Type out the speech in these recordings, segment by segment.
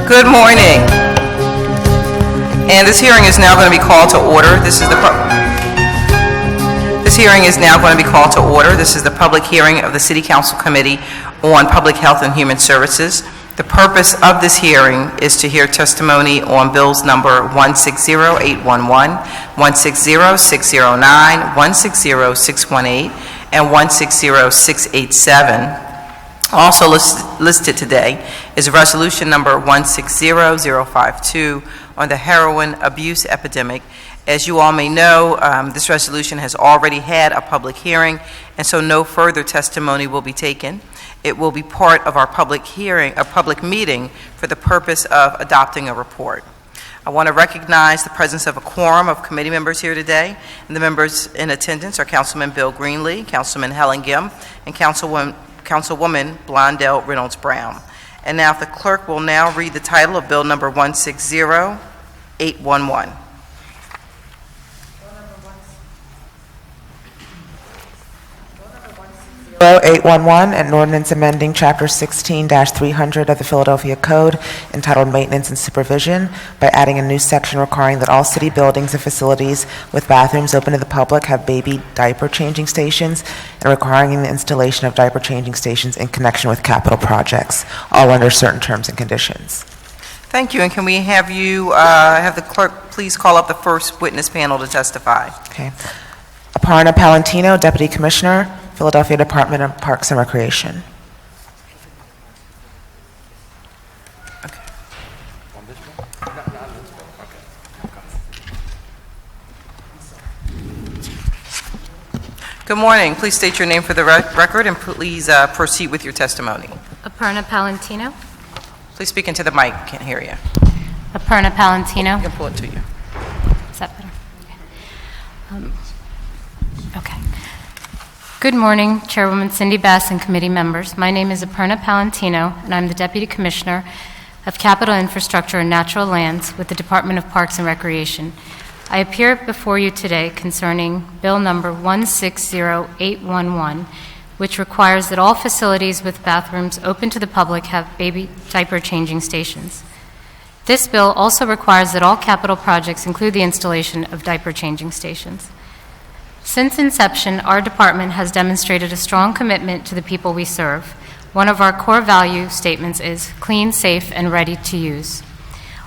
Good morning. And this hearing is now going to be called to order. This hearing is now going to be called to order. This is the public hearing of the City Council Committee on Public Health and Human Services. The purpose of this hearing is to hear testimony on bills number 160811, 160609, 160618, and 160687. Also listed today is resolution number 160052 on the heroin abuse epidemic. As you all may know, this resolution has already had a public hearing, and so no further testimony will be taken. It will be part of our public hearing, a public meeting, for the purpose of adopting a report. I want to recognize the presence of a quorum of committee members here today, and the members in attendance are Councilman Bill Greenlee, Councilman Helen Gim, and Councilwoman Blondell Reynolds Brown. And now the clerk will now read the title of bill number 160811. 811, an ordinance amending Chapter 16-300 of the Philadelphia Code entitled Maintenance and Supervision by adding a new section requiring that all city buildings and facilities with bathrooms open to the public have baby diaper changing stations and requiring the installation of diaper changing stations in connection with capital projects, all under certain terms and conditions. Thank you, and can we have you have the clerk please call up the first witness panel to testify? Okay. Aparna Palantino, Deputy Commissioner, Philadelphia Department of Parks and Recreation. Okay. Good morning. Please state your name for the record and please proceed with your testimony. Aparna Palantino. Please speak into the mic. Can't hear you. Aparna Palantino. You can pull it to you. Is that better? Okay. Good morning, Chairwoman Cindy Bass and committee members. My name is Aparna Palantino, and I'm the Deputy Commissioner of Capital Infrastructure and Natural Lands with the Department of Parks and Recreation. I appear before you today concerning Bill number 160811, which requires that all facilities with bathrooms open to the public have baby diaper changing stations. This bill also requires that all capital projects include the installation of diaper changing stations. Since inception, our department has demonstrated a strong commitment to the people we serve. One of our core value statements is clean, safe, and ready to use.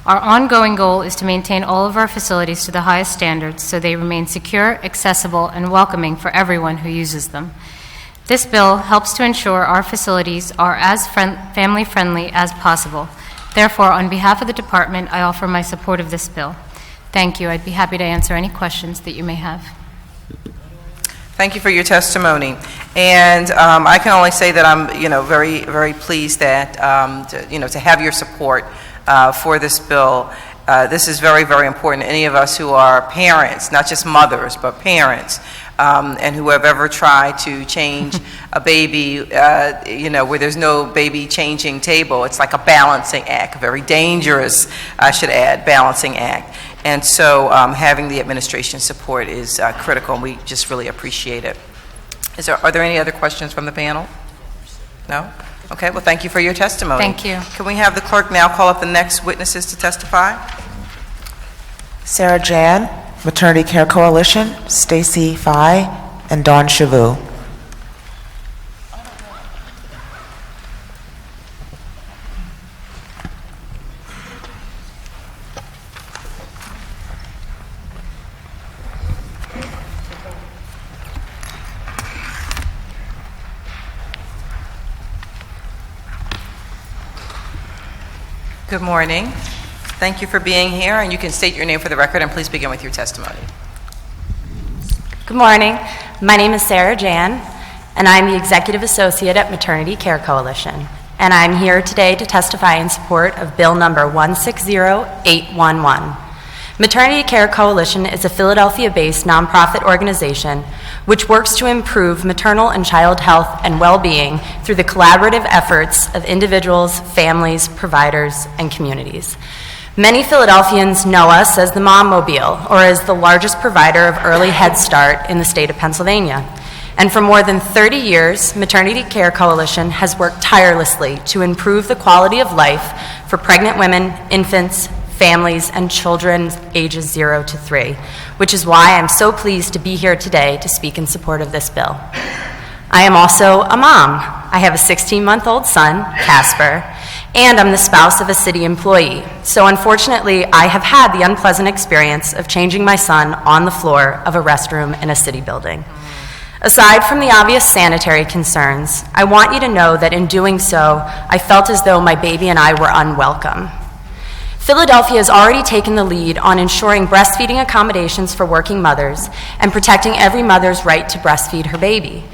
Our ongoing goal is to maintain all of our facilities to the highest standards so they remain secure, accessible, and welcoming for everyone who uses them. This bill helps to ensure our facilities are as family-friendly as possible. Therefore, on behalf of the department, I offer my support of this bill. Thank you. I'd be happy to answer any questions that you may have. Thank you for your testimony, and I can only say that I'm, very, very pleased that, to have your support for this bill. This is very, very important. Any of us who are parents, not just mothers, but parents, and who have ever tried to change a baby, where there's no baby changing table, it's like a balancing act, a very dangerous, I should add, balancing act. And so having the administration support is critical, and we just really appreciate it. Are there any other questions from the panel? No? Okay, well, thank you for your testimony. Thank you. Can we have the clerk now call up the next witnesses to testify? Sarah Jan, Maternity Care Coalition, Stacy Fye, and Dawn Chavu. Good morning. Thank you for being here, and you can state your name for the record, and please begin with your testimony. Good morning. My name is Sarah Jan, and I'm the Executive Associate at Maternity Care Coalition, and I'm here today to testify in support of Bill number 160811. Maternity Care Coalition is a Philadelphia-based nonprofit organization which works to improve maternal and child health and well-being through the collaborative efforts of individuals, families, providers, and communities. Many Philadelphians know us as the Mom Mobile, or as the largest provider of early Head Start in the state of Pennsylvania. And for more than 30 years, Maternity Care Coalition has worked tirelessly to improve the quality of life for pregnant women, infants, families, and children ages 0 to 3, which is why I'm so pleased to be here today to speak in support of this bill. I am also a mom. I have a 16-month-old son, Casper, and I'm the spouse of a city employee. So unfortunately, I have had the unpleasant experience of changing my son on the floor of a restroom in a city building. Aside from the obvious sanitary concerns, I want you to know that in doing so, I felt as though my baby and I were unwelcome. Philadelphia has already taken the lead on ensuring breastfeeding accommodations for working mothers and protecting every mother's right to breastfeed her baby.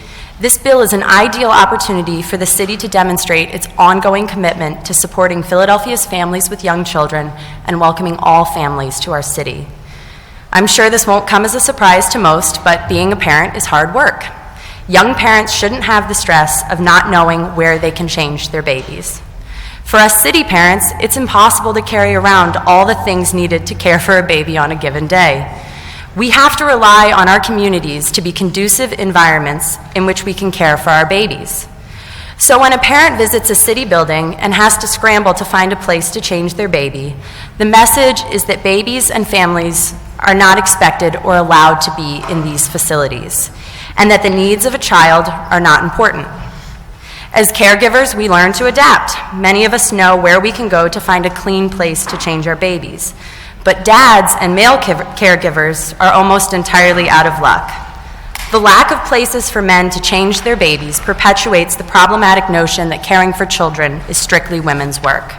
This bill is an ideal opportunity for the city to demonstrate its ongoing commitment to supporting Philadelphia's families with young children and welcoming all families to our city. I'm sure this won't come as a surprise to most, but being a parent is hard work. Young parents shouldn't have the stress of not knowing where they can change their babies. For us city parents, it's impossible to carry around all the things needed to care for a baby on a given day. We have to rely on our communities to be conducive environments in which we can care for our babies. So when a parent visits a city building and has to scramble to find a place to change their baby, the message is that babies and families are not expected or allowed to be in these facilities, and that the needs of a child are not important. As caregivers, we learn to adapt. Many of us know where we can go to find a clean place to change our babies. But dads and male caregivers are almost entirely out of luck. The lack of places for men to change their babies perpetuates the problematic notion that caring for children is strictly women's work.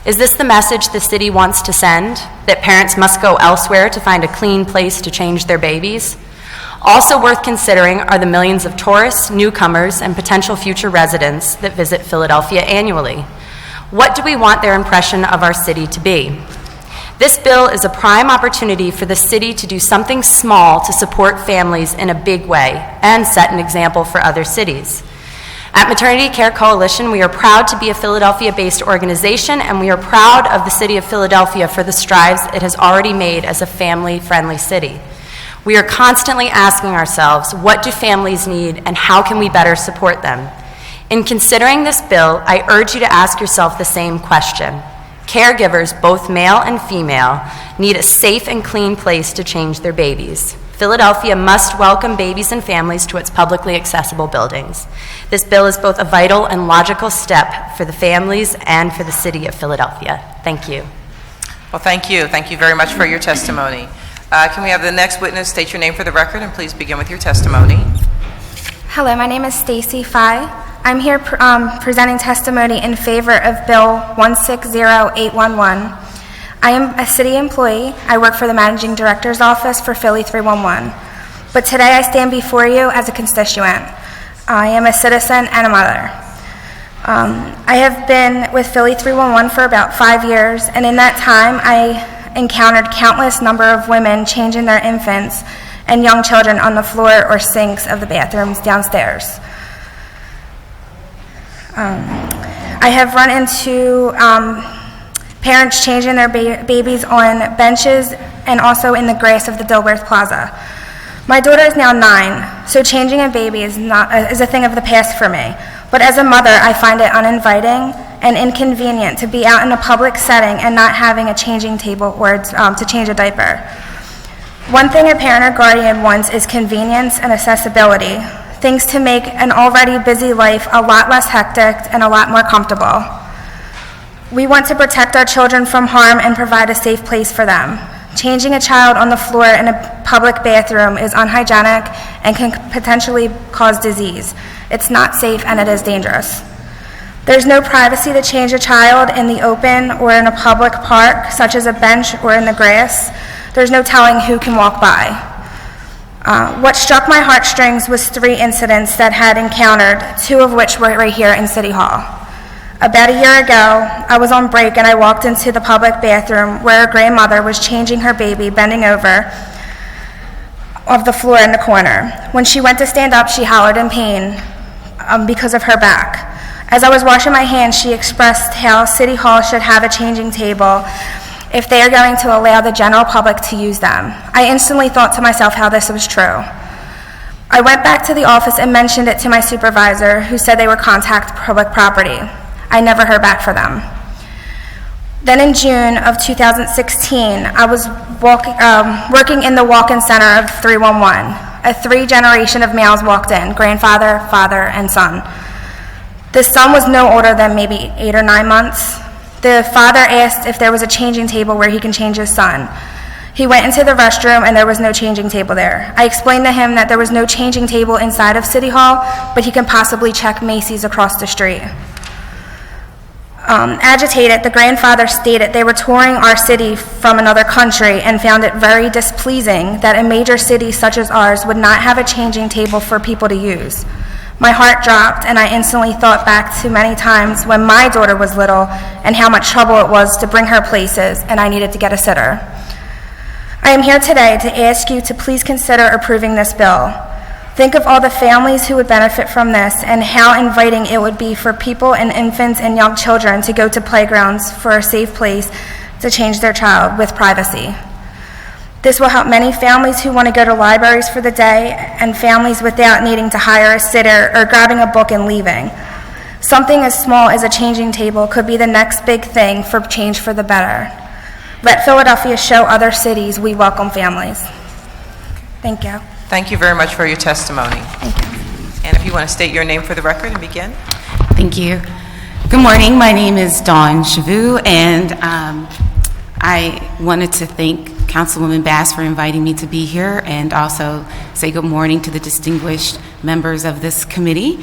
Is this the message the city wants to send, that parents must go elsewhere to find a clean place to change their babies? Also worth considering are the millions of tourists, newcomers, and potential future residents that visit Philadelphia annually. What do we want their impression of our city to be? This bill is a prime opportunity for the city to do something small to support families in a big way and set an example for other cities. At Maternity Care Coalition, we are proud to be a Philadelphia-based organization, and we are proud of the city of Philadelphia for the strides it has already made as a family-friendly city. We are constantly asking ourselves, what do families need and how can we better support them? In considering this bill, I urge you to ask yourself the same question. Caregivers, both male and female, need a safe and clean place to change their babies. Philadelphia must welcome babies and families to its publicly accessible buildings. This bill is both a vital and logical step for the families and for the city of Philadelphia. Thank you. Well, thank you. Thank you very much for your testimony. Can we have the next witness state your name for the record and please begin with your testimony? Hello, my name is Stacy Fye. I'm here presenting testimony in favor of Bill 160811. I am a city employee. I work for the Managing Director's Office for Philly 311. But today I stand before you as a constituent. I am a citizen and a mother. I have been with Philly 311 for about 5 years, and in that time I encountered countless number of women changing their infants and young children on the floor or sinks of the bathrooms downstairs. I have run into parents changing their babies on benches and also in the grass of the Dilworth Plaza. My daughter is now 9, so changing a baby is a thing of the past for me. But as a mother, I find it uninviting and inconvenient to be out in a public setting and not having a changing table or to change a diaper. One thing a parent or guardian wants is convenience and accessibility, things to make an already busy life a lot less hectic and a lot more comfortable. We want to protect our children from harm and provide a safe place for them. Changing a child on the floor in a public bathroom is unhygienic and can potentially cause disease. It's not safe and it is dangerous. There's no privacy to change a child in the open or in a public park, such as a bench or in the grass. There's no telling who can walk by. What struck my heartstrings was 3 incidents that had encountered, 2 of which were right here in City Hall. About a year ago, I was on break and I walked into the public bathroom where a grandmother was changing her baby, bending over of the floor in the corner. When she went to stand up, she hollered in pain because of her back. As I was washing my hands, she expressed how City Hall should have a changing table if they are going to allow the general public to use them. I instantly thought to myself how this was true. I went back to the office and mentioned it to my supervisor, who said they would contact public property. I never heard back from them. Then in June of 2016, I was working in the walk-in center of 311. A three-generation of males walked in, grandfather, father, and son. The son was no older than maybe 8 or 9 months. The father asked if there was a changing table where he can change his son. He went into the restroom and there was no changing table there. I explained to him that there was no changing table inside of City Hall, but he can possibly check Macy's across the street. Agitated, the grandfather stated they were touring our city from another country and found it very displeasing that a major city such as ours would not have a changing table for people to use. My heart dropped, and I instantly thought back to many times when my daughter was little and how much trouble it was to bring her places, and I needed to get a sitter. I am here today to ask you to please consider approving this bill. Think of all the families who would benefit from this and how inviting it would be for people and infants and young children to go to playgrounds for a safe place to change their child with privacy. This will help many families who want to go to libraries for the day and families without needing to hire a sitter or grabbing a book and leaving. Something as small as a changing table could be the next big thing for change for the better. Let Philadelphia show other cities we welcome families. Thank you. Thank you very much for your testimony. Thank you. And if you want to state your name for the record and begin. Thank you. Good morning. My name is Dawn Chavu, and I wanted to thank Councilwoman Bass for inviting me to be here and also say good morning to the distinguished members of this committee.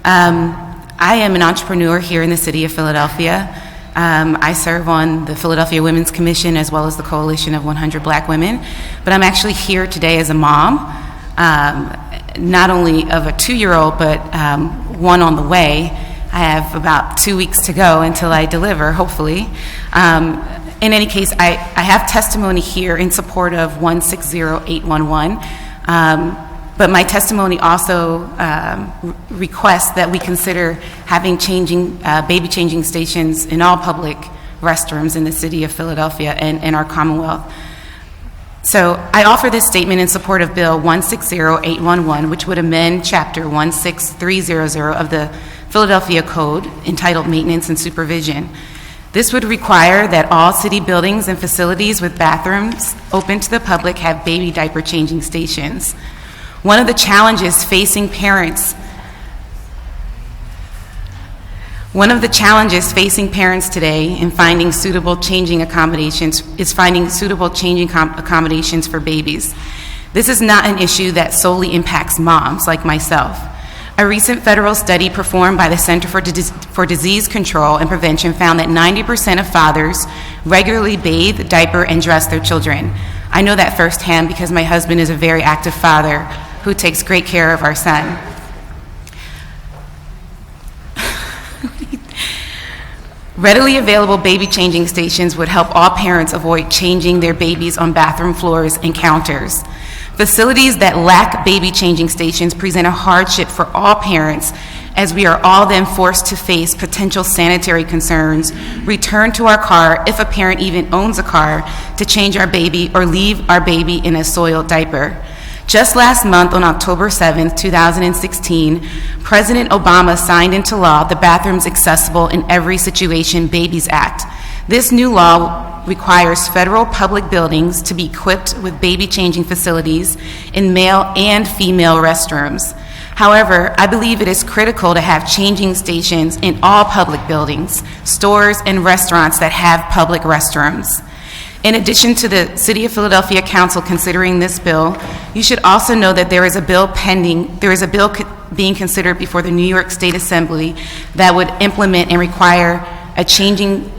I am an entrepreneur here in the city of Philadelphia. I serve on the Philadelphia Women's Commission as well as the Coalition of 100 Black Women, but I'm actually here today as a mom, not only of a 2-year-old, but one on the way. I have about 2 weeks to go until I deliver, hopefully. In any case, I have testimony here in support of 160811, but my testimony also requests that we consider having baby changing stations in all public restrooms in the city of Philadelphia and in our Commonwealth. So I offer this statement in support of Bill 160811, which would amend Chapter 16300 of the Philadelphia Code entitled Maintenance and Supervision. This would require that all city buildings and facilities with bathrooms open to the public have baby diaper changing stations. One of the challenges facing parents today in finding suitable changing accommodations is finding suitable changing accommodations for babies. This is not an issue that solely impacts moms like myself. A recent federal study performed by the Center for Disease Control and Prevention found that 90% of fathers regularly bathe, diaper, and dress their children. I know that firsthand because my husband is a very active father who takes great care of our son. Readily available baby changing stations would help all parents avoid changing their babies on bathroom floors and counters. Facilities that lack baby changing stations present a hardship for all parents, as we are all then forced to face potential sanitary concerns, return to our car if a parent even owns a car, to change our baby or leave our baby in a soiled diaper. Just last month, on October 7th, 2016, President Obama signed into law the Bathrooms Accessible in Every Situation Babies Act. This new law requires federal public buildings to be equipped with baby changing facilities in male and female restrooms. However, I believe it is critical to have changing stations in all public buildings, stores, and restaurants that have public restrooms. In addition to the City of Philadelphia Council considering this bill, you should also know that there is a bill being considered before the New York State Assembly that would implement and require a changing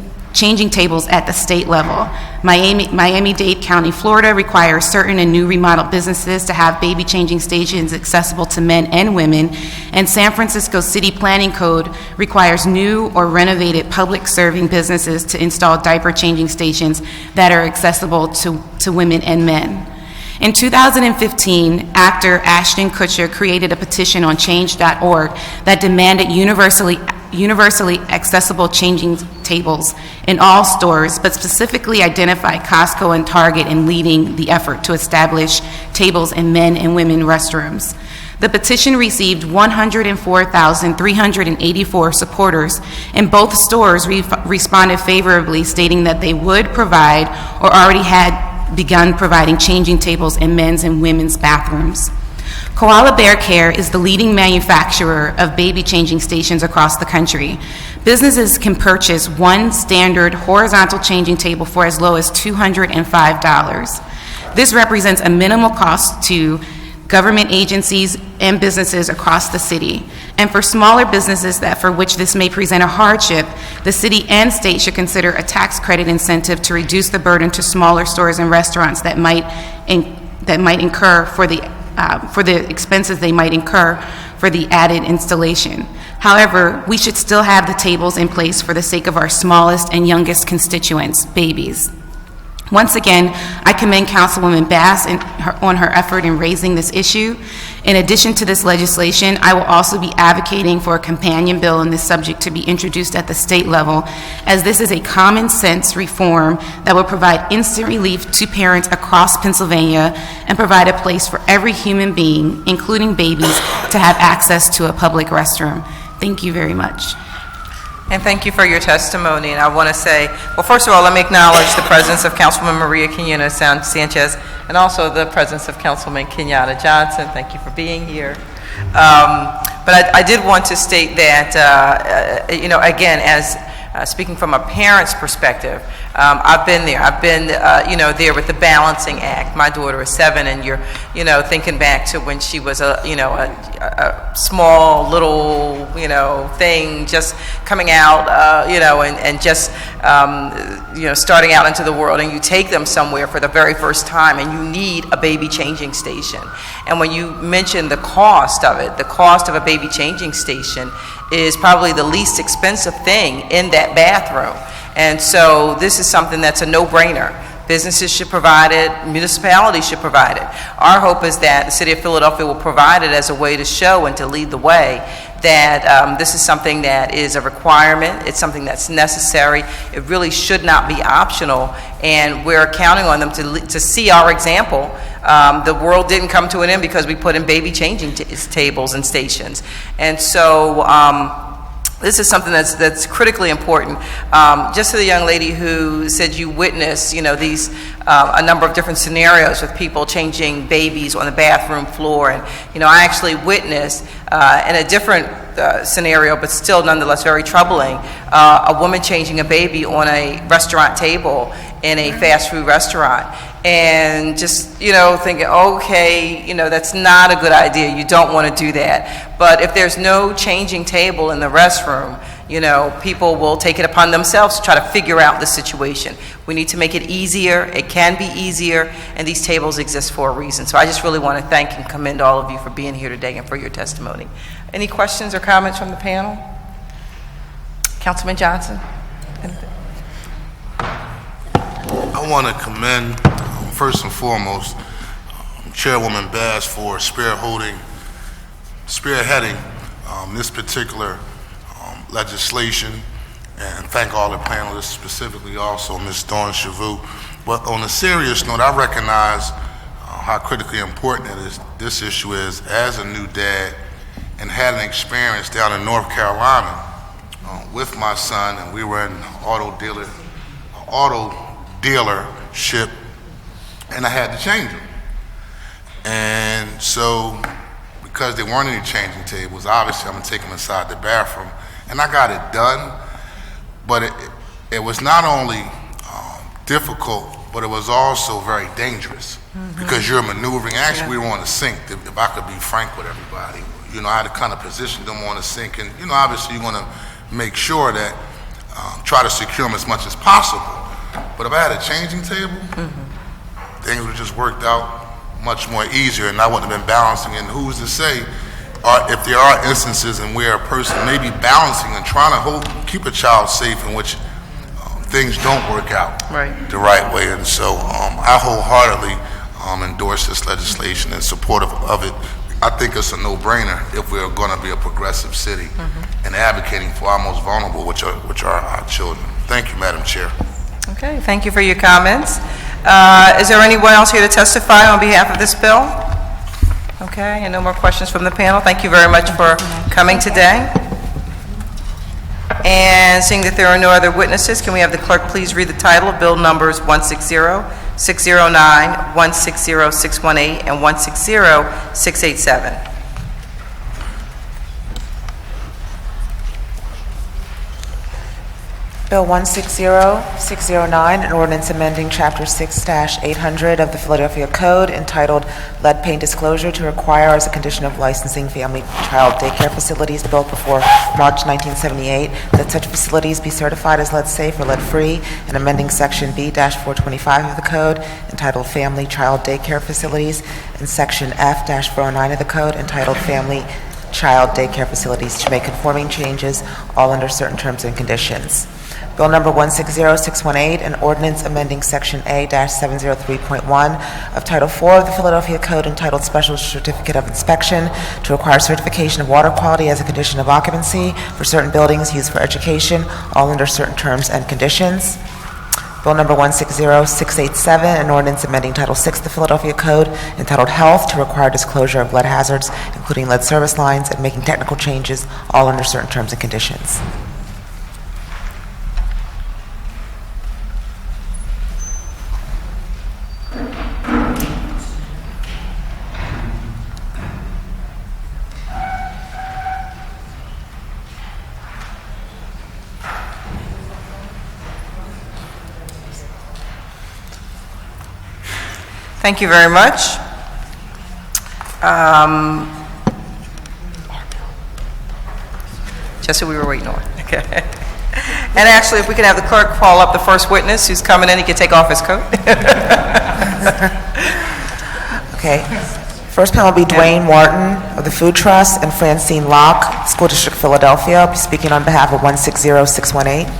tables at the state level. Miami-Dade County, Florida requires certain and new remodeled businesses to have baby changing stations accessible to men and women, and San Francisco City Planning Code requires new or renovated public serving businesses to install diaper changing stations that are accessible to women and men. In 2015, actor Ashton Kutcher created a petition on change.org that demanded universally accessible changing tables in all stores, but specifically identified Costco and Target in leading the effort to establish tables in men and women restrooms. The petition received 104,384 supporters, and both stores responded favorably, stating that they would provide or already had begun providing changing tables in men's and women's bathrooms. Koala Bear Care is the leading manufacturer of baby changing stations across the country. Businesses can purchase one standard horizontal changing table for as low as $205. This represents a minimal cost to government agencies and businesses across the city. And for smaller businesses for which this may present a hardship, the city and state should consider a tax credit incentive to reduce the burden to smaller stores and restaurants that might incur for the expenses they might incur for the added installation. However, we should still have the tables in place for the sake of our smallest and youngest constituents, babies. Once again, I commend Councilwoman Bass on her effort in raising this issue. In addition to this legislation, I will also be advocating for a companion bill on this subject to be introduced at the state level, as this is a common sense reform that will provide instant relief to parents across Pennsylvania and provide a place for every human being, including babies, to have access to a public restroom. Thank you very much. And thank you for your testimony. And I want to say, well, first of all, let me acknowledge the presence of Councilwoman Maria Quinones Sanchez and also the presence of Councilman Kenyatta Johnson. Thank you for being here. But I did want to state that, again, as speaking from a parent's perspective, I've been there. I've been, there with the balancing act. My daughter is 7, and you're, thinking back to when she was a small little, thing just coming out, and just, starting out into the world, and you take them somewhere for the very first time, and you need a baby changing station. And when you mention the cost of it, the cost of a baby changing station is probably the least expensive thing in that bathroom. And so this is something that's a no-brainer. Businesses should provide it, municipalities should provide it. Our hope is that the city of Philadelphia will provide it as a way to show and to lead the way that this is something that is a requirement, it's something that's necessary, it really should not be optional, and we're counting on them to see our example. The world didn't come to an end because we put in baby changing tables and stations. And so this is something that's critically important. Just to the young lady who said you witnessed, these a number of different scenarios with people changing babies on the bathroom floor, and I actually witnessed in a different scenario, but still nonetheless very troubling, a woman changing a baby on a restaurant table in a fast food restaurant. And just, thinking, okay, that's not a good idea. You don't want to do that. But if there's no changing table in the restroom, people will take it upon themselves to try to figure out the situation. We need to make it easier. It can be easier, and these tables exist for a reason. So I just really want to thank and commend all of you for being here today and for your testimony. Any questions or comments from the panel? Councilman Johnson? I want to commend, first and foremost, Chairwoman Bass for spearheading this particular legislation, and thank all the panelists, specifically also Ms. Dawn Chavou. But on a serious note, I recognize how critically important this issue is as a new dad, and had an experience down in North Carolina with my son, and we were in auto dealership, and I had to change them. And so, because there weren't any changing tables, obviously I'm gonna take them inside the bathroom, and I got it done. But it was not only difficult, but it was also very dangerous, because you're maneuvering. Actually, we were on the sink, if I could be frank with everybody. I had to kind of position them on the sink, and obviously you want to make sure that try to secure them as much as possible. But if I had a changing table, things would have just worked out much more easier, and I wouldn't have been balancing. And who's to say, if there are instances in where a person may be balancing and trying to keep a child safe, in which things don't work out the right way. And so I wholeheartedly endorse this legislation and supportive of it. I think it's a no-brainer if we're going to be a progressive city and advocating for our most vulnerable, which are our children. Thank you, Madam Chair. Okay, thank you for your comments. Is there anyone else here to testify on behalf of this bill? Okay, and no more questions from the panel. Thank you very much for coming today. And seeing that there are no other witnesses, can we have the clerk please read the title of Bill numbers 160, 609, 160, 618, and 160, 687? Bill 160-609, an ordinance amending Chapter 6-800 of the Philadelphia Code entitled Lead Paint Disclosure to require as a condition of licensing family child daycare facilities built before March 1978 that such facilities be certified as lead safe or lead free, and amending Section B-425 of the Code entitled Family Child Daycare Facilities, and Section F-409 of the Code entitled Family Child Daycare Facilities to make conforming changes, all under certain terms and conditions. Bill number 160-618, an ordinance amending Section A-703.1 of Title 4 of the Philadelphia Code entitled Special Certificate of Inspection to require certification of water quality as a condition of occupancy for certain buildings used for education, all under certain terms and conditions. Bill number 160-687, an ordinance amending Title 6 of the Philadelphia Code entitled Health to require disclosure of lead hazards, including lead service lines, and making technical changes, all under certain terms and conditions. Thank you very much. Just who we were waiting on. Okay. And actually, if we can have the clerk call up the first witness who's coming in, he can take off his coat. Okay. First panel will be Dwayne Wharton of the Food Trust and Francine Locke, School District Philadelphia. I'll be speaking on behalf of 160-618.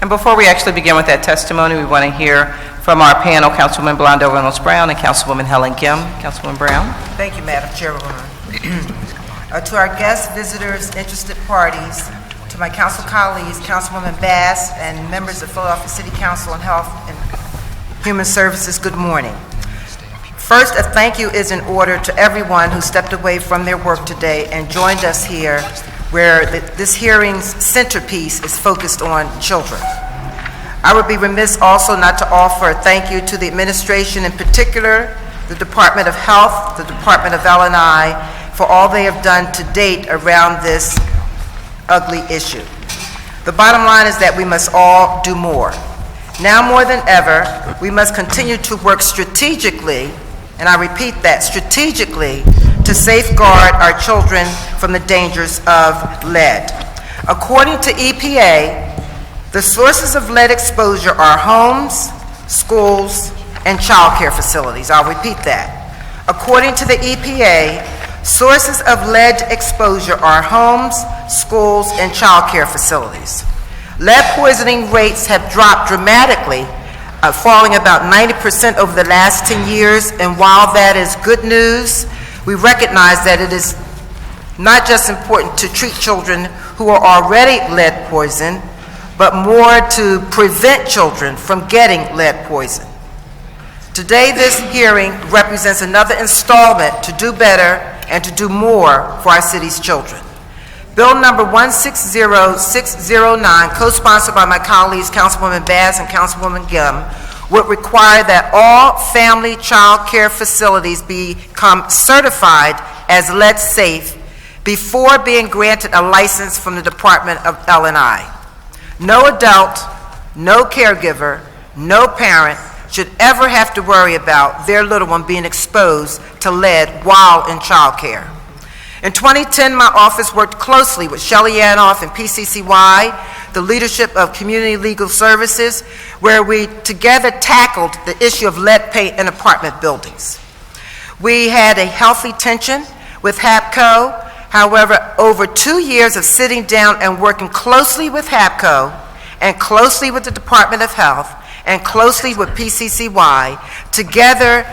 And before we actually begin with that testimony, we want to hear from our panel, Councilwoman Blondo Reynolds Brown and Councilwoman Helen Kim. Councilwoman Brown. Thank you, Madam Chairwoman. To our guests, visitors, interested parties, to my council colleagues, Councilwoman Bass, and members of Philadelphia City Council on Health and Human Services, good morning. First, a thank you is in order to everyone who stepped away from their work today and joined us here, where this hearing's centerpiece is focused on children. I would be remiss also not to offer a thank you to the administration, in particular, the Department of Health, the Department of L&I, for all they have done to date around this ugly issue. The bottom line is that we must all do more. Now more than ever, we must continue to work strategically, and I repeat that, strategically, to safeguard our children from the dangers of lead. According to EPA, the sources of lead exposure are homes, schools, and child care facilities. I'll repeat that. According to the EPA, sources of lead exposure are homes, schools, and child care facilities. Lead poisoning rates have dropped dramatically, falling about 90% over the last 10 years, and while that is good news, we recognize that it is not just important to treat children who are already lead poisoned, but more to prevent children from getting lead poison. Today, this hearing represents another installment to do better and to do more for our city's children. Bill number 160-609, co-sponsored by my colleagues Councilwoman Bass and Councilwoman Gim, would require that all family child care facilities become certified as lead safe before being granted a license from the Department of L&I. No adult, no caregiver, no parent should ever have to worry about their little one being exposed to lead while in child care. In 2010, my office worked closely with Shelley Yanoff and PCCY, the leadership of Community Legal Services, where we together tackled the issue of lead paint in apartment buildings. We had a healthy tension with HAPCO. However, over 2 years of sitting down and working closely with HAPCO and closely with the Department of Health and closely with PCCY, together,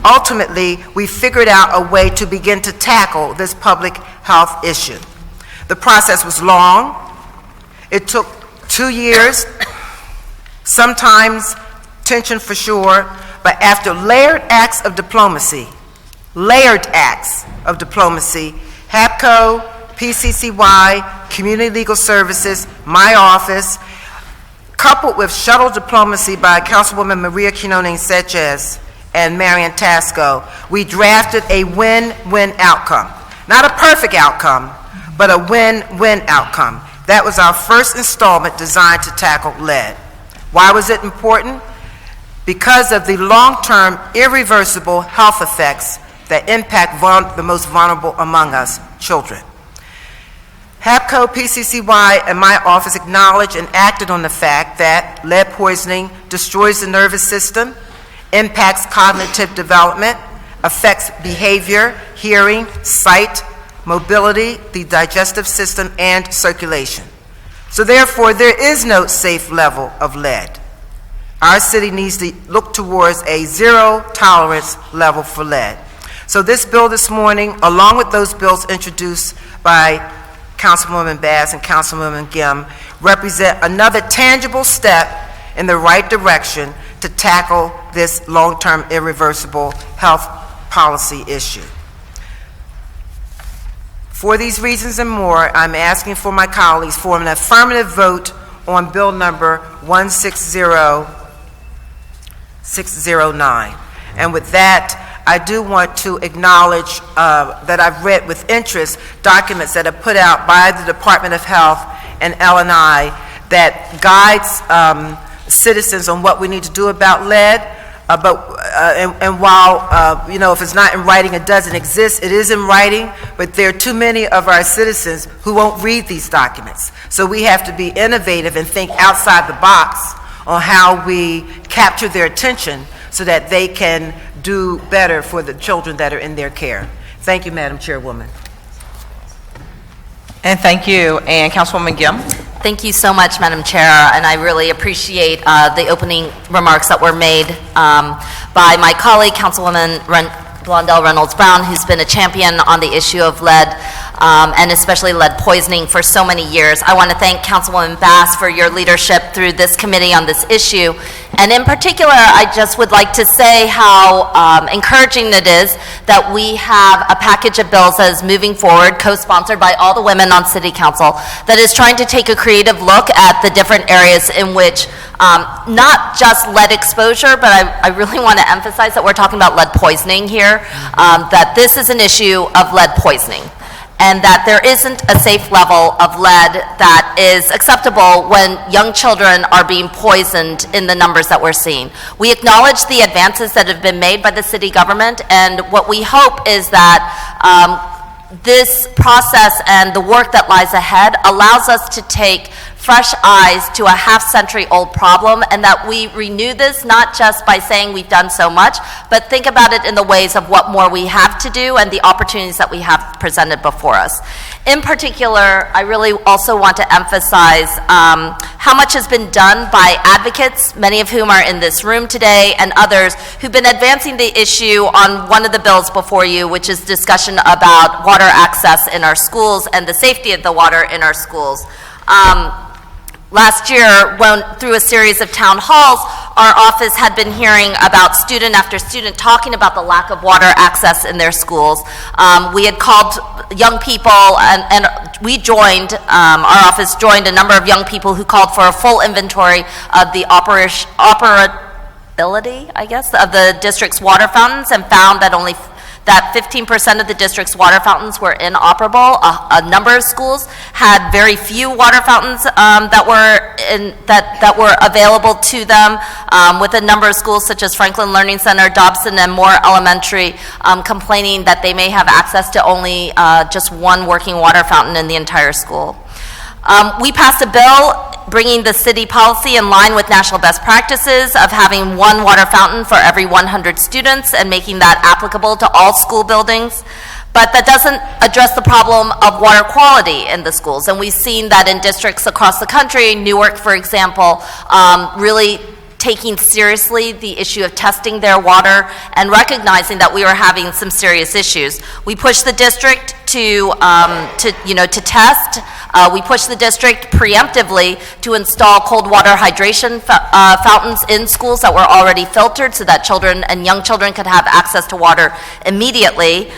ultimately, we figured out a way to begin to tackle this public health issue. The process was long. It took 2 years, sometimes tension for sure, but But after layered acts of diplomacy, HAPCO, PCCY, Community Legal Services, my office, coupled with shuttle diplomacy by Councilwoman Maria Quinones Sanchez and Marian Tasco, we drafted a win-win outcome. Not a perfect outcome, but a win-win outcome. That was our first installment designed to tackle lead. Why was it important? Because of the long-term, irreversible health effects that impact the most vulnerable among us, children. HAPCO, PCCY, and my office acknowledged and acted on the fact that lead poisoning destroys the nervous system, impacts cognitive development, affects behavior, hearing, sight, mobility, the digestive system, and circulation. So therefore, there is no safe level of lead. Our city needs to look towards a zero tolerance level for lead. So this bill this morning, along with those bills introduced by Councilwoman Bass and Councilwoman Gim, represent another tangible step in the right direction to tackle this long-term irreversible health policy issue. For these reasons and more, I'm asking for my colleagues for an affirmative vote on Bill number 160609. And with that, I do want to acknowledge that I've read with interest documents that are put out by the Department of Health and L&I that guides citizens on what we need to do about lead. And while, if it's not in writing, it doesn't exist, it is in writing, but there are too many of our citizens who won't read these documents. So we have to be innovative and think outside the box on how we capture their attention so that they can do better for the children that are in their care. Thank you, Madam Chairwoman. And thank you. And Councilwoman Gim? Thank you so much, Madam Chair, and I really appreciate the opening remarks that were made by my colleague, Councilwoman Blondell Reynolds-Brown, who's been a champion on the issue of lead, and especially lead poisoning for so many years. I want to thank Councilwoman Bass for your leadership through this committee on this issue. And in particular, I just would like to say how encouraging it is that we have a package of bills that is moving forward, co-sponsored by all the women on City Council, that is trying to take a creative look at the different areas in which not just lead exposure, but I really want to emphasize that we're talking about lead poisoning here, that this is an issue of lead poisoning, and that there isn't a safe level of lead that is acceptable when young children are being poisoned in the numbers that we're seeing. We acknowledge the advances that have been made by the city government, and what we hope is that this process and the work that lies ahead allows us to take fresh eyes to a half-century-old problem, and that we renew this not just by saying we've done so much, but think about it in the ways of what more we have to do and the opportunities that we have presented before us. In particular, I really also want to emphasize how much has been done by advocates, many of whom are in this room today, and others who've been advancing the issue on one of the bills before you, which is discussion about water access in our schools and the safety of the water in our schools. Last year, through a series of town halls, our office had been hearing about student after student talking about the lack of water access in their schools. We had called young people, and we joined, our office joined a number of young people who called for a full inventory of the operability, I guess, of the district's water fountains, and found that only 15% of the district's water fountains were inoperable. A number of schools had very few water fountains that were available to them, with a number of schools such as Franklin Learning Center, Dobson, and Moore Elementary complaining that they may have access to only just one working water fountain in the entire school. We passed a bill bringing the city policy in line with national best practices of having one water fountain for every 100 students and making that applicable to all school buildings. But that doesn't address the problem of water quality in the schools. And we've seen that in districts across the country. Newark, for example, really taking seriously the issue of testing their water and recognizing that we were having some serious issues. We pushed the district to test. We pushed the district preemptively to install cold water hydration fountains in schools that were already filtered so that children and young children could have access to water immediately.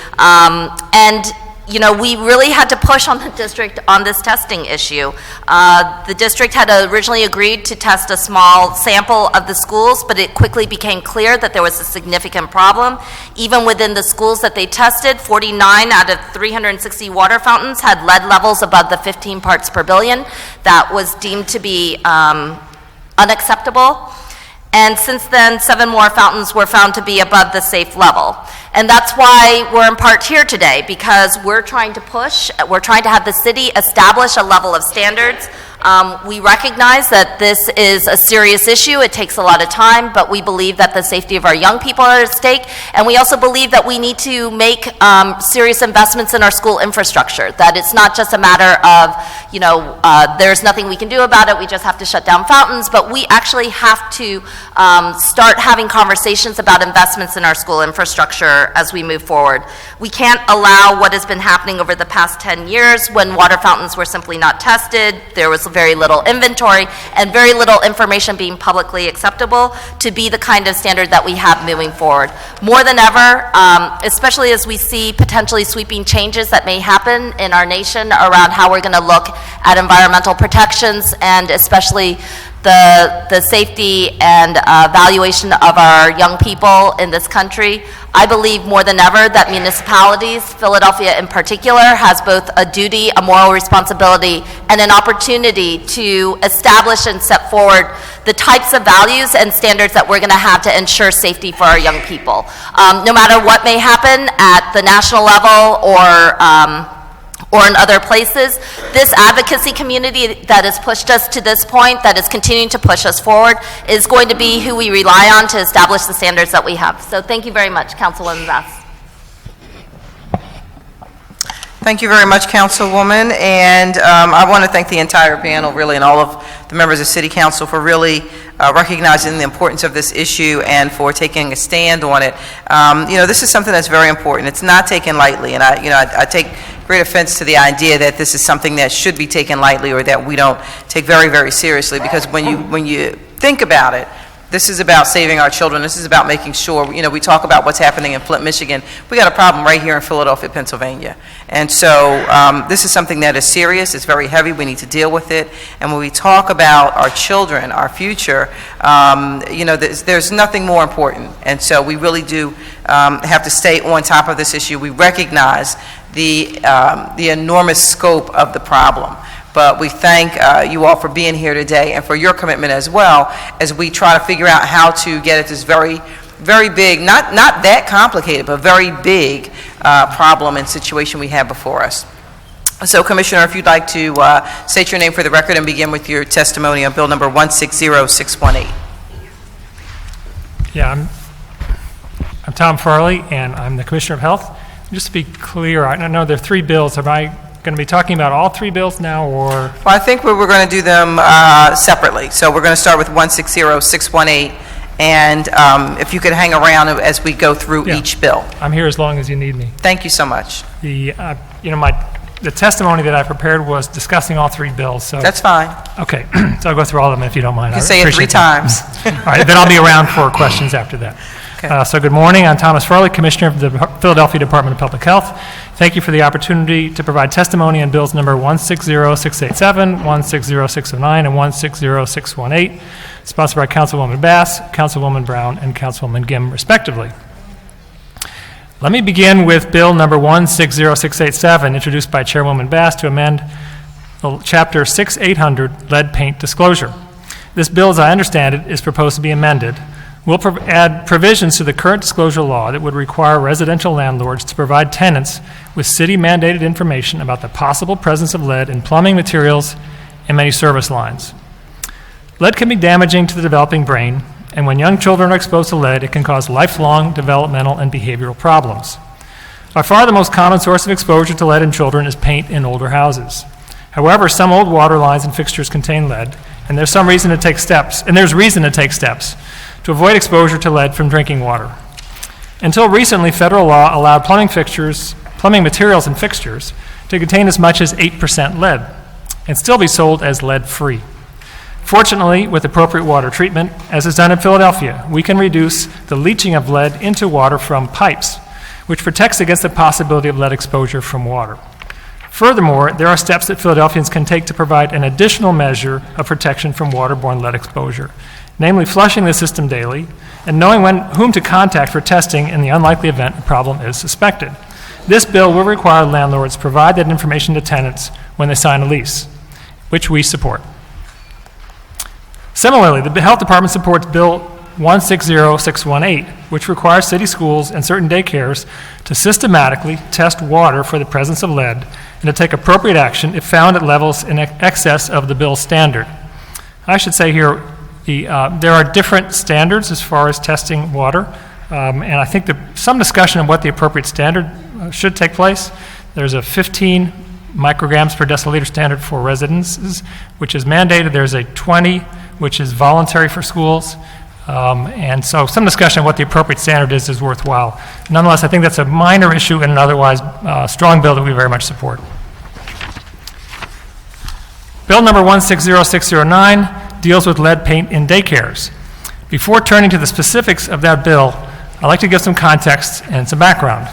We really had to push on the district on this testing issue. The district had originally agreed to test a small sample of the schools, but it quickly became clear that there was a significant problem. Even within the schools that they tested, 49 out of 360 water fountains had lead levels above the 15 parts per billion. That was deemed to be unacceptable. And since then, 7 more fountains were found to be above the safe level. And that's why we're in part here today, because we're trying to have the city establish a level of standards. We recognize that this is a serious issue. It takes a lot of time, but we believe that the safety of our young people are at stake. And we also believe that we need to make serious investments in our school infrastructure, that it's not just a matter of, there's nothing we can do about it, we just have to shut down fountains, but we actually have to start having conversations about investments in our school infrastructure as we move forward. We can't allow what has been happening over the past 10 years when water fountains were simply not tested. There was very little inventory and very little information being publicly acceptable to be the kind of standard that we have moving forward. More than ever, especially as we see potentially sweeping changes that may happen in our nation around how we're going to look at environmental protections and especially the safety and valuation of our young people in this country. I believe more than ever that municipalities, Philadelphia in particular, has both a duty, a moral responsibility, and an opportunity to establish and set forward the types of values and standards that we're going to have to ensure safety for our young people. No matter what may happen at the national level or in other places, this advocacy community that has pushed us to this point, that is continuing to push us forward, is going to be who we rely on to establish the standards that we have. So thank you very much, Councilwoman Bass. Thank you very much, Councilwoman, and I want to thank the entire panel, really, and all of the members of City Council for really recognizing the importance of this issue and for taking a stand on it. This is something that's very important. It's not taken lightly, and I take great offense to the idea that this is something that should be taken lightly or that we don't take very, very seriously, because when you think about it, this is about saving our children. This is about making sure, we talk about what's happening in Flint, Michigan. We got a problem right here in Philadelphia, Pennsylvania. And so this is something that is serious. It's very heavy. We need to deal with it. And when we talk about our children, our future, there's nothing more important. And so we really do have to stay on top of this issue. We recognize the enormous scope of the problem. But we thank you all for being here today and for your commitment as well as we try to figure out how to get at this very, very big, not that complicated, but very big problem and situation we have before us. So, Commissioner, if you'd like to state your name for the record and begin with your testimony on Bill number 160618. Yeah, I'm Tom Farley, and I'm the Commissioner of Health. Just to be clear, I know there are 3 bills. Am I going to be talking about all 3 bills now, or? Well, I think we're going to do them separately. So we're going to start with 160618, and if you could hang around as we go through each bill. I'm here as long as you need me. Thank you so much. The testimony that I prepared was discussing all 3 bills. So that's fine. Okay, so I'll go through all of them if you don't mind. You can say it 3 times. All right, then I'll be around for questions after that. Okay. So good morning. I'm Thomas Farley, Commissioner of the Philadelphia Department of Public Health. Thank you for the opportunity to provide testimony on bills number 160687, 160609, and 160618, sponsored by Councilwoman Bass, Councilwoman Brown, and Councilwoman Gim, respectively. Let me begin with bill number 160687, introduced by Chairwoman Bass to amend Chapter 6800, lead paint disclosure. This bill, as I understand it, is proposed to be amended. We'll add provisions to the current disclosure law that would require residential landlords to provide tenants with city-mandated information about the possible presence of lead in plumbing materials and many service lines. Lead can be damaging to the developing brain, and when young children are exposed to lead, it can cause lifelong developmental and behavioral problems. By far, the most common source of exposure to lead in children is paint in older houses. However, some old water lines and fixtures contain lead, and there's reason to take steps to avoid exposure to lead from drinking water. Until recently, federal law allowed plumbing materials and fixtures to contain as much as 8% lead and still be sold as lead-free. Fortunately, with appropriate water treatment, as is done in Philadelphia, we can reduce the leaching of lead into water from pipes, which protects against the possibility of lead exposure from water. Furthermore, there are steps that Philadelphians can take to provide an additional measure of protection from waterborne lead exposure, namely flushing the system daily and knowing whom to contact for testing in the unlikely event a problem is suspected. This bill will require landlords to provide that information to tenants when they sign a lease, which we support. Similarly, the Health Department supports Bill 160618, which requires city schools and certain daycares to systematically test water for the presence of lead and to take appropriate action if found at levels in excess of the bill's standard. I should say here, there are different standards as far as testing water, and I think some discussion of what the appropriate standard should take place. There's a 15 micrograms per deciliter standard for residences, which is mandated. There's a 20, which is voluntary for schools. And so some discussion of what the appropriate standard is worthwhile. Nonetheless, I think that's a minor issue in an otherwise strong bill that we very much support. Bill number 160609 deals with lead paint in daycares. Before turning to the specifics of that bill, I'd like to give some context and some background.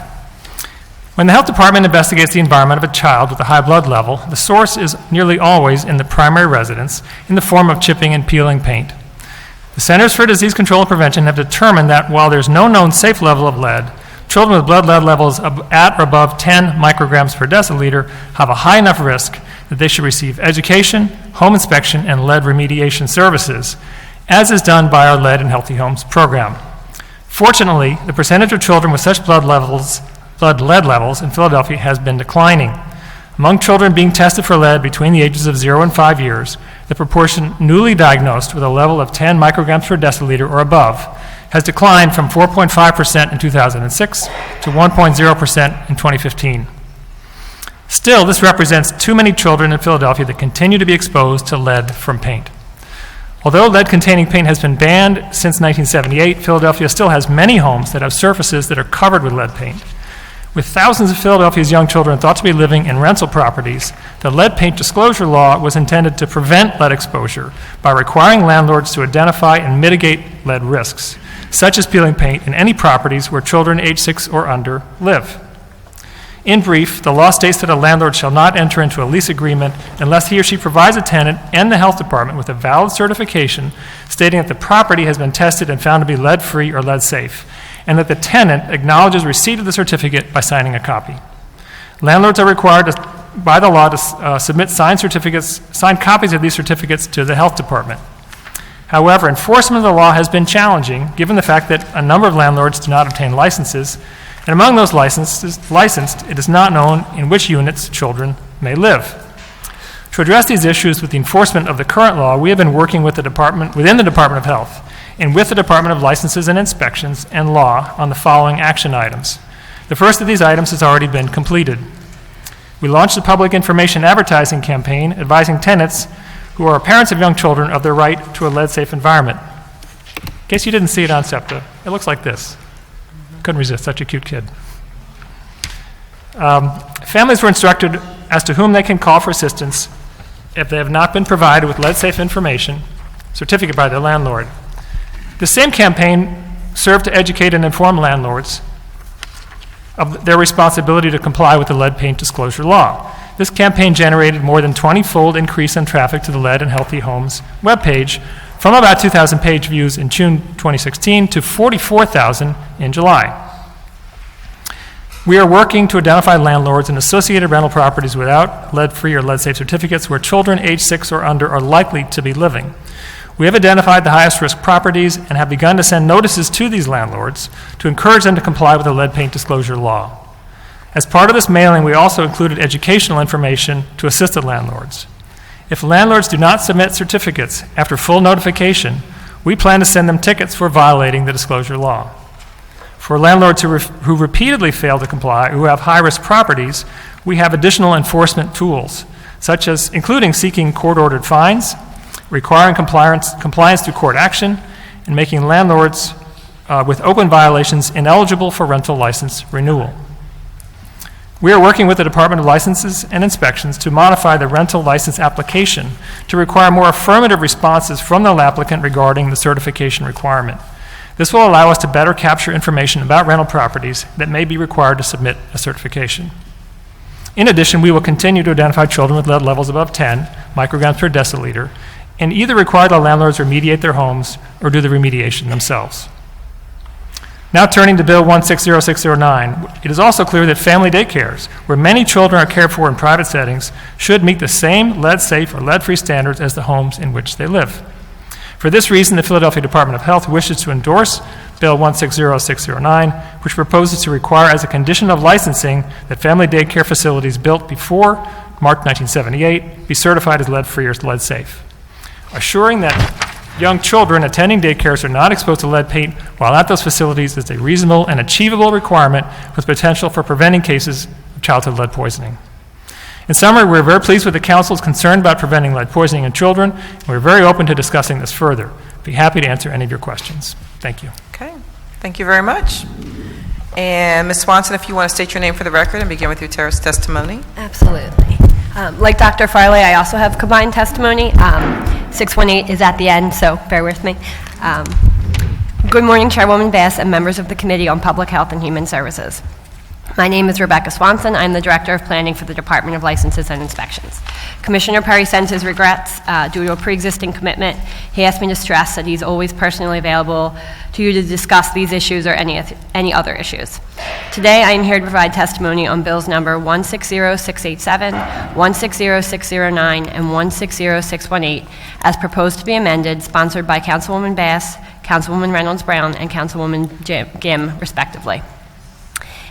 When the Health Department investigates the environment of a child with a high blood level, the source is nearly always in the primary residence in the form of chipping and peeling paint. The Centers for Disease Control and Prevention have determined that while there's no known safe level of lead, children with blood lead levels at or above 10 micrograms per deciliter have a high enough risk that they should receive education, home inspection, and lead remediation services, as is done by our Lead in Healthy Homes program. Fortunately, the percentage of children with such blood lead levels in Philadelphia has been declining. Among children being tested for lead between the ages of 0 and 5 years, the proportion newly diagnosed with a level of 10 micrograms per deciliter or above has declined from 4.5% in 2006 to 1.0% in 2015. Still, this represents too many children in Philadelphia that continue to be exposed to lead from paint. Although lead-containing paint has been banned since 1978, Philadelphia still has many homes that have surfaces that are covered with lead paint. With thousands of Philadelphia's young children thought to be living in rental properties, the lead paint disclosure law was intended to prevent lead exposure by requiring landlords to identify and mitigate lead risks, such as peeling paint in any properties where children age 6 or under live. In brief, the law states that a landlord shall not enter into a lease agreement unless he or she provides a tenant and the health department with a valid certification stating that the property has been tested and found to be lead-free or lead-safe, and that the tenant acknowledges receipt of the certificate by signing a copy. Landlords are required by the law to submit signed copies of these certificates to the health department. However, enforcement of the law has been challenging given the fact that a number of landlords do not obtain licenses, and among those licensed, it is not known in which units children may live. To address these issues with the enforcement of the current law, we have been working within the Department of Health and with the Department of Licenses and Inspections and Law on the following action items. The first of these items has already been completed. We launched a public information advertising campaign advising tenants who are parents of young children of their right to a lead-safe environment. In case you didn't see it on SEPTA, it looks like this. Couldn't resist, such a cute kid. Families were instructed as to whom they can call for assistance if they have not been provided with lead-safe information certificate by their landlord. The same campaign served to educate and inform landlords of their responsibility to comply with the lead paint disclosure law. This campaign generated more than 20-fold increase in traffic to the Lead in Healthy Homes webpage, from about 2,000 page views in June 2016 to 44,000 in July. We are working to identify landlords and associated rental properties without lead-free or lead-safe certificates where children age 6 or under are likely to be living. We have identified the highest risk properties and have begun to send notices to these landlords to encourage them to comply with the lead paint disclosure law. As part of this mailing, we also included educational information to assisted landlords. If landlords do not submit certificates after full notification, we plan to send them tickets for violating the disclosure law. For landlords who repeatedly fail to comply, who have high-risk properties, we have additional enforcement tools, such as including seeking court-ordered fines, requiring compliance through court action, and making landlords with open violations ineligible for rental license renewal. We are working with the Department of Licenses and Inspections to modify the rental license application to require more affirmative responses from the applicant regarding the certification requirement. This will allow us to better capture information about rental properties that may be required to submit a certification. In addition, we will continue to identify children with lead levels above 10 micrograms per deciliter and either require the landlords remediate their homes or do the remediation themselves. Now turning to Bill 160609, it is also clear that family daycares, where many children are cared for in private settings, should meet the same lead-safe or lead-free standards as the homes in which they live. For this reason, the Philadelphia Department of Health wishes to endorse Bill 160609, which proposes to require as a condition of licensing that family daycare facilities built before March 1978 be certified as lead-free or lead-safe, assuring that young children attending daycares are not exposed to lead paint while at those facilities is a reasonable and achievable requirement with potential for preventing cases of childhood lead poisoning. In summary, we're very pleased with the Council's concern about preventing lead poisoning in children, and we're very open to discussing this further. Be happy to answer any of your questions. Thank you. Okay, thank you very much. And Ms. Swanson, if you want to state your name for the record and begin with your testimony. Absolutely. Like Dr. Farley, I also have combined testimony. 618 is at the end, so bear with me. Good morning, Chairwoman Bass and members of the Committee on Public Health and Human Services. My name is Rebecca Swanson. I'm the Director of Planning for the Department of Licenses and Inspections. Commissioner Perry sends his regrets due to a pre-existing commitment. He asked me to stress that he's always personally available to you to discuss these issues or any other issues. Today, I am here to provide testimony on bills number 160687, 160609, and 160618 as proposed to be amended, sponsored by Councilwoman Bass, Councilwoman Reynolds Brown, and Councilwoman Gim, respectively.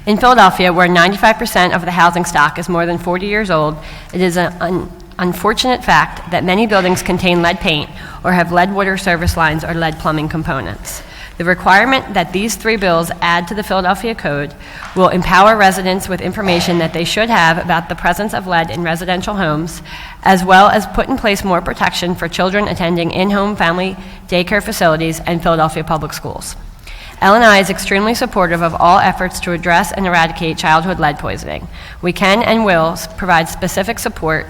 In Philadelphia, where 95% of the housing stock is more than 40 years old, it is an unfortunate fact that many buildings contain lead paint or have lead water service lines or lead plumbing components. The requirement that these three bills add to the Philadelphia Code will empower residents with information that they should have about the presence of lead in residential homes, as well as put in place more protection for children attending in-home family daycare facilities and Philadelphia public schools. L&I is extremely supportive of all efforts to address and eradicate childhood lead poisoning. We can and will provide specific support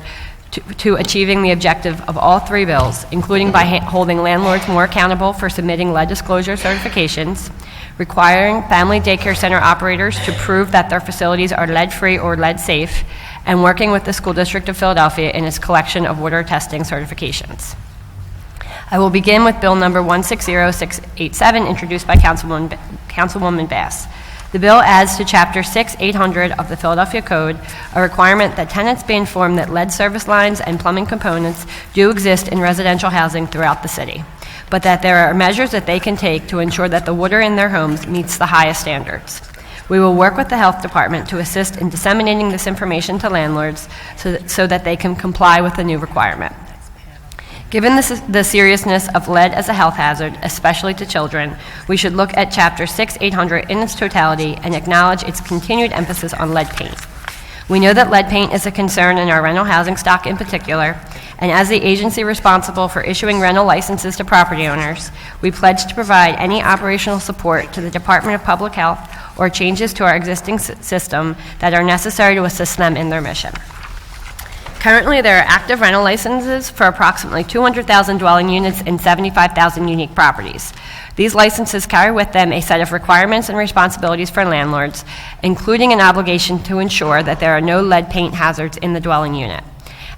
to achieving the objective of all three bills, including by holding landlords more accountable for submitting lead disclosure certifications, requiring family daycare center operators to prove that their facilities are lead-free or lead-safe, and working with the School District of Philadelphia in its collection of water testing certifications. I will begin with Bill number 160687, introduced by Councilwoman Bass. The bill adds to Chapter 6800 of the Philadelphia Code a requirement that tenants be informed that lead service lines and plumbing components do exist in residential housing throughout the city, but that there are measures that they can take to ensure that the water in their homes meets the highest standards. We will work with the Health Department to assist in disseminating this information to landlords so that they can comply with the new requirement. Given the seriousness of lead as a health hazard, especially to children, we should look at Chapter 6800 in its totality and acknowledge its continued emphasis on lead paint. We know that lead paint is a concern in our rental housing stock in particular, and as the agency responsible for issuing rental licenses to property owners, we pledge to provide any operational support to the Department of Public Health or changes to our existing system that are necessary to assist them in their mission. Currently, there are active rental licenses for approximately 200,000 dwelling units and 75,000 unique properties. These licenses carry with them a set of requirements and responsibilities for landlords, including an obligation to ensure that there are no lead paint hazards in the dwelling unit.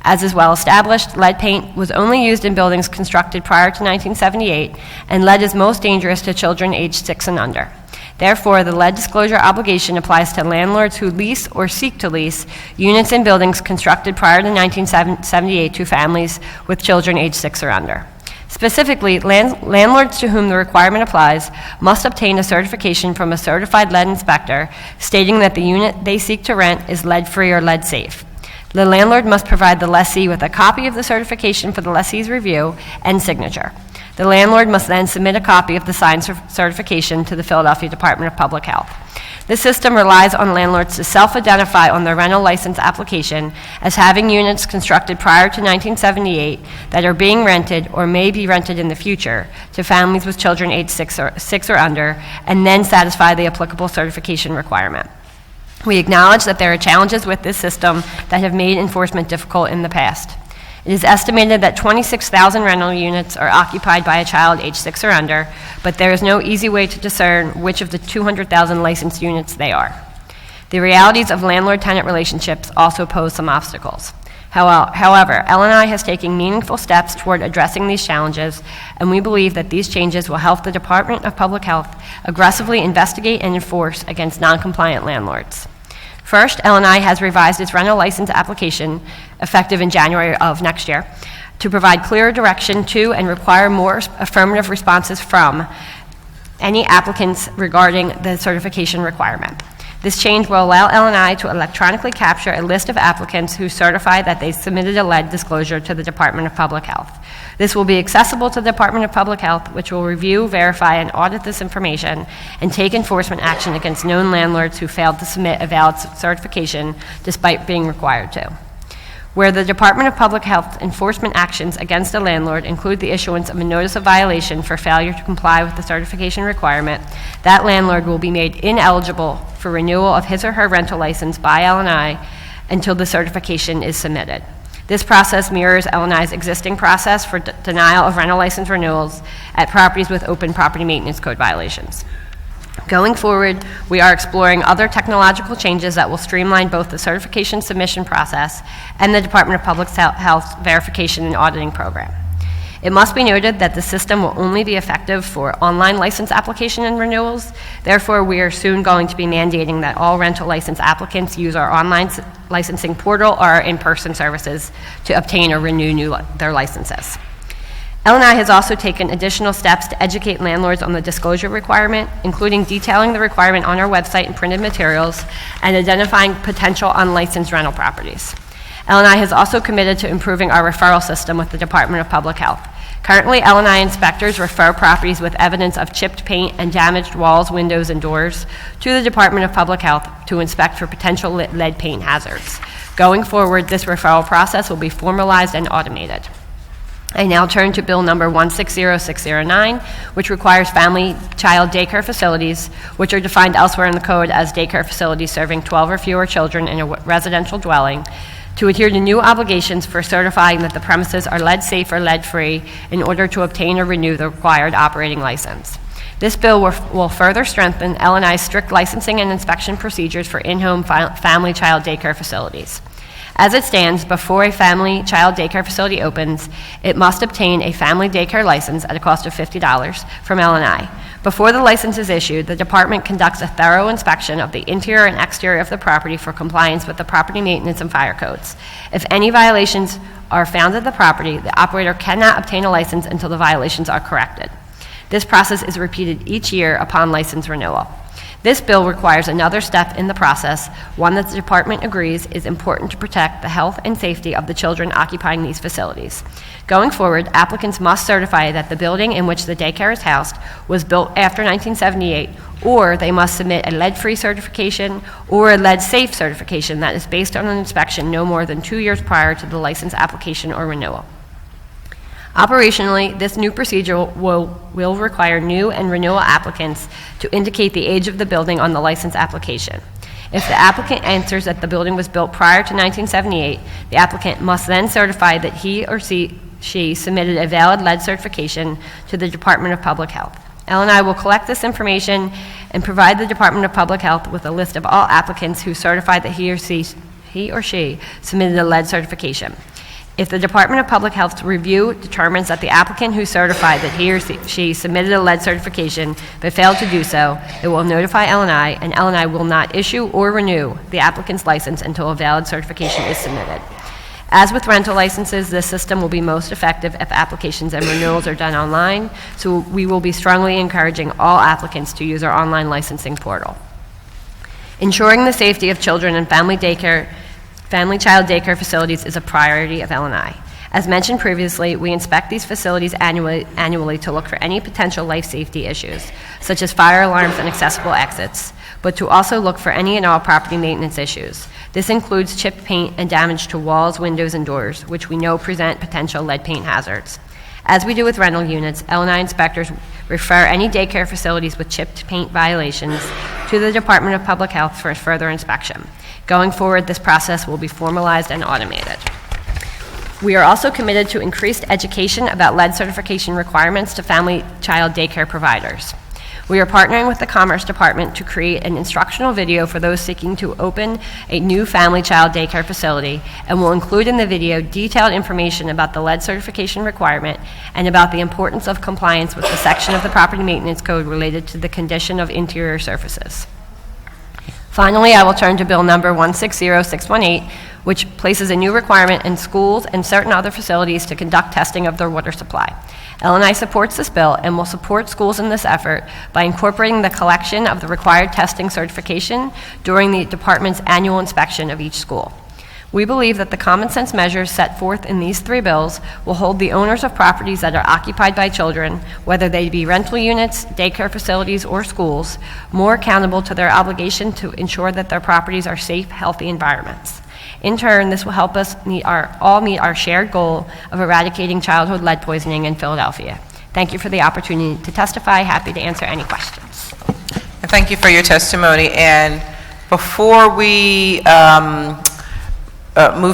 As is well established, lead paint was only used in buildings constructed prior to 1978, and lead is most dangerous to children aged 6 and under. Therefore, the lead disclosure obligation applies to landlords who lease or seek to lease units in buildings constructed prior to 1978 to families with children aged 6 or under. Specifically, landlords to whom the requirement applies must obtain a certification from a certified lead inspector stating that the unit they seek to rent is lead-free or lead-safe. The landlord must provide the lessee with a copy of the certification for the lessee's review and signature. The landlord must then submit a copy of the signed certification to the Philadelphia Department of Public Health. This system relies on landlords to self-identify on their rental license application as having units constructed prior to 1978 that are being rented or may be rented in the future to families with children aged 6 or under, and then satisfy the applicable certification requirement. We acknowledge that there are challenges with this system that have made enforcement difficult in the past. It is estimated that 26,000 rental units are occupied by a child aged 6 or under, but there is no easy way to discern which of the 200,000 licensed units they are. The realities of landlord-tenant relationships also pose some obstacles. However, L&I has taken meaningful steps toward addressing these challenges, and we believe that these changes will help the Department of Public Health aggressively investigate and enforce against non-compliant landlords. First, L&I has revised its rental license application, effective in January of next year, to provide clearer direction to and require more affirmative responses from any applicants regarding the certification requirement. This change will allow L&I to electronically capture a list of applicants who certify that they submitted a lead disclosure to the Department of Public Health. This will be accessible to the Department of Public Health, which will review, verify, and audit this information and take enforcement action against known landlords who failed to submit a valid certification despite being required to. Where the Department of Public Health enforcement actions against a landlord include the issuance of a notice of violation for failure to comply with the certification requirement, that landlord will be made ineligible for renewal of his or her rental license by L&I until the certification is submitted. This process mirrors L&I's existing process for denial of rental license renewals at properties with open property maintenance code violations. Going forward, we are exploring other technological changes that will streamline both the certification submission process and the Department of Public Health's verification and auditing program. It must be noted that the system will only be effective for online license application and renewals. Therefore, we are soon going to be mandating that all rental license applicants use our online licensing portal or our in-person services to obtain or renew their licenses. L&I has also taken additional steps to educate landlords on the disclosure requirement, including detailing the requirement on our website and printed materials and identifying potential unlicensed rental properties. L&I has also committed to improving our referral system with the Department of Public Health. Currently, L&I inspectors refer properties with evidence of chipped paint and damaged walls, windows, and doors to the Department of Public Health to inspect for potential lead paint hazards. Going forward, this referral process will be formalized and automated. I now turn to Bill number 160609, which requires family child daycare facilities, which are defined elsewhere in the code as daycare facilities serving 12 or fewer children in a residential dwelling, to adhere to new obligations for certifying that the premises are lead-safe or lead-free in order to obtain or renew the required operating license. This bill will further strengthen L&I's strict licensing and inspection procedures for in-home family child daycare facilities. As it stands, before a family child daycare facility opens, it must obtain a family daycare license at a cost of $50 from L&I. Before the license is issued, the department conducts a thorough inspection of the interior and exterior of the property for compliance with the property maintenance and fire codes. If any violations are found at the property, the operator cannot obtain a license until the violations are corrected. This process is repeated each year upon license renewal. This bill requires another step in the process, one that the department agrees is important to protect the health and safety of the children occupying these facilities. Going forward, applicants must certify that the building in which the daycare is housed was built after 1978, or they must submit a lead-free certification or a lead-safe certification that is based on an inspection no more than 2 years prior to the license application or renewal. Operationally, this new procedure will require new and renewal applicants to indicate the age of the building on the license application. If the applicant answers that the building was built prior to 1978, the applicant must then certify that he or she submitted a valid lead certification to the Department of Public Health. L&I will collect this information and provide the Department of Public Health with a list of all applicants who certified that he or she submitted a lead certification. If the Department of Public Health's review determines that the applicant who certified that he or she submitted a lead certification but failed to do so, it will notify L&I, and L&I will not issue or renew the applicant's license until a valid certification is submitted. As with rental licenses, this system will be most effective if applications and renewals are done online, so we will be strongly encouraging all applicants to use our online licensing portal. Ensuring the safety of children in family child daycare facilities is a priority of L&I. As mentioned previously, we inspect these facilities annually to look for any potential life safety issues, such as fire alarms and accessible exits, but to also look for any and all property maintenance issues. This includes chipped paint and damage to walls, windows, and doors, which we know present potential lead paint hazards. As we do with rental units, L&I inspectors refer any daycare facilities with chipped paint violations to the Department of Public Health for further inspection. Going forward, this process will be formalized and automated. We are also committed to increased education about lead certification requirements to family child daycare providers. We are partnering with the Commerce Department to create an instructional video for those seeking to open a new family child daycare facility, and will include in the video detailed information about the lead certification requirement and about the importance of compliance with the section of the Property Maintenance Code related to the condition of interior surfaces. Finally, I will turn to Bill Number 160618, which places a new requirement in schools and certain other facilities to conduct testing of their water supply. L&I supports this bill and will support schools in this effort by incorporating the collection of the required testing certification during the department's annual inspection of each school. We believe that the common sense measures set forth in these three bills will hold the owners of properties that are occupied by children, whether they be rental units, daycare facilities, or schools, more accountable to their obligation to ensure that their properties are safe, healthy environments. In turn, this will help us all meet our shared goal of eradicating childhood lead poisoning in Philadelphia. Thank you for the opportunity to testify. Happy to answer any questions. And thank you for your testimony. And before we move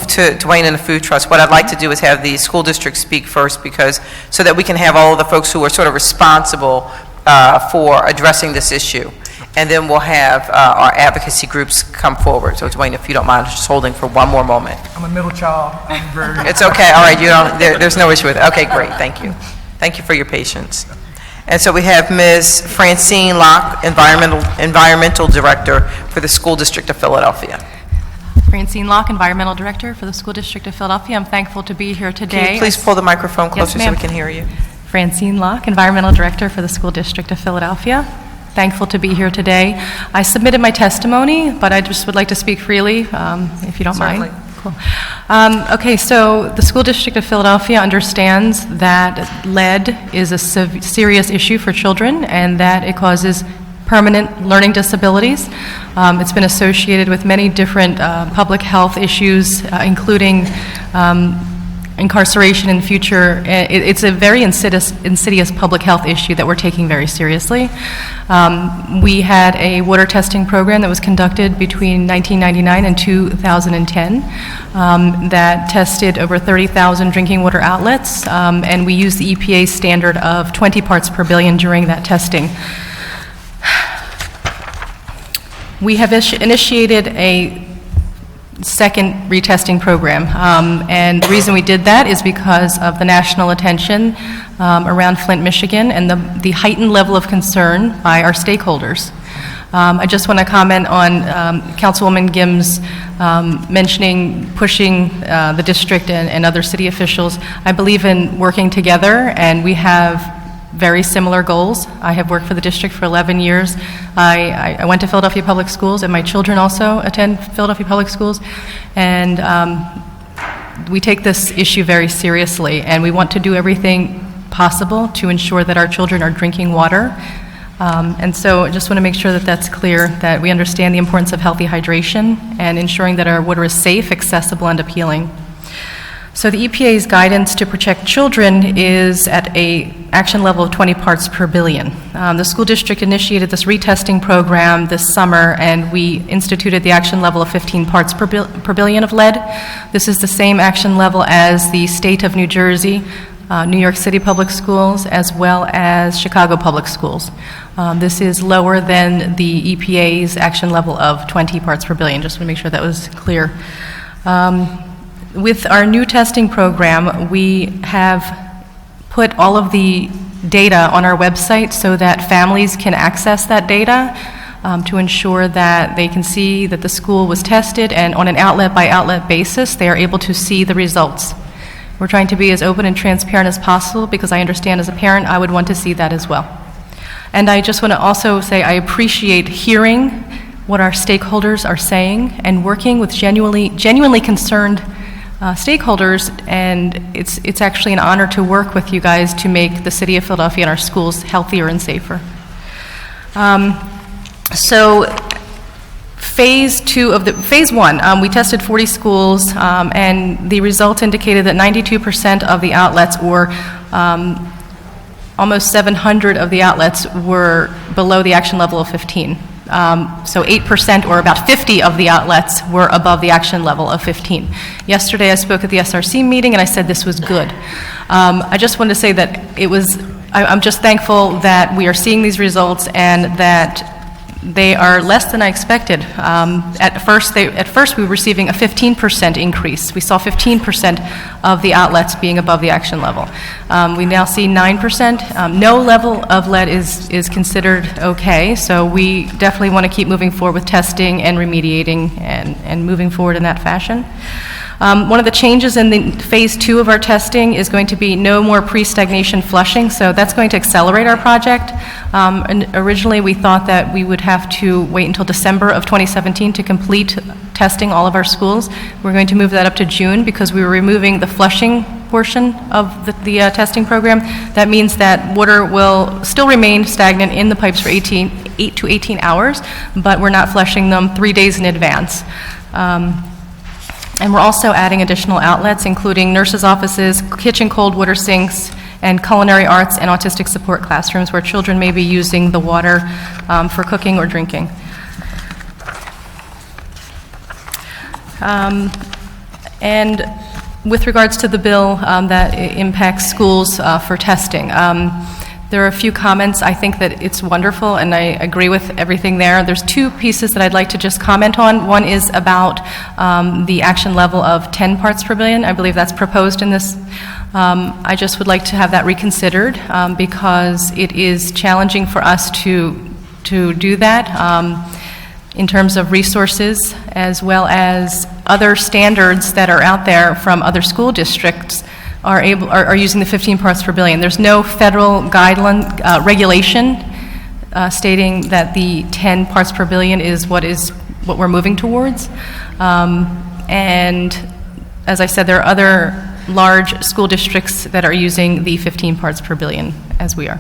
to Dwayne and the Food Trust, what I'd like to do is have the school district speak first, because so that we can have all of the folks who are sort of responsible for addressing this issue. And then we'll have our advocacy groups come forward. So Dwayne, if you don't mind just holding for one more moment. I'm a middle child. It's okay. All right. There's no issue with it. Okay, great. Thank you. Thank you for your patience. And so we have Ms. Francine Locke, Environmental Director for the School District of Philadelphia. Francine Locke, Environmental Director for the School District of Philadelphia. I'm thankful to be here today. Can you please pull the microphone closer Yes, so we can hear you? Francine Locke, Environmental Director for the School District of Philadelphia. Thankful to be here today. I submitted my testimony, but I just would like to speak freely, if you don't Certainly. mind. Cool. Okay, so the School District of Philadelphia understands that lead is a serious issue for children and that it causes permanent learning disabilities. It's been associated with many different public health issues, including incarceration in the future. It's a very insidious public health issue that we're taking very seriously. We had a water testing program that was conducted between 1999 and 2010 that tested over 30,000 drinking water outlets, and we used the EPA standard of 20 parts per billion during that testing. We have initiated a second retesting program, and the reason we did that is because of the national attention around Flint, Michigan, and the heightened level of concern by our stakeholders. I just want to comment on Councilwoman Gims pushing the district and other city officials. I believe in working together, and we have very similar goals. I have worked for the district for 11 years. I went to Philadelphia Public Schools, and my children also attend Philadelphia Public Schools. And we take this issue very seriously, and we want to do everything possible to ensure that our children are drinking water. And so I just want to make sure that that's clear, that we understand the importance of healthy hydration and ensuring that our water is safe, accessible, and appealing. So the EPA's guidance to protect children is at an action level of 20 parts per billion. The school district initiated this retesting program this summer, and we instituted the action level of 15 parts per billion of lead. This is the same action level as the state of New Jersey, New York City Public Schools, as well as Chicago Public Schools. This is lower than the EPA's action level of 20 parts per billion. Just want to make sure that was clear. With our new testing program, we have put all of the data on our website so that families can access that data to ensure that they can see that the school was tested, and on an outlet-by-outlet basis, they are able to see the results. We're trying to be as open and transparent as possible because I understand as a parent I would want to see that as well. And I just want to also say I appreciate hearing what our stakeholders are saying and working with genuinely concerned stakeholders, and it's actually an honor to work with you guys to make the city of Philadelphia and our schools healthier and safer. So phase one, we tested 40 schools, and the results indicated that 92% of the outlets were almost 700 of the outlets were below the action level of 15. So 8%, or about 50 of the outlets, were above the action level of 15. Yesterday, I spoke at the SRC meeting, and I said this was good. I just wanted to say that I'm just thankful that we are seeing these results and that they are less than I expected. At first, we were receiving a 15% increase. We saw 15% of the outlets being above the action level. We now see 9%. No level of lead is considered okay, so we definitely want to keep moving forward with testing and remediating and moving forward in that fashion. One of the changes in the phase 2 of our testing is going to be no more pre-stagnation flushing, so that's going to accelerate our project. And originally, we thought that we would have to wait until December of 2017 to complete testing all of our schools. We're going to move that up to June because we were removing the flushing portion of the testing program. That means that water will still remain stagnant in the pipes for 8 to 18 hours, but we're not flushing them 3 days in advance. And we're also adding additional outlets, including nurses' offices, kitchen cold water sinks, and culinary arts and autistic support classrooms where children may be using the water for cooking or drinking. And with regards to the bill that impacts schools for testing, there are a few comments. I think that it's wonderful, and I agree with everything there. There's two pieces that I'd like to just comment on. One is about the action level of 10 parts per billion. I believe that's proposed in this. I just would like to have that reconsidered because it is challenging for us to do that in terms of resources, as well as other standards that are out there from other school districts are using the 15 parts per billion. There's no federal guideline regulation stating that the 10 parts per billion is what we're moving towards. And as I said, there are other large school districts that are using the 15 parts per billion as we are.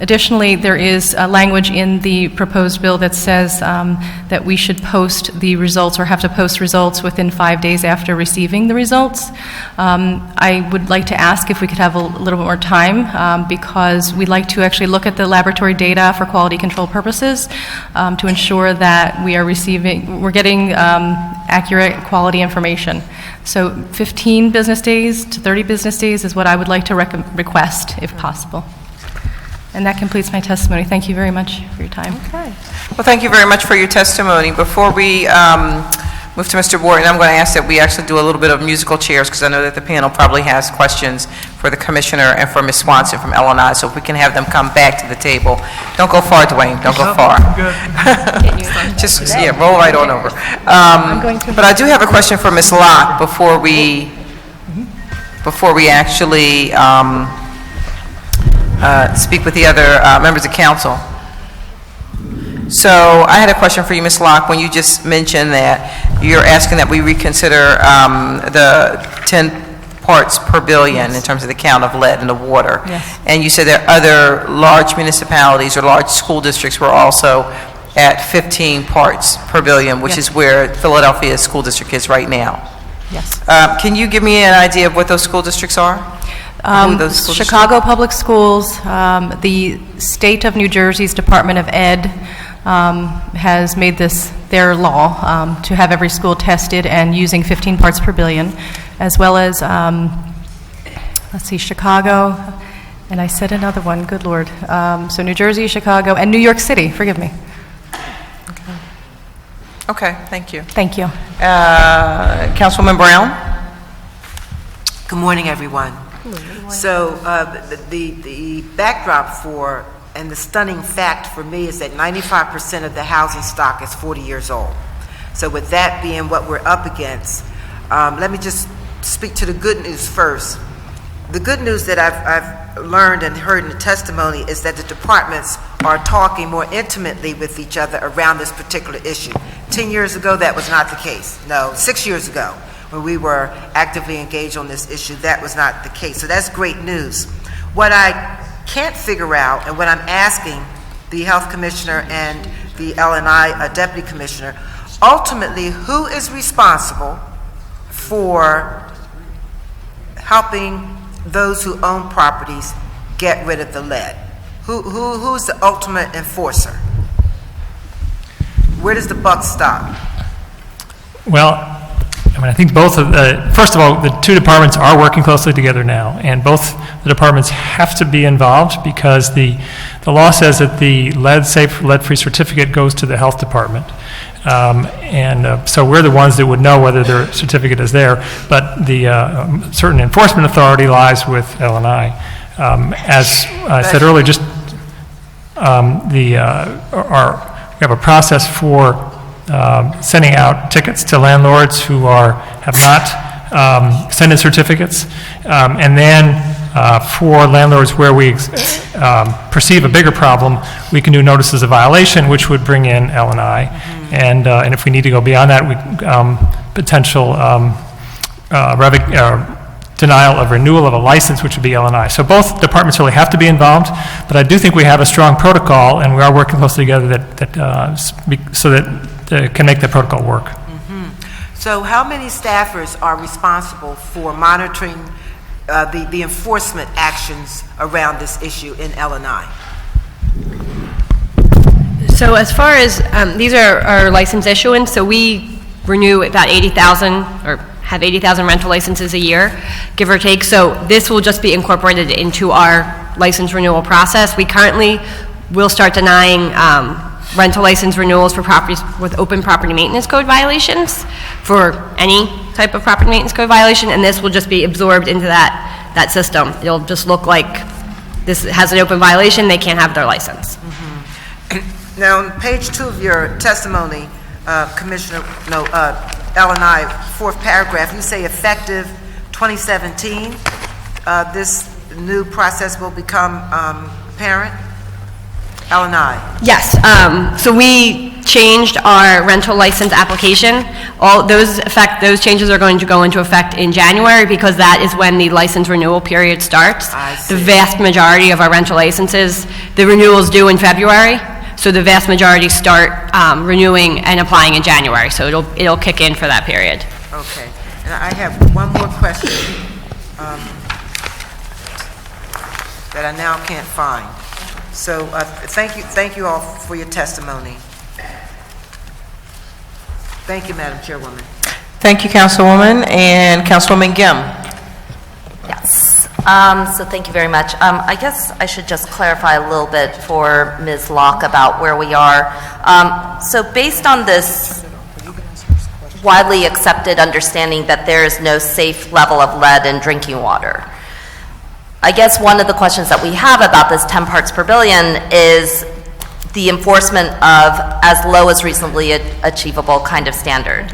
Additionally, there is language in the proposed bill that says that we should post the results or have to post results within 5 days after receiving the results. I would like to ask if we could have a little bit more time because we'd like to actually look at the laboratory data for quality control purposes to ensure that we're getting accurate quality information. So 15 business days to 30 business days is what I would like to request if possible. And that completes my testimony. Thank you very much for your time. Okay. Well, thank you very much for your testimony. Before we move to Mr. Wharton, I'm going to ask that we actually do a little bit of musical chairs because I know that the panel probably has questions for the Commissioner and for Ms. Swanson from L&I, so if we can have them come back to the table. Don't go far, Dwayne. Don't go far. Just, roll right on over. But I do have a question for Ms. Locke before we actually speak with the other members of council. So I had a question for you, Ms. Locke, when you just mentioned that you're asking that we reconsider the 10 parts per billion in terms of the count of lead in the water. Yes. And you said that other large municipalities or large school districts were also at 15 parts per billion, which is where Philadelphia School District is right now. Yes. Can you give me an idea of what those school districts are? Chicago Public Schools, the state of New Jersey's Department of Ed has made this their law to have every school tested and using 15 parts per billion, as well as, Chicago, and I said another one, good Lord. So New Jersey, Chicago, and New York City, forgive me. Okay, thank you. Thank you. Councilwoman Brown? Good morning, everyone. So the backdrop for, and the stunning fact for me is that 95% of the housing stock is 40 years old. So with that being what we're up against, let me just speak to the good news first. The good news that I've learned and heard in the testimony is that the departments are talking more intimately with each other around this particular issue. 10 years ago, that was not the case. No, 6 years ago. when we were actively engaged on this issue, that was not the case. So that's great news. What I can't figure out, and what I'm asking the Health Commissioner and the L&I Deputy Commissioner, ultimately, who is responsible for helping those who own properties get rid of the lead? Who's the ultimate enforcer? Where does the buck stop? Well, I mean, I think both of first of all, the two departments are working closely together now, and both the departments have to be involved because the law says that the lead-safe, lead-free certificate goes to the health department. So we're the ones that would know whether their certificate is there, but the certain enforcement authority lies with L&I. As I said earlier, just we have a process for sending out tickets to landlords who have not sent in certificates, and then for landlords where we perceive a bigger problem, we can do notices of violation, which would bring in L&I, and if we need to go beyond that, we potential denial of renewal of a license, which would be L&I. So both departments really have to be involved, but I do think we have a strong protocol, and we are working closely together so that can make the protocol work. So how many staffers are responsible for monitoring the enforcement actions around this issue in L&I? So as far as, these are our license issuance, so we renew about 80,000, or have 80,000 rental licenses a year, give or take. So this will just be incorporated into our license renewal process. We currently will start denying rental license renewals for properties with open property maintenance code violations, for any type of property maintenance code violation, and this will just be absorbed into that system. It'll just look like this has an open violation, they can't have their license. Now, on page 2 of your testimony, Commissioner, L&I, fourth paragraph, you say effective 2017, this new process will become apparent? L&I. Yes, so we changed our rental license application. All those changes are going to go into effect in January because that is when the license renewal period starts. The vast majority of our rental licenses, the renewals due in February, so the vast majority start renewing and applying in January, so it'll kick in for that period. Okay, and I have one more question that I now can't find. So thank you all for your testimony. Thank you, Madam Chairwoman. Thank you, Councilwoman. And Councilwoman Gim. Yes. So thank you very much. I guess I should just clarify a little bit for Ms. Locke about where we are. So based on this widely accepted understanding that there is no safe level of lead in drinking water, I guess one of the questions that we have about this 10 parts per billion is the enforcement of as low as reasonably achievable kind of standard.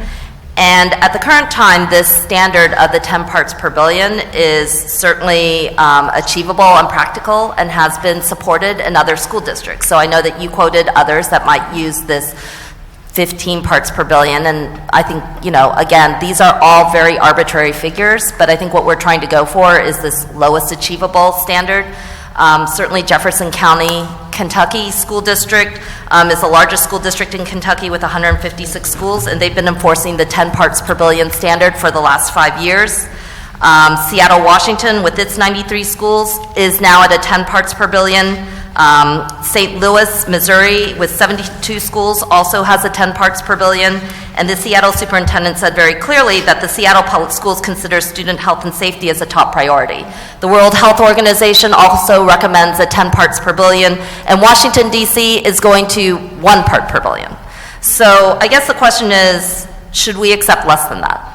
And at the current time, this standard of the 10 parts per billion is certainly achievable and practical and has been supported in other school districts. So I know that you quoted others that might use this 15 parts per billion, and I think, again, these are all very arbitrary figures, but I think what we're trying to go for is this lowest achievable standard. Certainly Jefferson County, Kentucky School District is the largest school district in Kentucky with 156 schools, and they've been enforcing the 10 parts per billion standard for the last 5 years. Seattle, Washington, with its 93 schools, is now at a 10 parts per billion. St. Louis, Missouri, with 72 schools, also has a 10 parts per billion. And the Seattle superintendent said very clearly that the Seattle Public Schools consider student health and safety as a top priority. The World Health Organization also recommends a 10 parts per billion, and Washington, D.C. is going to 1 part per billion. So I guess the question is, should we accept less than that?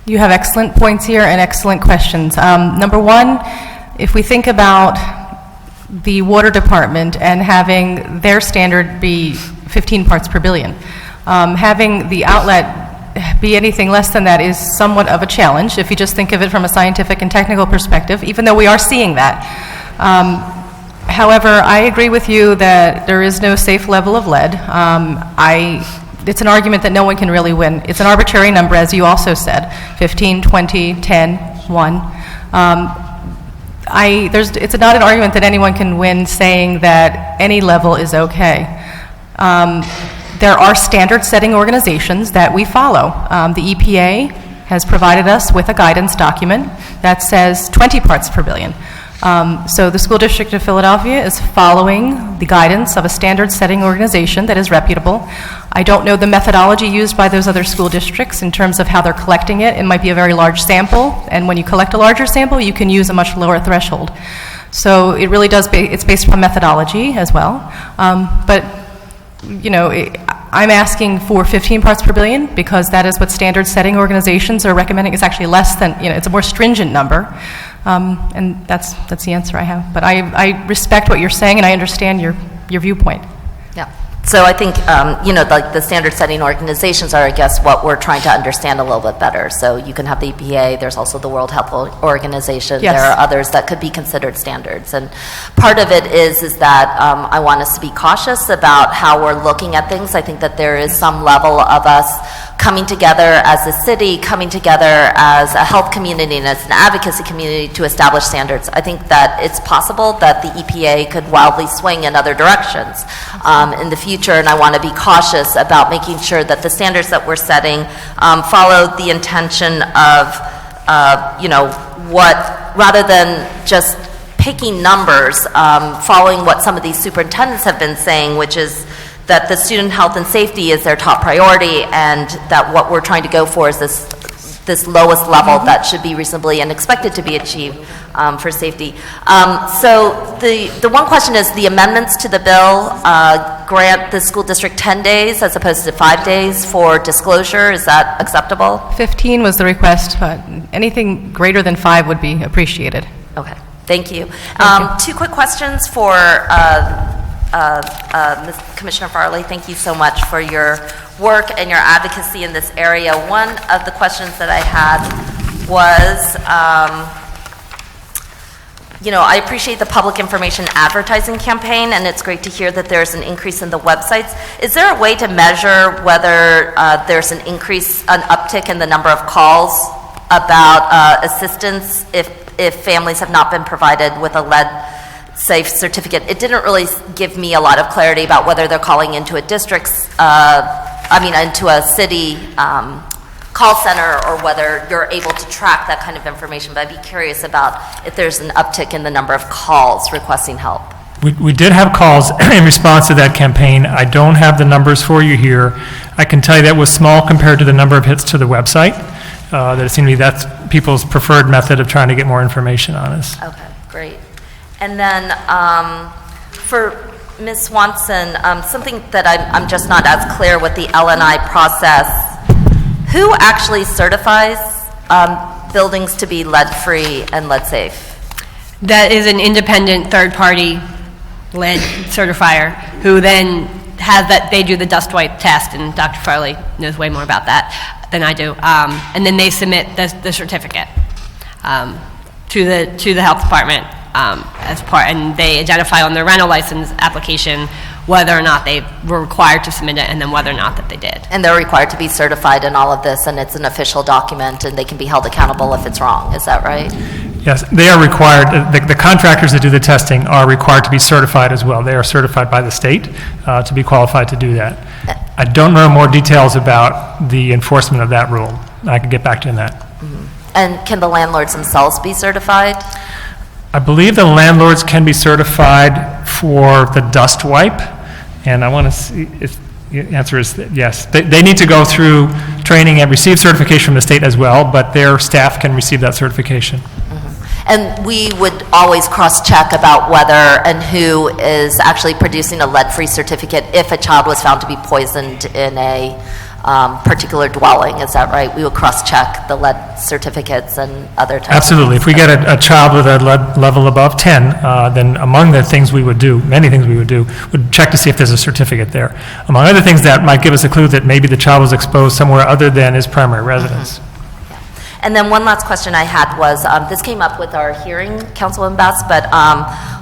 You have excellent points here and excellent questions. Number one, if we think about the water department and having their standard be 15 parts per billion, having the outlet be anything less than that is somewhat of a challenge if you just think of it from a scientific and technical perspective, even though we are seeing that. However, I agree with you that there is no safe level of lead. I it's an argument that no one can really win. It's an arbitrary number, as you also said, 15, 20, 10, 1. It's not an argument that anyone can win saying that any level is okay. There are standard-setting organizations that we follow. The EPA has provided us with a guidance document that says 20 parts per billion. So the School District of Philadelphia is following the guidance of a standard-setting organization that is reputable. I don't know the methodology used by those other school districts in terms of how they're collecting it. It might be a very large sample, and when you collect a larger sample, you can use a much lower threshold. So it really does, it's based on methodology as well. But, you know, I'm asking for 15 parts per billion because that is what standard-setting organizations are recommending. It's actually less than, you know, it's a more stringent number. And that's the answer I have. But I respect what you're saying, and I understand your viewpoint. Yeah. So I think, you know, like the standard-setting organizations are, I guess, what we're trying to understand a little bit better. So you can have the EPA, there's also the World Health Organization, Yes. There are others that could be considered standards. And part of it is that I want us to be cautious about how we're looking at things. I think that there is some level of us coming together as a city, coming together as a health community and as an advocacy community to establish standards. I think that it's possible that the EPA could wildly swing in other directions in the future, and I want to be cautious about making sure that the standards that we're setting follow the intention of, you know, what, rather than just picking numbers, following what some of these superintendents have been saying, which is that the student health and safety is their top priority, and that what we're trying to go for is this lowest level that should be reasonably and expected to be achieved for safety. So the one question is the amendments to the bill grant the school district 10 days as opposed to 5 days for disclosure. Is that acceptable? 15 was the request, but anything greater than 5 would be appreciated. Okay, thank you. Two quick questions for Commissioner Farley. Thank you so much for your work and your advocacy in this area. One of the questions that I had was, you know, I appreciate the public information advertising campaign, and it's great to hear that there's an increase in the websites. Is there a way to measure whether there's an uptick in the number of calls about assistance if families have not been provided with a lead-safe certificate? It didn't really give me a lot of clarity about whether they're calling into a into a city call center, or whether you're able to track that kind of information. But I'd be curious about if there's an uptick in the number of calls requesting help. We did have calls in response to that campaign. I don't have the numbers for you here. I can tell you that was small compared to the number of hits to the website. That it seemed to me that's people's preferred method of trying to get more information on us. Okay, great. And then for Ms. Swanson, something that I'm just not as clear with the L&I process. Who actually certifies buildings to be lead-free and lead-safe? That is an independent third-party lead certifier who then has that, they do the dust wipe test, and Dr. Farley knows way more about that than I do. And then they submit the certificate to the health department as part, and they identify on their rental license application whether or not they were required to submit it, and then whether or not that they did. And they're required to be certified in all of this, and it's an official document, and they can be held accountable if it's wrong. Is that right? Yes, they are required. The contractors that do the testing are required to be certified as well. They are certified by the state to be qualified to do that. I don't know more details about the enforcement of that rule. I can get back to you on that. Mm-hmm. And can the landlords themselves be certified? I believe the landlords can be certified for the dust wipe, and I want to see if the answer is yes. They need to go through training and receive certification from the state as well, but their staff can receive that certification. Mm-hmm. And we would always cross-check about whether and who is actually producing a lead-free certificate if a child was found to be poisoned in a particular dwelling. Is that right? We will cross-check the lead certificates and other types. Absolutely. If we get a child with a lead level above 10, then among the things we would do, many things we would do, would check to see if there's a certificate there. Among other things, that might give us a clue that maybe the child was exposed somewhere other than his primary residence. Mm-hmm. Yeah. And then one last question I had was, this came up with our hearing, Councilwoman Bass, but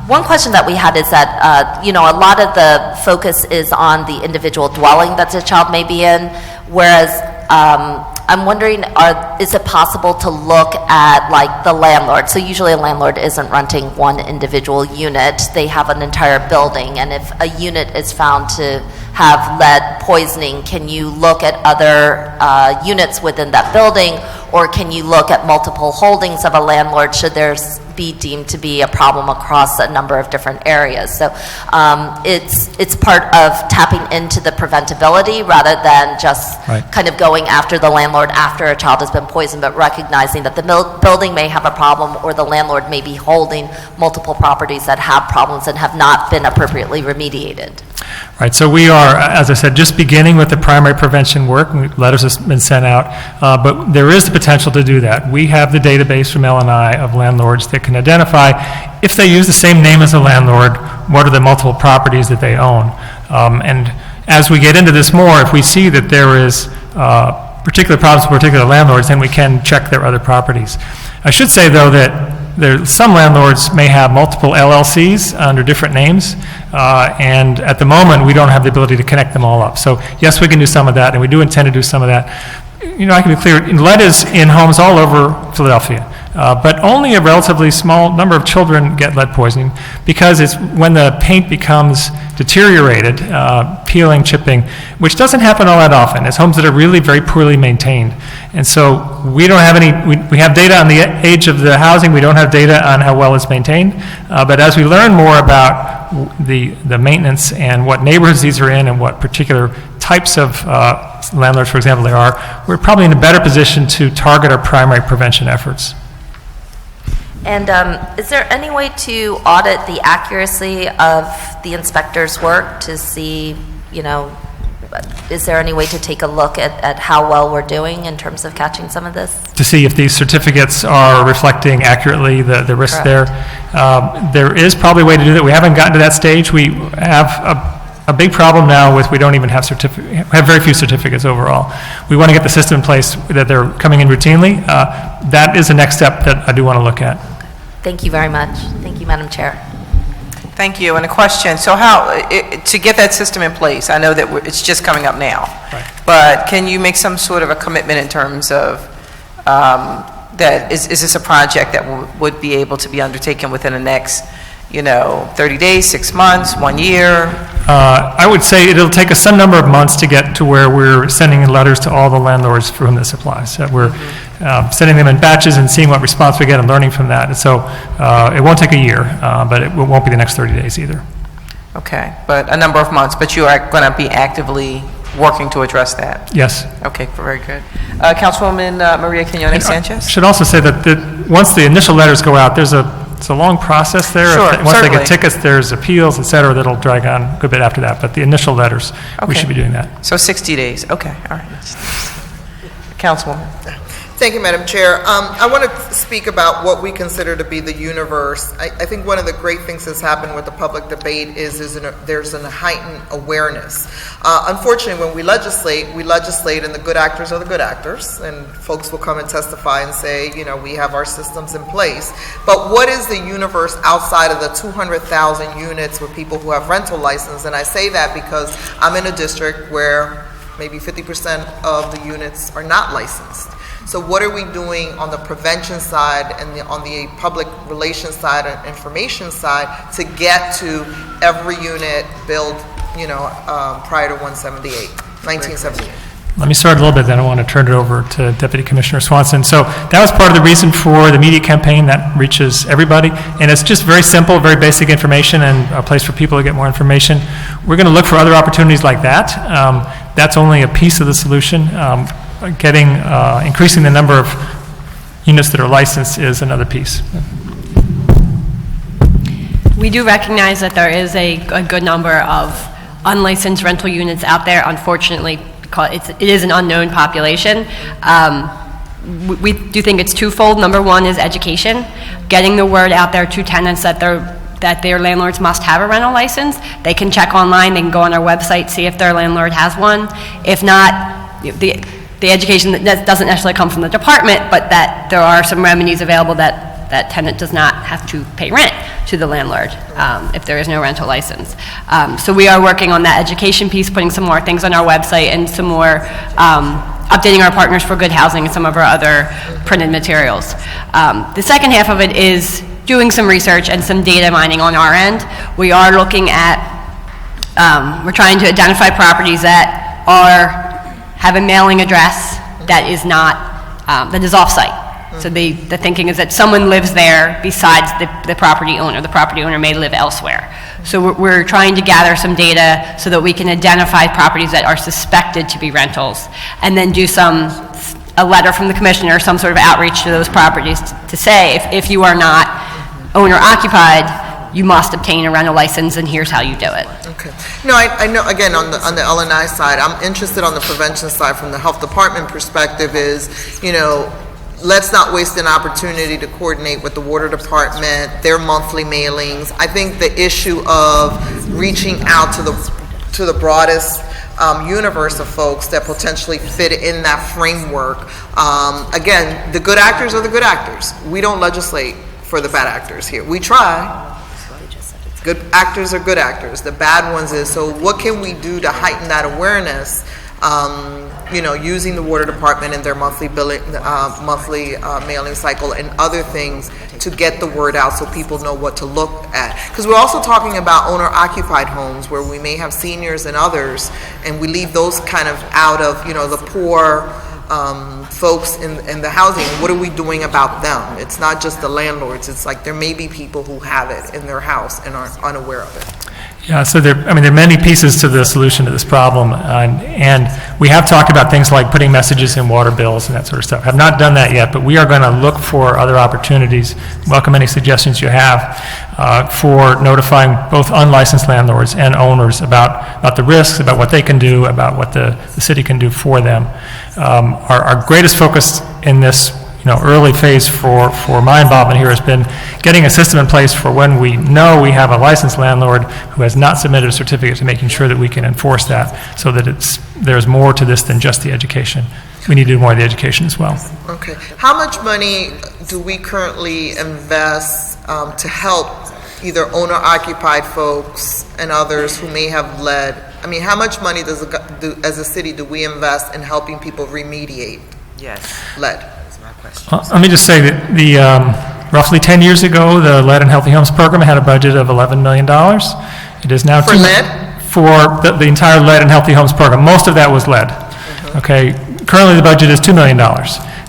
One question that we had is that, a lot of the focus is on the individual dwelling that the child may be in, whereas I'm wondering, is it possible to look at like the landlord? So usually a landlord isn't renting one individual unit, they have an entire building, and if a unit is found to have lead poisoning, can you look at other units within that building, or can you look at multiple holdings of a landlord should there be deemed to be a problem across a number of different areas? So it's part of tapping into the preventability rather than just kind of going after the landlord after a child has been poisoned, but recognizing that the building may have a problem or the landlord may be holding multiple properties that have problems and have not been appropriately remediated. Right, so we are, as I said, just beginning with the primary prevention work. Letters have been sent out, but there is the potential to do that. We have the database from L&I of landlords that can identify if they use the same name as a landlord, what are the multiple properties that they own. And as we get into this more, if we see that there is particular problems with particular landlords, then we can check their other properties. I should say, though, that some landlords may have multiple LLCs under different names, and at the moment, we don't have the ability to connect them all up. So yes, we can do some of that, and we do intend to do some of that. I can be clear, lead is in homes all over Philadelphia, but only a relatively small number of children get lead poisoning because it's when the paint becomes deteriorated, peeling, chipping, which doesn't happen all that often. It's homes that are really very poorly maintained. And so we don't have any, we have data on the age of the housing, we don't have data on how well it's maintained, but as we learn more about the maintenance and what neighborhoods these are in and what particular types of landlords, for example, there are, we're probably in a better position to target our primary prevention efforts. And is there any way to audit the accuracy of the inspector's work to see, is there any way to take a look at how well we're doing in terms of catching some of this? To see if these certificates are reflecting accurately the risk there. There is probably a way to do that. We haven't gotten to that stage. We have a big problem now with we don't even have have very few certificates overall. We want to get the system in place that they're coming in routinely. That is the next step that I do want to look at. Thank you very much. Thank you, Madam Chair. Thank you. And a question, so to get that system in place, I know that it's just coming up now, but can you make some sort of a commitment in terms of is this a project that would be able to be undertaken within the next 30 days, 6 months, 1 year? I would say it'll take us some number of months to get to where we're sending letters to all the landlords for whom this applies. We're sending them in batches and seeing what response we get and learning from that. And so it won't take a year, but it won't be the next 30 days either. Okay, but a number of months, but you are going to be actively working to address that? Yes. Okay, very good. Councilwoman Maria Quinones-Sanchez? I should also say that once the initial letters go out, it's a long process there. Sure, Once certainly. they get tickets, there's appeals, et cetera, that'll drag on a good bit after that. But the initial letters, we should be doing that. So 60 days, okay, all right. Councilwoman. Thank you, Madam Chair. I want to speak about what we consider to be the universe. I think one of the great things that's happened with the public debate is there's a heightened awareness. Unfortunately, when we legislate and the good actors are the good actors, and folks will come and testify and say, we have our systems in place. But what is the universe outside of the 200,000 units with people who have rental license? And I say that because I'm in a district where maybe 50% of the units are not licensed. So what are we doing on the prevention side and on the public relations side and information side to get to every unit built, prior to 1978? Let me start a little bit, then I want to turn it over to Deputy Commissioner Swanson. So that was part of the reason for the media campaign that reaches everybody, and it's just very simple, very basic information and a place for people to get more information. We're going to look for other opportunities like that. That's only a piece of the solution. Increasing the number of units that are licensed is another piece. We do recognize that there is a good number of unlicensed rental units out there. Unfortunately, it is an unknown population. We do think it's twofold. Number one is education, getting the word out there to tenants that their landlords must have a rental license. They can check online, they can go on our website, see if their landlord has one. If not, the education that doesn't necessarily come from the department, but that there are some remedies available that that tenant does not have to pay rent to the landlord if there is no rental license. So we are working on that education piece, putting some more things on our website and some more updating our Partners for Good Housing and some of our other printed materials. The second half of it is doing some research and some data mining on our end. We are looking at, we're trying to identify properties that have a mailing address that is not, that is off-site. So the thinking is that someone lives there besides the property owner. The property owner may live elsewhere. So we're trying to gather some data so that we can identify properties that are suspected to be rentals, and then do a letter from the commissioner, some sort of outreach to those properties to say, if you are not owner-occupied, you must obtain a rental license, and here's how you do it. Okay. No, I know, again, on the L&I side, I'm interested on the prevention side from the health department perspective is, let's not waste an opportunity to coordinate with the water department, their monthly mailings. I think the issue of reaching out to the broadest universe of folks that potentially fit in that framework. Again, the good actors are the good actors. We don't legislate for the bad actors here. We try. Good actors are good actors. The bad ones is, so what can we do to heighten that awareness? Using the water department and their monthly mailing cycle and other things to get the word out so people know what to look at. Because we're also talking about owner-occupied homes where we may have seniors and others, and we leave those kind of out of, the poor folks in the housing. What are we doing about them? It's not just the landlords. It's like there may be people who have it in their house and are unaware of it. Yeah, so there are many pieces to the solution to this problem, and we have talked about things like putting messages in water bills and that sort of stuff. Have not done that yet, but we are going to look for other opportunities. Welcome any suggestions you have for notifying both unlicensed landlords and owners about the risks, about what they can do, about what the city can do for them. Our greatest focus in this early phase for my involvement here has been getting a system in place for when we know we have a licensed landlord who has not submitted a certificate, to making sure that we can enforce that, so that there's more to this than just the education. We need to do more of the education as well. Okay. How much money do we currently invest to help either owner-occupied folks and others who may have led? How much money as a city do we invest in helping people remediate lead? Let me just say that roughly 10 years ago, the Lead and Healthy Homes program had a budget of $11 million. It is now for lead? For the entire Lead and Healthy Homes program. Most of that was lead. Okay. Currently, the budget is $2 million.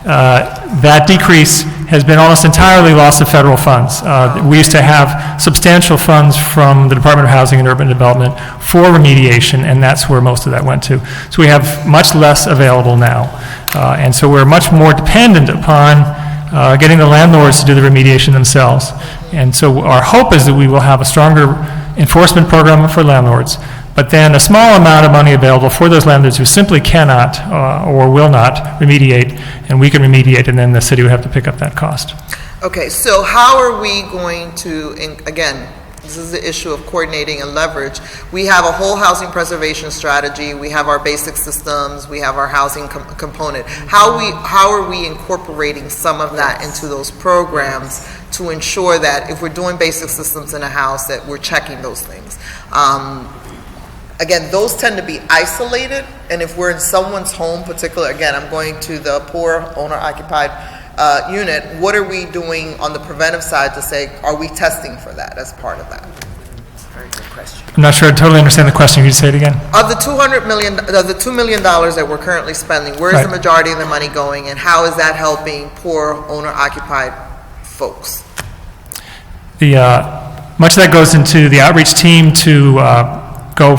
That decrease has been almost entirely loss of federal funds. We used to have substantial funds from the Department of Housing and Urban Development for remediation, and that's where most of that went to. So we have much less available now. And so we're much more dependent upon getting the landlords to do the remediation themselves. And so our hope is that we will have a stronger enforcement program for landlords, but then a small amount of money available for those landlords who simply cannot or will not remediate, and we can remediate, and then the city would have to pick up that cost. Okay, so how are we going to, again, this is the issue of coordinating and leverage. We have a whole housing preservation strategy. We have our basic systems. We have our housing component. How are we incorporating some of that into those programs to ensure that if we're doing basic systems in a house, that we're checking those things? Again, those tend to be isolated, and if we're in someone's home, particularly, again, I'm going to the poor owner-occupied unit, what are we doing on the preventive side to say, are we testing for that as part of that? Very good question. I'm not sure I totally understand the question. Can you say it again? Of the $200 million, the $2 million that we're currently spending, where is the majority of the money going, and how is that helping poor owner-occupied folks? Much of that goes into the outreach team to go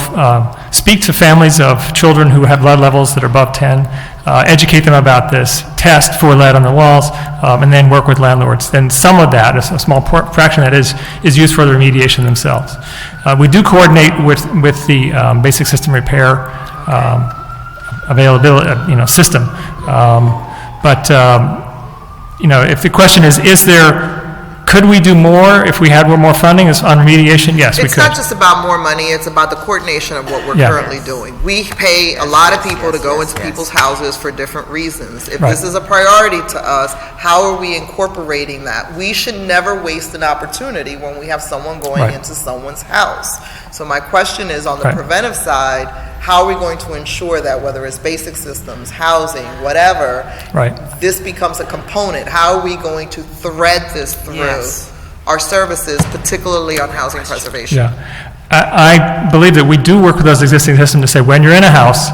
speak to families of children who have lead levels that are above 10, educate them about this, test for lead on the walls, and then work with landlords. Then some of that, a small fraction of that, is used for the remediation themselves. We do coordinate with the basic system repair availability, system. But if the question is there Could we do more if we had more funding on remediation? Yes, we It's could. not just about more money, it's about the coordination of what we're Yeah. currently doing. We pay a lot of people to go into people's houses for different reasons. If this is a priority to us, how are we incorporating that? We should never waste an opportunity when we have someone going into someone's house. So my question is, on the preventive side, how are we going to ensure that, whether it's basic systems, housing, whatever, this becomes a component? How are we going to thread this through our services, particularly on housing preservation? Yeah. I believe that we do work with those existing systems to say, when you're in a house,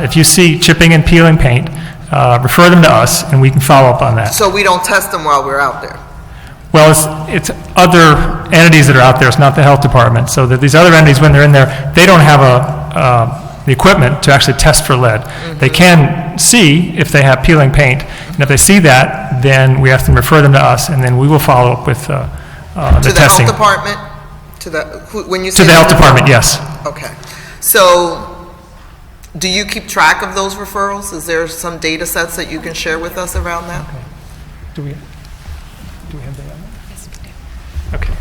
if you see chipping and peeling paint, refer them to us, and we can follow up on that. So we don't test them while we're out there? Well, it's other entities that are out there. It's not the health department. So that these other entities, when they're in there, they don't have the equipment to actually test for lead. They can see if they have peeling paint, and if they see that, then we have to refer them to us, and then we will follow up with the testing. To the health department? When you say to the health department, yes. Okay. So do you keep track of those referrals? Is there some data sets that you can share with us around that? Okay. Do we have that? Yes, we do. Okay.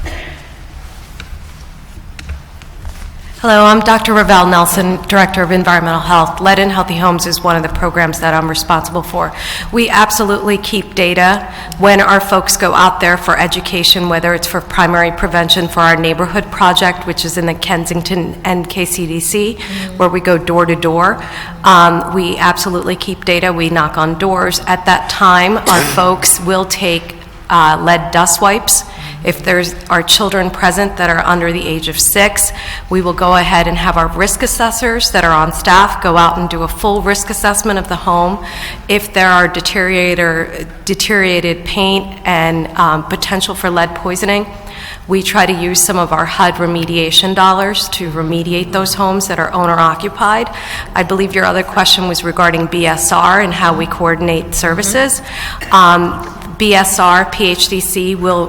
Hello, I'm Dr. Ravel Nelson, Director of Environmental Health. Lead in Healthy Homes is one of the programs that I'm responsible for. We absolutely keep data when our folks go out there for education, whether it's for primary prevention for our neighborhood project, which is in the Kensington NKCDC, where we go door to door. We absolutely keep data. We knock on doors. At that time, our folks will take lead dust wipes. If there's our children present that are under the age of 6, we will go ahead and have our risk assessors that are on staff go out and do a full risk assessment of the home. If there are deteriorated paint and potential for lead poisoning, we try to use some of our HUD remediation dollars to remediate those homes that are owner-occupied. I believe your other question was regarding BSR and how we coordinate services. BSR, PHDC will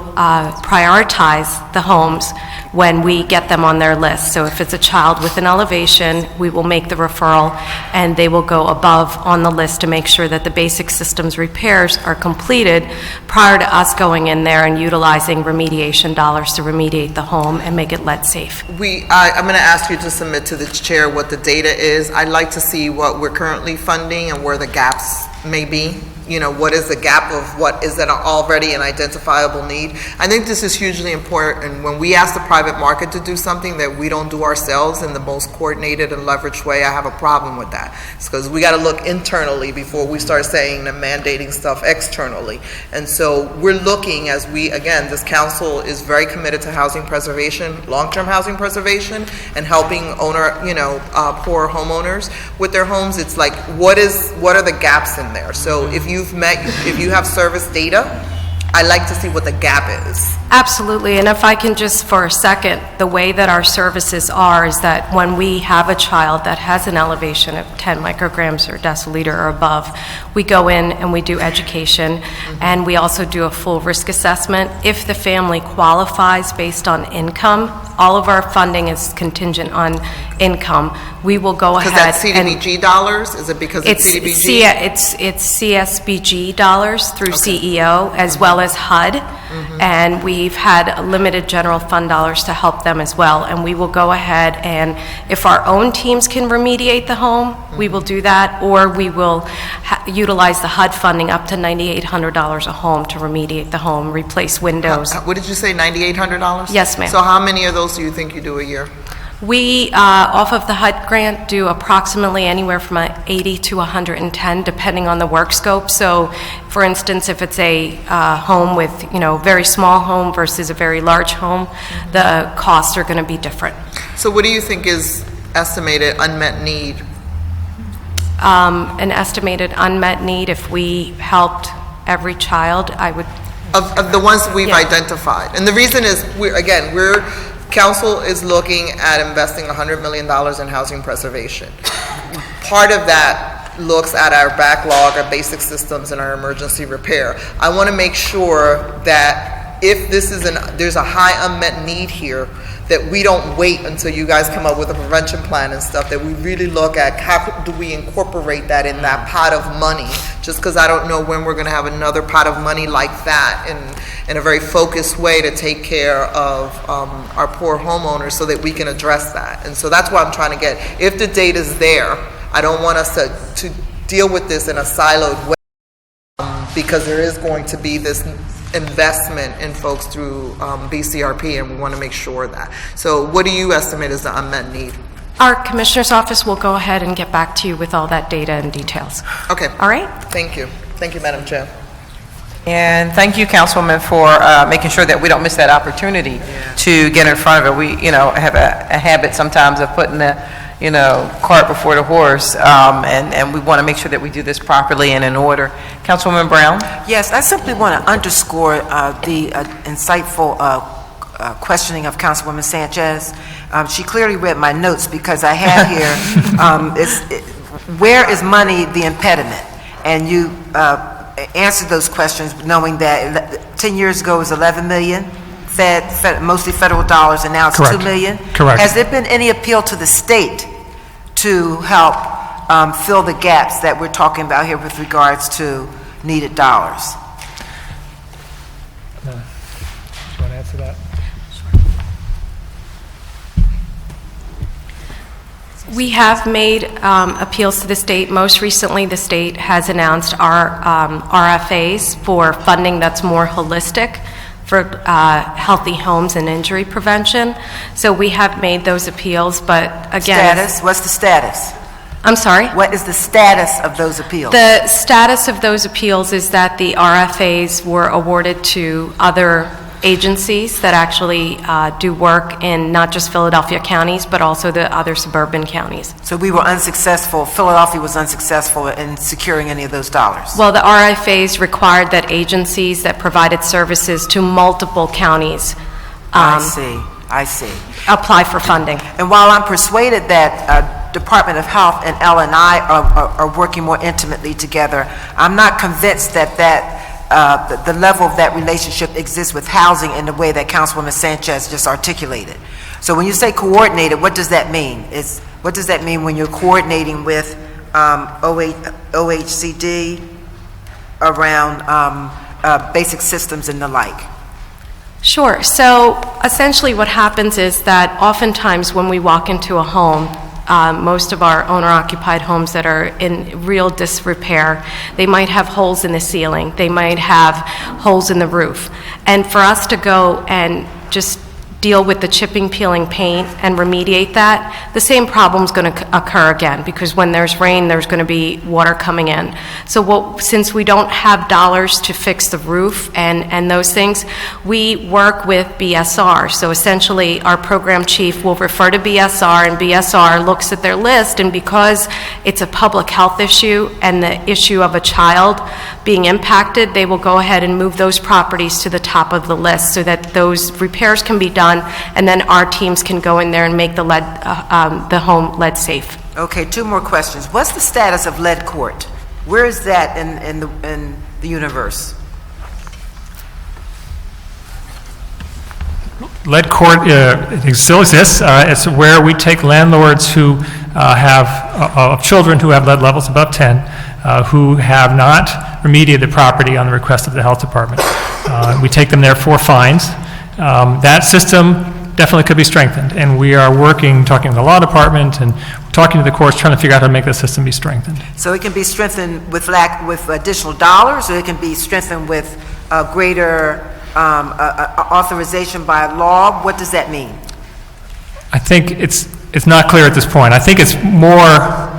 prioritize the homes when we get them on their list. So if it's a child with an elevation, we will make the referral, and they will go above on the list to make sure that the basic systems repairs are completed prior to us going in there and utilizing remediation dollars to remediate the home and make it lead safe. I'm going to ask you to submit to the chair what the data is. I'd like to see what we're currently funding and where the gaps may be. You know, what is the gap of what is that already an identifiable need? I think this is hugely important when we ask the private market to do something that we don't do ourselves in the most coordinated and leveraged way. I have a problem with that. It's because we got to look internally before we start saying and mandating stuff externally. And so we're looking as this council is very committed to housing preservation, long-term housing preservation, and helping poor homeowners with their homes. It's like, what are the gaps in there? So if you have service data, I like to see what the gap is. Absolutely, and if I can just for a second, the way that our services are is that when we have a child that has an elevation of 10 micrograms or deciliter or above, we go in and we do education, and we also do a full risk assessment. If the family qualifies based on income, all of our funding is contingent on income. We will go ahead and... Because that's CDBG dollars? Is it because it's CDBG? It's CSBG dollars through CEO as well as HUD, and we've had limited general fund dollars to help them as well. And we will go ahead and, if our own teams can remediate the home, we will do that, or we will utilize the HUD funding up to $9,800 a home to remediate the home, replace windows. What did you say, $9,800? Yes, ma'am. So how many of those do you think you do a year? We, off of the HUD grant, do approximately anywhere from 80 to 110, depending on the work scope. So, for instance, if it's a home with, very small home versus a very large home, the costs are going to be different. So what do you think is estimated unmet need? An estimated unmet need, if we helped every child, I would... Of the ones we've identified. And the reason is, Council is looking at investing $100 million in housing preservation. Part of that looks at our backlog, our basic systems, and our emergency repair. I want to make sure that if there's a high unmet need here, that we don't wait until you guys come up with a prevention plan and stuff, that we really look at how do we incorporate that in that pot of money, just because I don't know when we're going to have another pot of money like that in a very focused way to take care of our poor homeowners so that we can address that. And so that's what I'm trying to get. If the data's there, I don't want us to deal with this in a siloed way, because there is going to be this investment in folks through BCRP, and we want to make sure of that. So what do you estimate is the unmet need? Our Commissioner's Office will go ahead and get back to you with all that data and details. Okay. All right? Thank you. Thank you, Madam Chair. And thank you, Councilwoman, for making sure that we don't miss that opportunity to get in front of it. We, have a habit sometimes of putting the, cart before the horse, and we want to make sure that we do this properly and in order. Councilwoman Brown? Yes, I simply want to underscore the insightful questioning of Councilwoman Sanchez. She clearly read my notes, because I have here, where is money the impediment? And you answered those questions knowing that 10 years ago it was 11 million, mostly federal dollars, and now it's Correct. 2 million. Correct. Has there been any appeal to the state to help fill the gaps that we're talking about here with regards to needed dollars? Do you want to answer that? We have made appeals to the state. Most recently, the state has announced our RFAs for funding that's more holistic for healthy homes and injury prevention. So we have made those appeals, but again... Status? What's the status? I'm sorry? What is the status of those appeals? The status of those appeals is that the RFAs were awarded to other agencies that actually do work in not just Philadelphia counties, but also the other suburban counties. So we were unsuccessful, Philadelphia was unsuccessful in securing any of those dollars? Well, the RFAs required that agencies that provided services to multiple counties I see. apply for funding. And while I'm persuaded that Department of Health and L&I are working more intimately together, I'm not convinced that the level of that relationship exists with housing in the way that Councilwoman Sanchez just articulated. So when you say coordinated, what does that mean? What does that mean when you're coordinating with OHCD around basic systems and the like? Sure. So essentially what happens is that oftentimes when we walk into a home, most of our owner-occupied homes that are in real disrepair, they might have holes in the ceiling, they might have holes in the roof. And for us to go and just deal with the chipping, peeling paint and remediate that, the same problem's going to occur again, because when there's rain, there's going to be water coming in. So since we don't have dollars to fix the roof and those things, we work with BSR. So essentially, our program chief will refer to BSR, and BSR looks at their list, and because it's a public health issue and the issue of a child being impacted, they will go ahead and move those properties to the top of the list so that those repairs can be done, and then our teams can go in there and make the home lead safe. Okay, 2 more questions. What's the status of lead court? Where is that in the universe? Lead court it still exists. It's where we take landlords who have children who have lead levels above 10, who have not remediated the property on the request of the health department. We take them there for fines. That system definitely could be strengthened, and we are talking with the law department and talking to the courts, trying to figure out how to make the system be strengthened. So it can be strengthened with additional dollars, or it can be strengthened with greater authorization by law? What does that mean? I think it's not clear at this point. I think it's more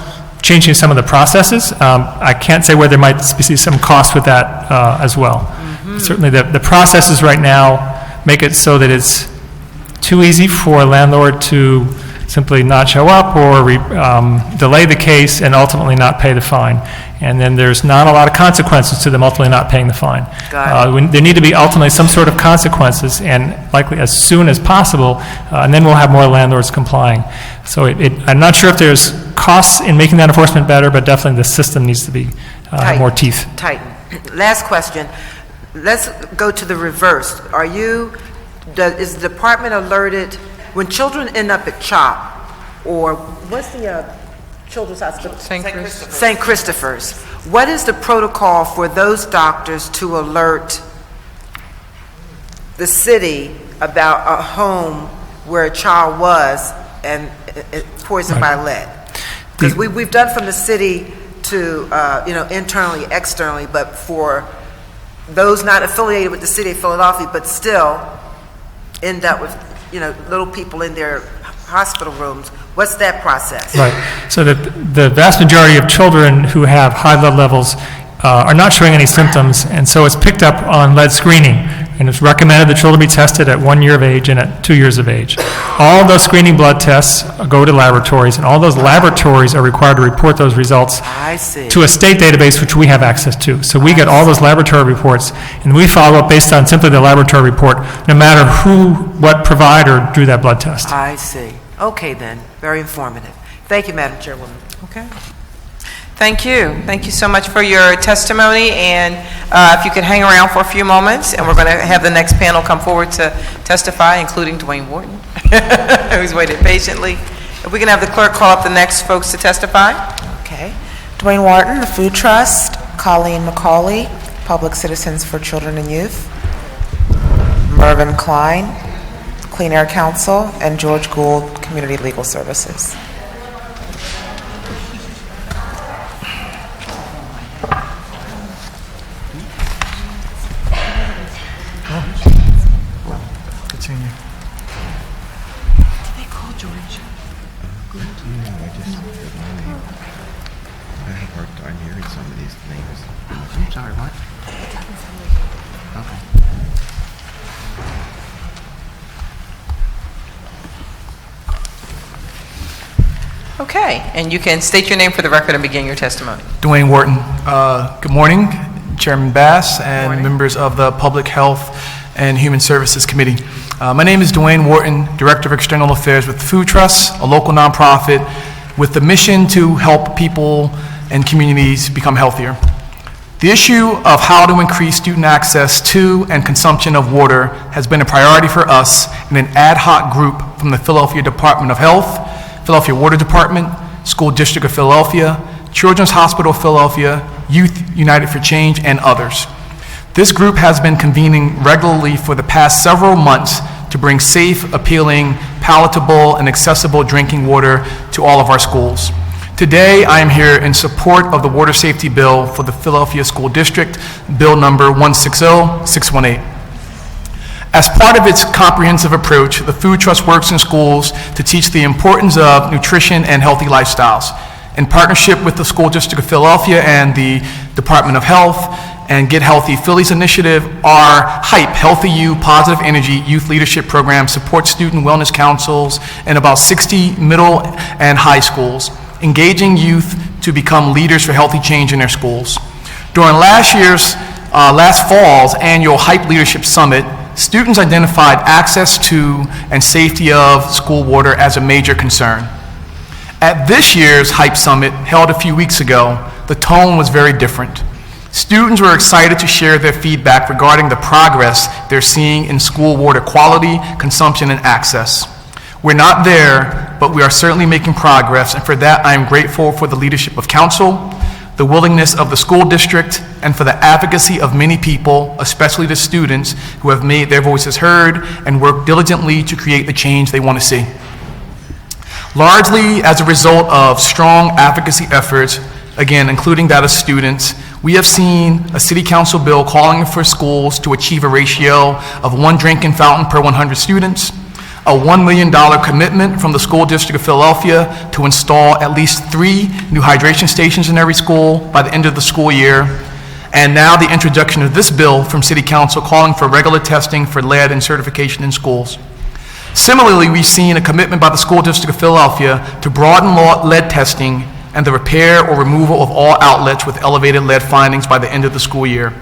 changing some of the processes. I can't say where there might be some cost with that as well. Mm-hmm. Certainly the processes right now make it so that it's too easy for a landlord to simply not show up or delay the case and ultimately not pay the fine. And then there's not a lot of consequences to them ultimately not paying the fine. There need to be ultimately some sort of consequences, and likely as soon as possible, and then we'll have more landlords complying. So I'm not sure if there's costs in making that enforcement better, but definitely the system needs to be more teeth. Tighten. Last question. let's go to the reverse. Is the department alerted when children end up at CHOP, or what's the children's hospital? St. Christopher's. What is the protocol for those doctors to alert the city about a home where a child was and poisoned by lead? Because we've done from the city to, internally, externally, but for those not affiliated with the city of Philadelphia, but still end up with, little people in their hospital rooms, what's that process? Right. So the vast majority of children who have high lead levels are not showing any symptoms, and so it's picked up on lead screening, and it's recommended that children be tested at 1 year of age and at 2 years of age. All of those screening blood tests go to laboratories, and all those laboratories are required to report those results to a state database, which we have access to. So we get all those laboratory reports, and we follow up based on simply the laboratory report, no matter what provider drew that blood test. I see. Okay, then. Very informative. Thank you, Madam Chairwoman. Okay. Thank you. Thank you so much for your testimony, and if you could hang around for a few moments, and we're going to have the next panel come forward to testify, including Dwayne Wharton, who's waited patiently. If we can have the clerk call up the next folks to testify. Okay. Dwayne Wharton, the Food Trust, Colleen McCauley, Public Citizens for Children and Youth, Mervyn Klein, Clean Air Council, and George Gould, Community Legal Services. Okay, and you can state your name for the record and begin your testimony. Dwayne Wharton. Good morning, Chairman Bass and members of the Public Health and Human Services Committee. My name is Dwayne Wharton, Director of External Affairs with Food Trust, a local nonprofit with the mission to help people and communities become healthier. The issue of how to increase student access to and consumption of water has been a priority for us in an ad hoc group from the Philadelphia Department of Health, Philadelphia Water Department, School District of Philadelphia, Children's Hospital of Philadelphia, Youth United for Change, and others. This group has been convening regularly for the past several months to bring safe, appealing, palatable, and accessible drinking water to all of our schools. Today, I am here in support of the Water Safety Bill for the Philadelphia School District, Bill number 160618. As part of its comprehensive approach, the Food Trust works in schools to teach the importance of nutrition and healthy lifestyles. In partnership with the School District of Philadelphia and the Department of Health and Get Healthy Phillies initiative, our HYPE, Healthy You, Positive Energy Youth Leadership Program supports student wellness councils in about 60 middle and high schools, engaging youth to become leaders for healthy change in their schools. During last fall's annual HYPE Leadership Summit, students identified access to and safety of school water as a major concern. At this year's HYPE Summit, held a few weeks ago, the tone was very different. Students were excited to share their feedback regarding the progress they're seeing in school water quality, consumption, and access. We're not there, but we are certainly making progress, and for that I am grateful for the leadership of council, the willingness of the school district, and for the advocacy of many people, especially the students, who have made their voices heard and worked diligently to create the change they want to see. Largely as a result of strong advocacy efforts, again, including that of students, we have seen a city council bill calling for schools to achieve a ratio of 1 drinking fountain per 100 students, a $1 million commitment from the School District of Philadelphia to install at least 3 new hydration stations in every school by the end of the school year, and now the introduction of this bill from City Council calling for regular testing for lead and certification in schools. Similarly, we've seen a commitment by the School District of Philadelphia to broaden lead testing and the repair or removal of all outlets with elevated lead findings by the end of the school year,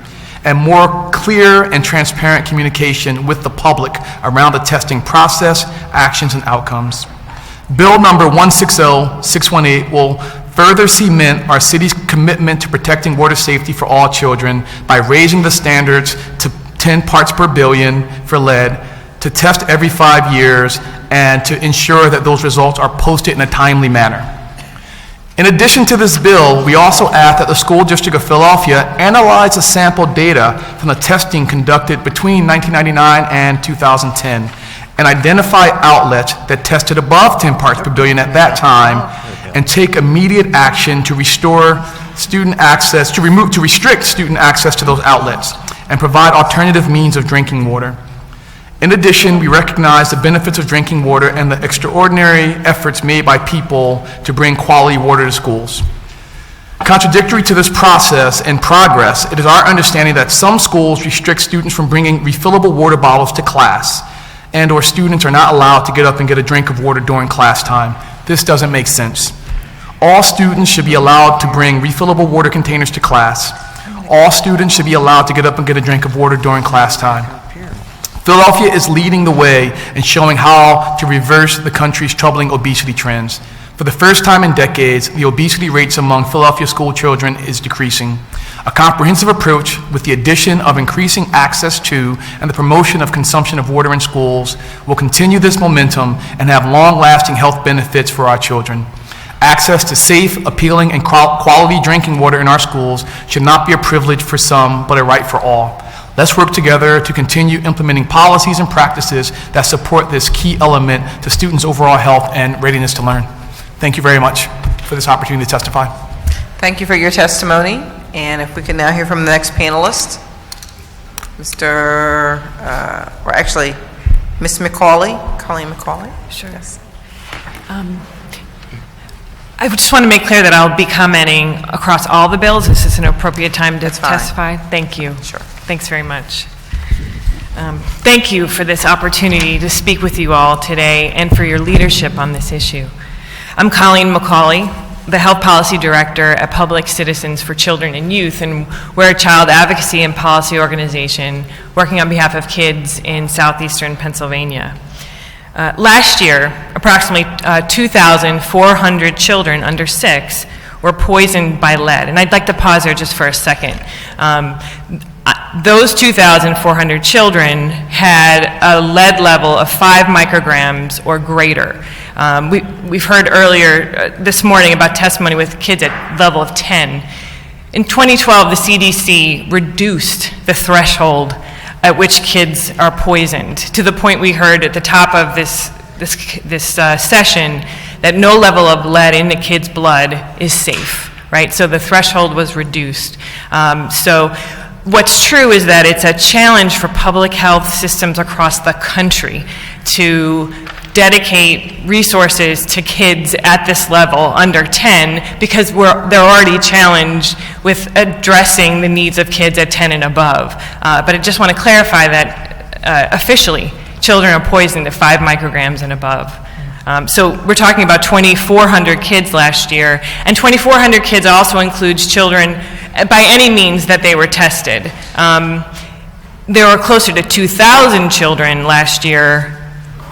and more clear and transparent communication with the public around the testing process, actions, and outcomes. Bill number 160618 will further cement our city's commitment to protecting water safety for all children by raising the standards to 10 parts per billion for lead, to test every 5 years, and to ensure that those results are posted in a timely manner. In addition to this bill, we also ask that the School District of Philadelphia analyze the sample data from the testing conducted between 1999 and 2010 and identify outlets that tested above 10 parts per billion at that time and take immediate action to restore student access, to restrict student access to those outlets and provide alternative means of drinking water. In addition, we recognize the benefits of drinking water and the extraordinary efforts made by people to bring quality water to schools. Contradictory to this process and progress, it is our understanding that some schools restrict students from bringing refillable water bottles to class, and/or students are not allowed to get up and get a drink of water during class time. This doesn't make sense. All students should be allowed to bring refillable water containers to class. All students should be allowed to get up and get a drink of water during class time. Philadelphia is leading the way in showing how to reverse the country's troubling obesity trends. For the first time in decades, the obesity rates among Philadelphia school children is decreasing. A comprehensive approach with the addition of increasing access to and the promotion of consumption of water in schools will continue this momentum and have long-lasting health benefits for our children. Access to safe, appealing, and quality drinking water in our schools should not be a privilege for some, but a right for all. Let's work together to continue implementing policies and practices that support this key element to students' overall health and readiness to learn. Thank you very much for this opportunity to testify. Thank you for your testimony. And if we can now hear from the next panelist, Ms. McCauley, Colleen McCauley. Sure. Yes. I just want to make clear that I'll be commenting across all the bills. Is this an appropriate time to testify? Thank you. Sure. Thanks very much. Thank you for this opportunity to speak with you all today and for your leadership on this issue. I'm Colleen McCauley, the Health Policy Director at Public Citizens for Children and Youth, and we're a child advocacy and policy organization working on behalf of kids in southeastern Pennsylvania. Last year, approximately 2,400 children under 6 were poisoned by lead. And I'd like to pause there just for a second. Those 2,400 children had a lead level of 5 micrograms or greater. We've heard earlier this morning about testimony with kids at level of 10. In 2012, the CDC reduced the threshold at which kids are poisoned, to the point we heard at the top of this session that no level of lead in the kid's blood is safe, right? So the threshold was reduced. So what's true is that it's a challenge for public health systems across the country to dedicate resources to kids at this level under 10 because they're already challenged with addressing the needs of kids at 10 and above. But I just want to clarify that officially, children are poisoned at 5 micrograms and above. So we're talking about 2,400 kids last year, and 2,400 kids also includes children by any means that they were tested. There were closer to 2,000 children last year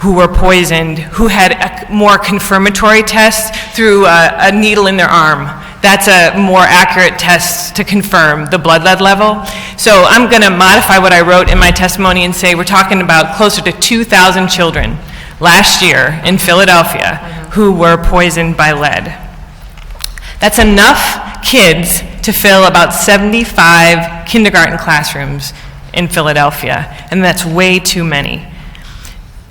who were poisoned, who had a more confirmatory test through a needle in their arm. That's a more accurate test to confirm the blood lead level. So I'm going to modify what I wrote in my testimony and say we're talking about closer to 2,000 children last year in Philadelphia who were poisoned by lead. That's enough kids to fill about 75 kindergarten classrooms in Philadelphia, and that's way too many.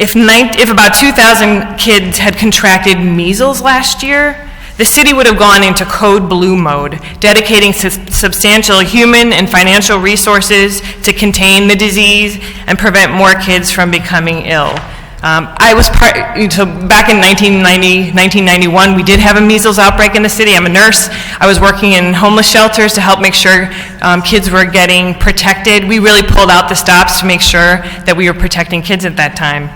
If about 2,000 kids had contracted measles last year, the city would have gone into code blue mode, dedicating substantial human and financial resources to contain the disease and prevent more kids from becoming ill. So back in 1991, we did have a measles outbreak in the city. I'm a nurse. I was working in homeless shelters to help make sure kids were getting protected. We really pulled out the stops to make sure that we were protecting kids at that time.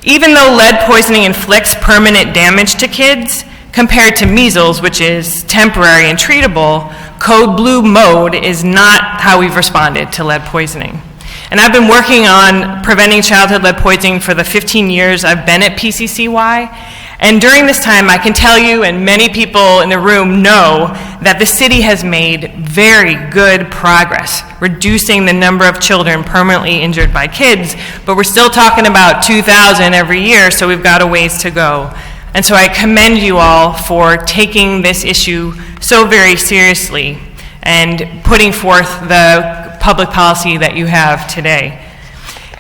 Even though lead poisoning inflicts permanent damage to kids, compared to measles, which is temporary and treatable, code blue mode is not how we've responded to lead poisoning. And I've been working on preventing childhood lead poisoning for the 15 years I've been at PCCY. And during this time, I can tell you, and many people in the room know, that the city has made very good progress reducing the number of children permanently injured by kids, but we're still talking about 2,000 every year, so we've got a ways to go. And so I commend you all for taking this issue so very seriously and putting forth the public policy that you have today.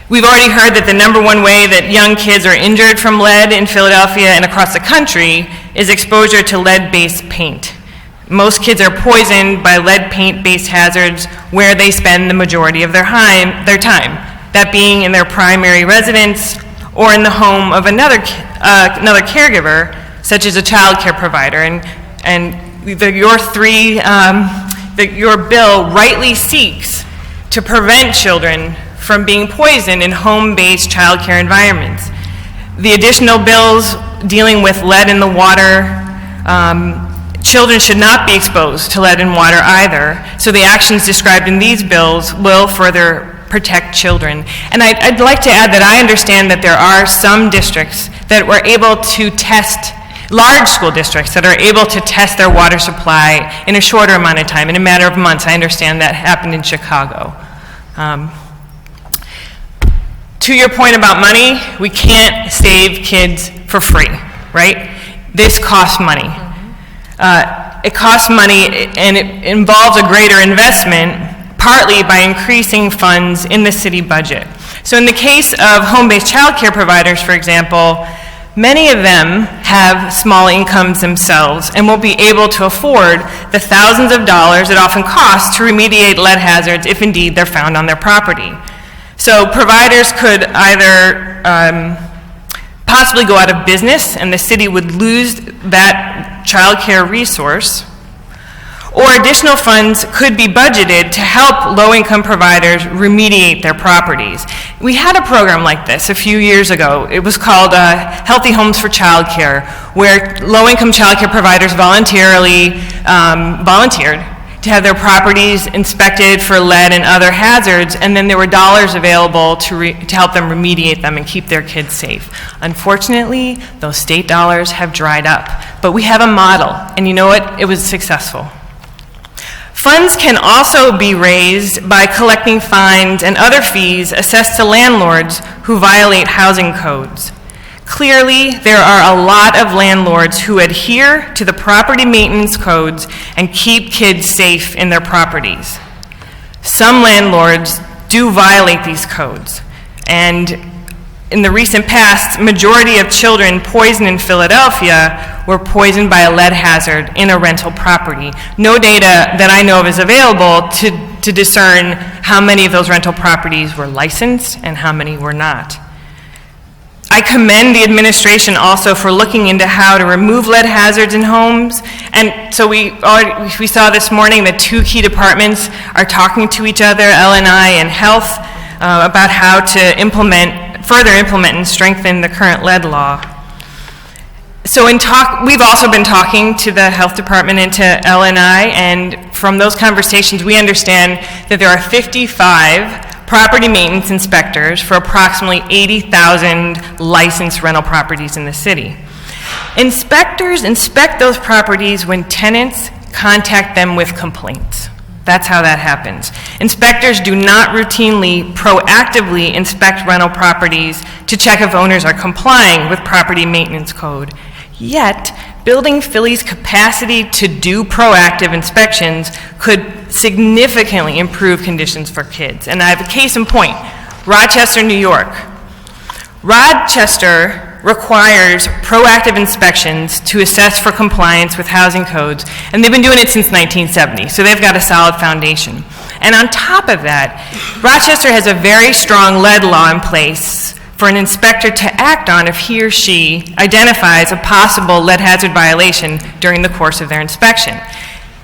We've already heard that the number one way that young kids are injured from lead in Philadelphia and across the country is exposure to lead-based paint. Most kids are poisoned by lead paint-based hazards where they spend the majority of their time, that being in their primary residence or in the home of another caregiver, such as a child care provider. Your bill rightly seeks to prevent children from being poisoned in home-based child care environments. The additional bills dealing with lead in the water, children should not be exposed to lead in water either, so the actions described in these bills will further protect children. And I'd like to add that I understand that there are some districts that were able to test, large school districts that are able to test their water supply in a shorter amount of time, in a matter of months. I understand that happened in Chicago. To your point about money, we can't save kids for free, right? This costs money. It costs money, and it involves a greater investment, partly by increasing funds in the city budget. So in the case of home-based child care providers, for example, many of them have small incomes themselves and will be able to afford the thousands of dollars it often costs to remediate lead hazards if indeed they're found on their property. So providers could either possibly go out of business and the city would lose that child care resource, or additional funds could be budgeted to help low-income providers remediate their properties. We had a program like this a few years ago. It was called Healthy Homes for Child Care, where low-income child care providers volunteered to have their properties inspected for lead and other hazards, and then there were dollars available to help them remediate them and keep their kids safe. Unfortunately, those state dollars have dried up, but we have a model, and you know what? It was successful. Funds can also be raised by collecting fines and other fees assessed to landlords who violate housing codes. Clearly, there are a lot of landlords who adhere to the property maintenance codes and keep kids safe in their properties. Some landlords do violate these codes, and in the recent past, majority of children poisoned in Philadelphia were poisoned by a lead hazard in a rental property. No data that I know of is available to discern how many of those rental properties were licensed and how many were not. I commend the administration also for looking into how to remove lead hazards in homes. And so we saw this morning that two key departments are talking to each other, L&I and Health, about how to further implement and strengthen the current lead law. So we've also been talking to the Health Department and to L&I, and from those conversations we understand that there are 55 property maintenance inspectors for approximately 80,000 licensed rental properties in the city. Inspectors inspect those properties when tenants contact them with complaints. That's how that happens. Inspectors do not routinely, proactively inspect rental properties to check if owners are complying with property maintenance code. Yet, building Philly's capacity to do proactive inspections could significantly improve conditions for kids. And I have a case in point, Rochester, New York. Rochester requires proactive inspections to assess for compliance with housing codes, and they've been doing it since 1970, so they've got a solid foundation. And on top of that, Rochester has a very strong lead law in place for an inspector to act on if he or she identifies a possible lead hazard violation during the course of their inspection.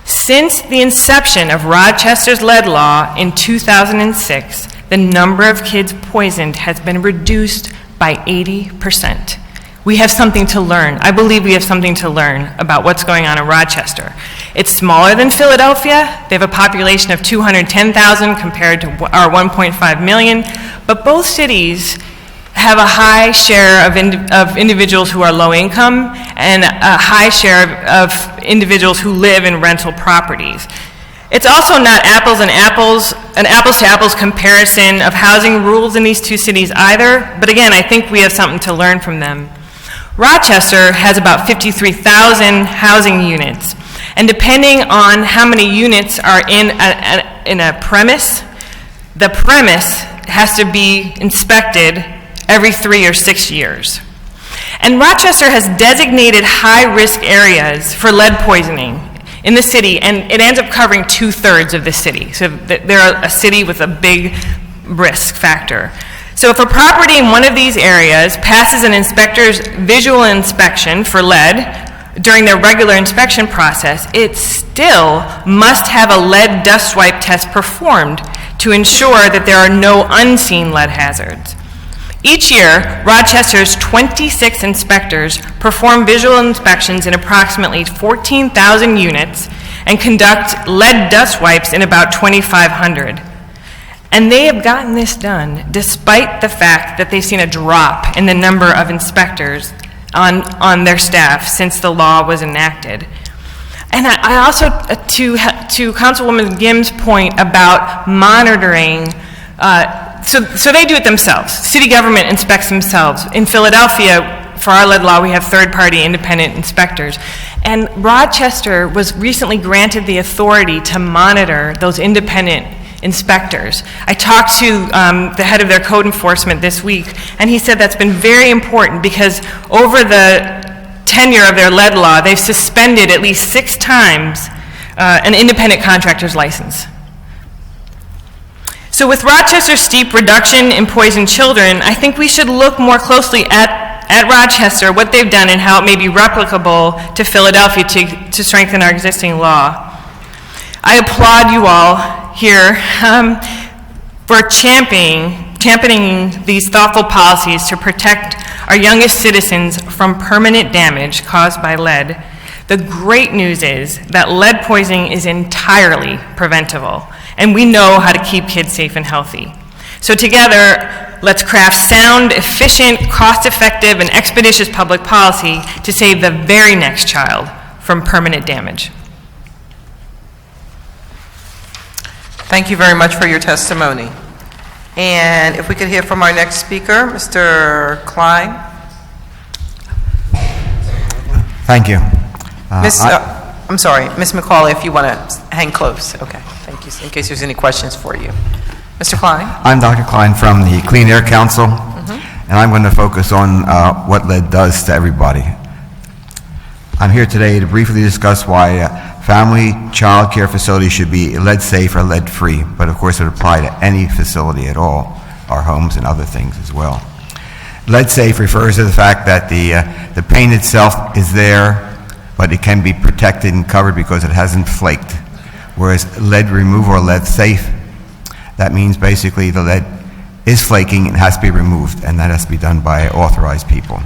Since the inception of Rochester's lead law in 2006, the number of kids poisoned has been reduced by 80%. we have something to learn. I believe we have something to learn about what's going on in Rochester. It's smaller than Philadelphia. They have a population of 210,000 compared to our 1.5 million, but both cities have a high share of individuals who are low income and a high share of individuals who live in rental properties. It's also not an apples to apples comparison of housing rules in these two cities either, but again, I think we have something to learn from them. Rochester has about 53,000 housing units, and depending on how many units are in a premise, the premise has to be inspected every 3 or 6 years. And Rochester has designated high-risk areas for lead poisoning in the city, and it ends up covering 2/3 of the city. So they're a city with a big risk factor. So if a property in one of these areas passes an inspector's visual inspection for lead during their regular inspection process, it still must have a lead dust swipe test performed to ensure that there are no unseen lead hazards. Each year, Rochester's 26 inspectors perform visual inspections in approximately 14,000 units and conduct lead dust wipes in about 2,500. And they have gotten this done despite the fact that they've seen a drop in the number of inspectors on their staff since the law was enacted. And I also, to Councilwoman Gim's point about monitoring, so they do it themselves. City government inspects themselves. In Philadelphia, for our lead law, we have third-party independent inspectors. And Rochester was recently granted the authority to monitor those independent inspectors. I talked to the head of their code enforcement this week, and he said that's been very important because over the tenure of their lead law, they've suspended at least 6 times an independent contractor's license. So with Rochester's steep reduction in poisoned children, I think we should look more closely at Rochester, what they've done, and how it may be replicable to Philadelphia to strengthen our existing law. I applaud you all here for championing these thoughtful policies to protect our youngest citizens from permanent damage caused by lead. The great news is that lead poisoning is entirely preventable, and we know how to keep kids safe and healthy. So together, let's craft sound, efficient, cost-effective, and expeditious public policy to save the very next child from permanent damage. Thank you very much for your testimony. And if we could hear from our next speaker, Mr. Klein. Thank you. I'm sorry, Ms. McCauley, if you want to hang close. Okay, thank you, in case there's any questions for you. Mr. Klein? I'm Dr. Klein from the Clean Air Council, and I'm going to focus on what lead does to everybody. I'm here today to briefly discuss why family child care facilities should be lead safe or lead free, but of course it would apply to any facility at all, our homes and other things as well. Lead safe refers to the fact that the paint itself is there, but it can be protected and covered because it hasn't flaked. Whereas lead removal or lead safe, that means basically the lead is flaking and has to be removed, and that has to be done by authorized people.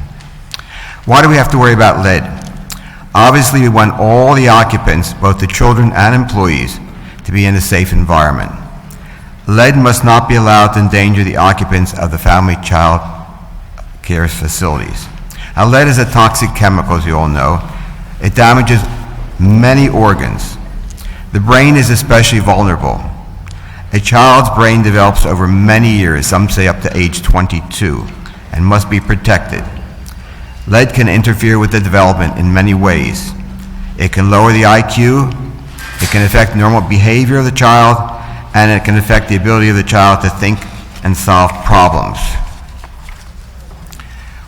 Why do we have to worry about lead? Obviously, we want all the occupants, both the children and employees, to be in a safe environment. Lead must not be allowed to endanger the occupants of the family child care facilities. Now, lead is a toxic chemical, as you all know. It damages many organs. The brain is especially vulnerable. A child's brain develops over many years, some say up to age 22, and must be protected. Lead can interfere with the development in many ways. It can lower the IQ, it can affect normal behavior of the child, and it can affect the ability of the child to think and solve problems.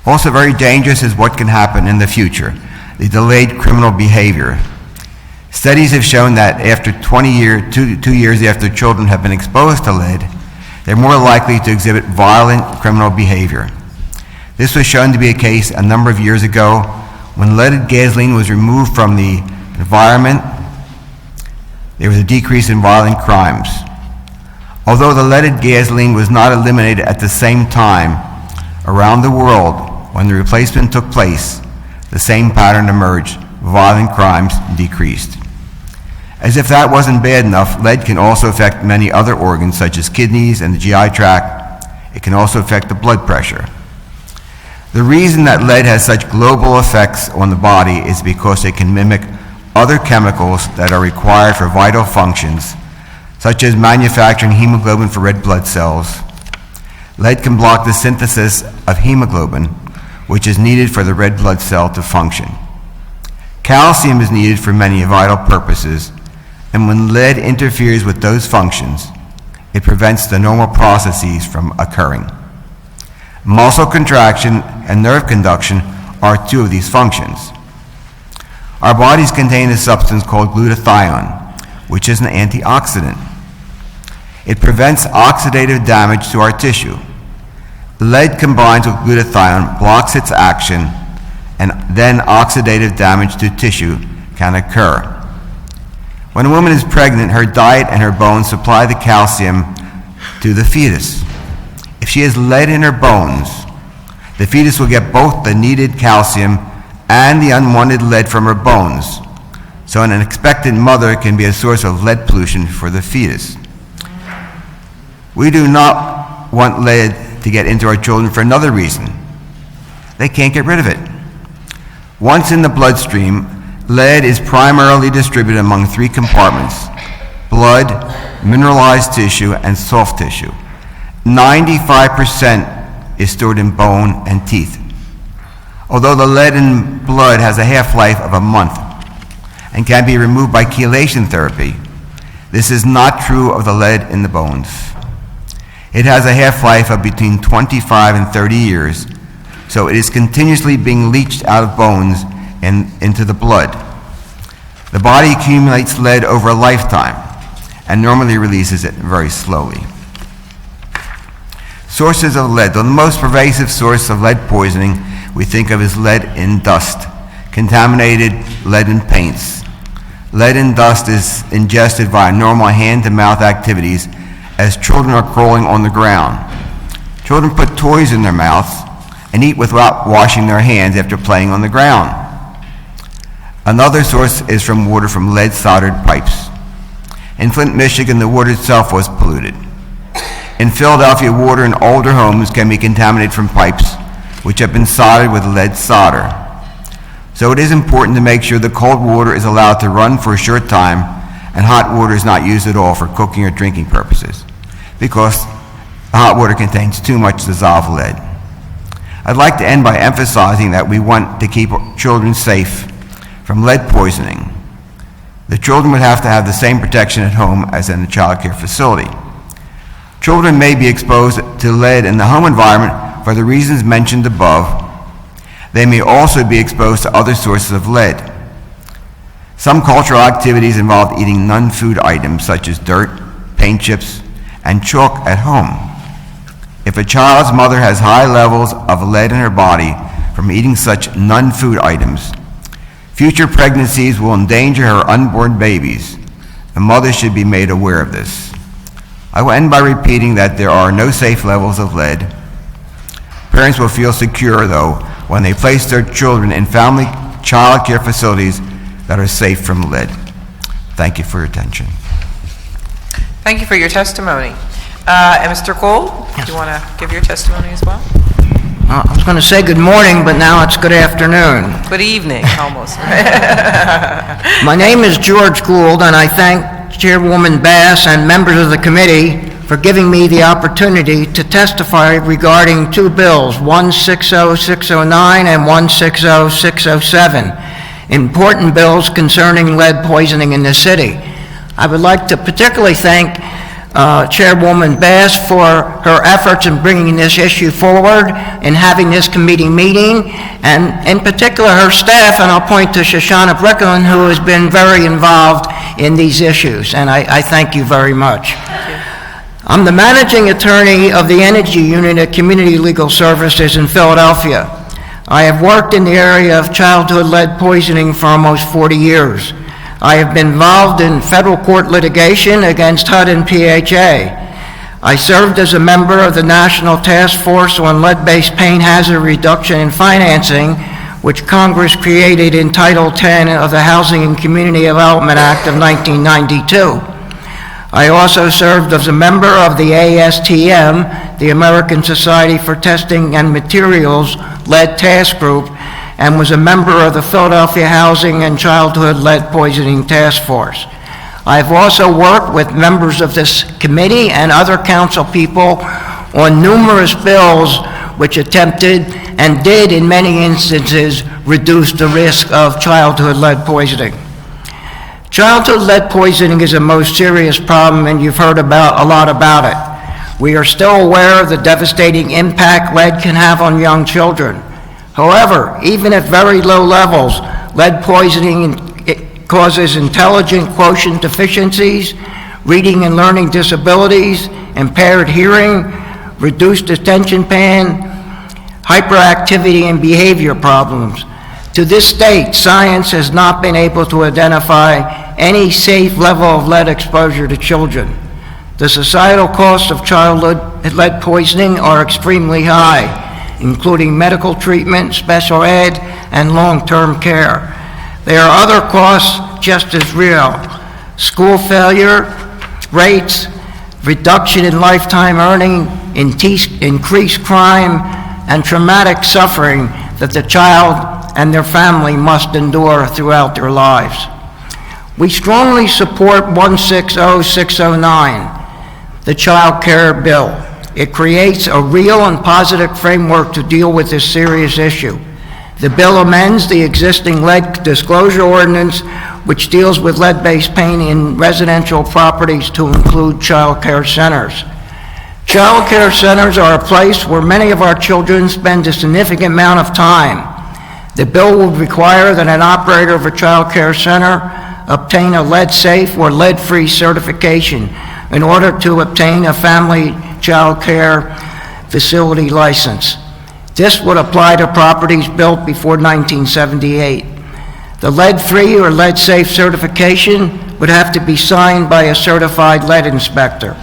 Also very dangerous is what can happen in the future, the delayed criminal behavior. Studies have shown that after 2 years after children have been exposed to lead, they're more likely to exhibit violent criminal behavior. This was shown to be a case a number of years ago when leaded gasoline was removed from the environment. There was a decrease in violent crimes. Although the leaded gasoline was not eliminated at the same time around the world, when the replacement took place, the same pattern emerged. Violent crimes decreased. As if that wasn't bad enough, lead can also affect many other organs such as kidneys and the GI tract. It can also affect the blood pressure. The reason that lead has such global effects on the body is because it can mimic other chemicals that are required for vital functions, such as manufacturing hemoglobin for red blood cells. Lead can block the synthesis of hemoglobin, which is needed for the red blood cell to function. Calcium is needed for many vital purposes, and when lead interferes with those functions, it prevents the normal processes from occurring. Muscle contraction and nerve conduction are two of these functions. Our bodies contain a substance called glutathione, which is an antioxidant. It prevents oxidative damage to our tissue. Lead combines with glutathione, blocks its action, and then oxidative damage to tissue can occur. When a woman is pregnant, her diet and her bones supply the calcium to the fetus. If she has lead in her bones, the fetus will get both the needed calcium and the unwanted lead from her bones. So an expectant mother can be a source of lead pollution for the fetus. We do not want lead to get into our children for another reason. They can't get rid of it. Once in the bloodstream, lead is primarily distributed among three compartments: blood, mineralized tissue, and soft tissue. 95% is stored in bone and teeth. Although the lead in blood has a half-life of a month and can be removed by chelation therapy, this is not true of the lead in the bones. It has a half-life of between 25 and 30 years, so it is continuously being leached out of bones and into the blood. The body accumulates lead over a lifetime and normally releases it very slowly. Sources of lead. The most pervasive source of lead poisoning we think of as lead in dust, contaminated lead in paints. Lead in dust is ingested via normal hand-to-mouth activities as children are crawling on the ground. Children put toys in their mouths and eat without washing their hands after playing on the ground. Another source is from water from lead-soldered pipes. In Flint, Michigan, the water itself was polluted. In Philadelphia, water in older homes can be contaminated from pipes which have been soldered with lead solder. So it is important to make sure the cold water is allowed to run for a short time and hot water is not used at all for cooking or drinking purposes, because hot water contains too much dissolved lead. I'd like to end by emphasizing that we want to keep children safe from lead poisoning. The children would have to have the same protection at home as in a child care facility. Children may be exposed to lead in the home environment for the reasons mentioned above. They may also be exposed to other sources of lead. Some cultural activities involve eating non-food items such as dirt, paint chips, and chalk at home. If a child's mother has high levels of lead in her body from eating such non-food items, future pregnancies will endanger her unborn babies. The mother should be made aware of this. I will end by repeating that there are no safe levels of lead. Parents will feel secure, though, when they place their children in family child care facilities that are safe from lead. Thank you for your attention. Thank you for your testimony. And Mr. Cole, do you want to give your testimony as well? I was going to say good morning, but now it's good afternoon. Good evening, almost. My name is George Gould, and I thank Chairwoman Bass and members of the committee for giving me the opportunity to testify regarding two bills, 160609 and 160607, important bills concerning lead poisoning in the city. I would like to particularly thank Chairwoman Bass for her efforts in bringing this issue forward and having this committee meeting, and in particular her staff, and I'll point to Shoshana Bricklin, who has been very involved in these issues, and I thank you very much. I'm the managing attorney of the Energy Unit at Community Legal Services in Philadelphia. I have worked in the area of childhood lead poisoning for almost 40 years. I have been involved in federal court litigation against HUD and PHA. I served as a member of the National Task Force on Lead-Based Paint Hazard Reduction and Financing, which Congress created in Title 10 of the Housing and Community Development Act of 1992. I also served as a member of the ASTM, the American Society for Testing and Materials Lead Task Group, and was a member of the Philadelphia Housing and Childhood Lead Poisoning Task Force. I've also worked with members of this committee and other council people on numerous bills which attempted and did, in many instances, reduce the risk of childhood lead poisoning. Childhood lead poisoning is a most serious problem, and you've heard a lot about it. We are still aware of the devastating impact lead can have on young children. However, even at very low levels, lead poisoning causes intelligence quotient deficiencies, reading and learning disabilities, impaired hearing, reduced attention span, hyperactivity, and behavior problems. To this date, science has not been able to identify any safe level of lead exposure to children. The societal costs of childhood lead poisoning are extremely high, including medical treatment, special ed, and long-term care. There are other costs just as real: school failure rates, reduction in lifetime earning, increased crime, and traumatic suffering that the child and their family must endure throughout their lives. We strongly support 160609, the Child Care Bill. It creates a real and positive framework to deal with this serious issue. The bill amends the existing lead disclosure ordinance, which deals with lead-based paint in residential properties, to include child care centers. Child care centers are a place where many of our children spend a significant amount of time. The bill would require that an operator of a child care center obtain a lead-safe or lead-free certification in order to obtain a family child care facility license. This would apply to properties built before 1978. The lead-free or lead-safe certification would have to be signed by a certified lead inspector.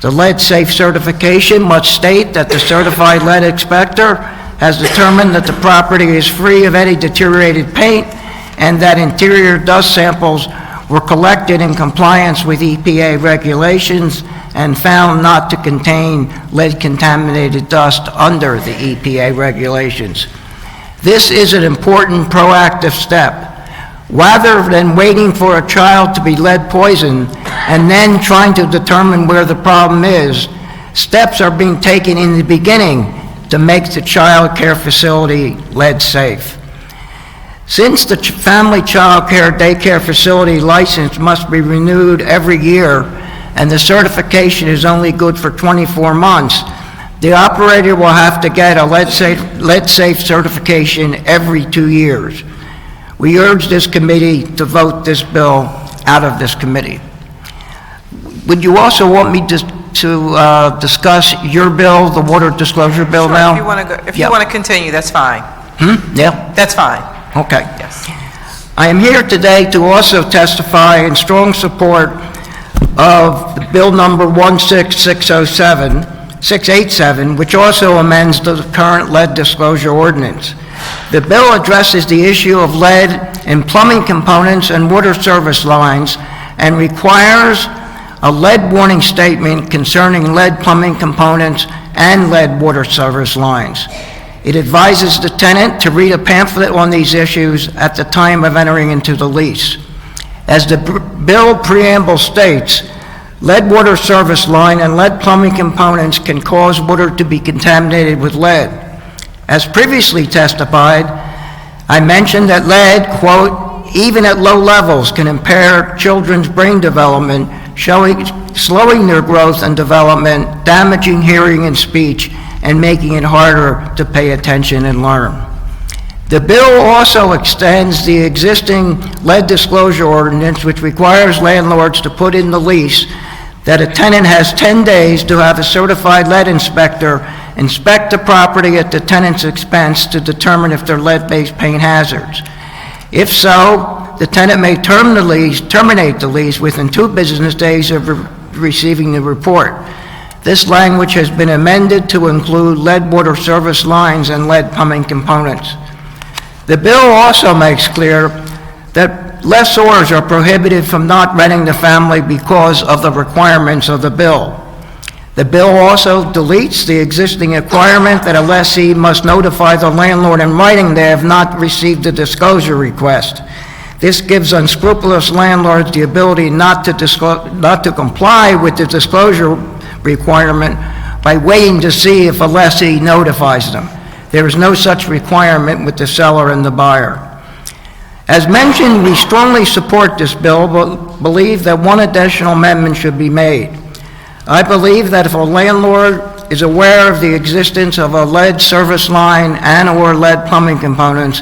The lead-safe certification must state that the certified lead inspector has determined that the property is free of any deteriorated paint and that interior dust samples were collected in compliance with EPA regulations and found not to contain lead-contaminated dust under the EPA regulations. This is an important proactive step. Rather than waiting for a child to be lead poisoned and then trying to determine where the problem is, steps are being taken in the beginning to make the child care facility lead safe. Since the family child care daycare facility license must be renewed every year and the certification is only good for 24 months, the operator will have to get a lead-safe certification every 2 years. We urge this committee to vote this bill out of this committee. Would you also want me to discuss your bill, the water disclosure bill Sure, now? If you want to continue, that's fine. Yeah? That's fine. Okay. Yes. I am here today to also testify in strong support of the bill number 16607, which also amends the current lead disclosure ordinance. The bill addresses the issue of lead in plumbing components and water service lines and requires a lead warning statement concerning lead plumbing components and lead water service lines. It advises the tenant to read a pamphlet on these issues at the time of entering into the lease. As the bill preamble states, lead water service line and lead plumbing components can cause water to be contaminated with lead. As previously testified, I mentioned that lead, quote, even at low levels can impair children's brain development, slowing their growth and development, damaging hearing and speech, and making it harder to pay attention and learn. The bill also extends the existing lead disclosure ordinance, which requires landlords to put in the lease that a tenant has 10 days to have a certified lead inspector inspect the property at the tenant's expense to determine if they're lead-based paint hazards. If so, the tenant may terminate the lease within 2 business days of receiving the report. This language has been amended to include lead water service lines and lead plumbing components. The bill also makes clear that lessors are prohibited from not renting the family because of the requirements of the bill. The bill also deletes the existing requirement that a lessee must notify the landlord in writing they have not received a disclosure request. This gives unscrupulous landlords the ability not to comply with the disclosure requirement by waiting to see if a lessee notifies them. There is no such requirement with the seller and the buyer. As mentioned, we strongly support this bill, but believe that one additional amendment should be made. I believe that if a landlord is aware of the existence of a lead service line and/or lead plumbing components,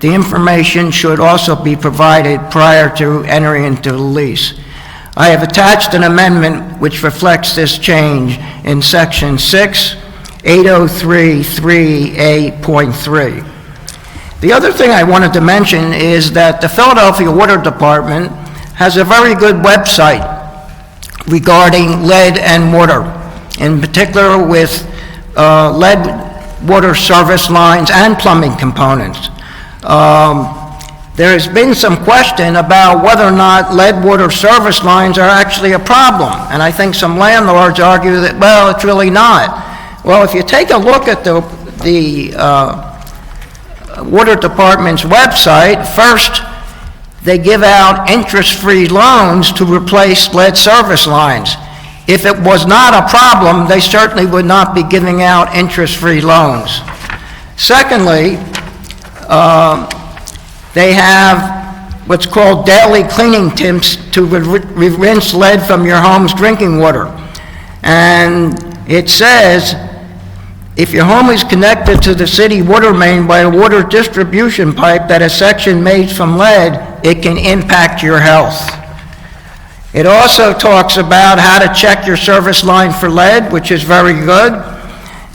the information should also be provided prior to entering into the lease. I have attached an amendment which reflects this change in Section 803.3.3. The other thing I wanted to mention is that the Philadelphia Water Department has a very good website regarding lead and water, in particular with lead water service lines and plumbing components. There has been some question about whether or not lead water service lines are actually a problem, and I think some landlords argue that, well, it's really not. Well, if you take a look at the Water Department's website, first, they give out interest-free loans to replace lead service lines. If it was not a problem, they certainly would not be giving out interest-free loans. Secondly, they have what's called daily cleaning tips to rinse lead from your home's drinking water. And it says, if your home is connected to the city water main by a water distribution pipe that is section made from lead, it can impact your health. It also talks about how to check your service line for lead, which is very good.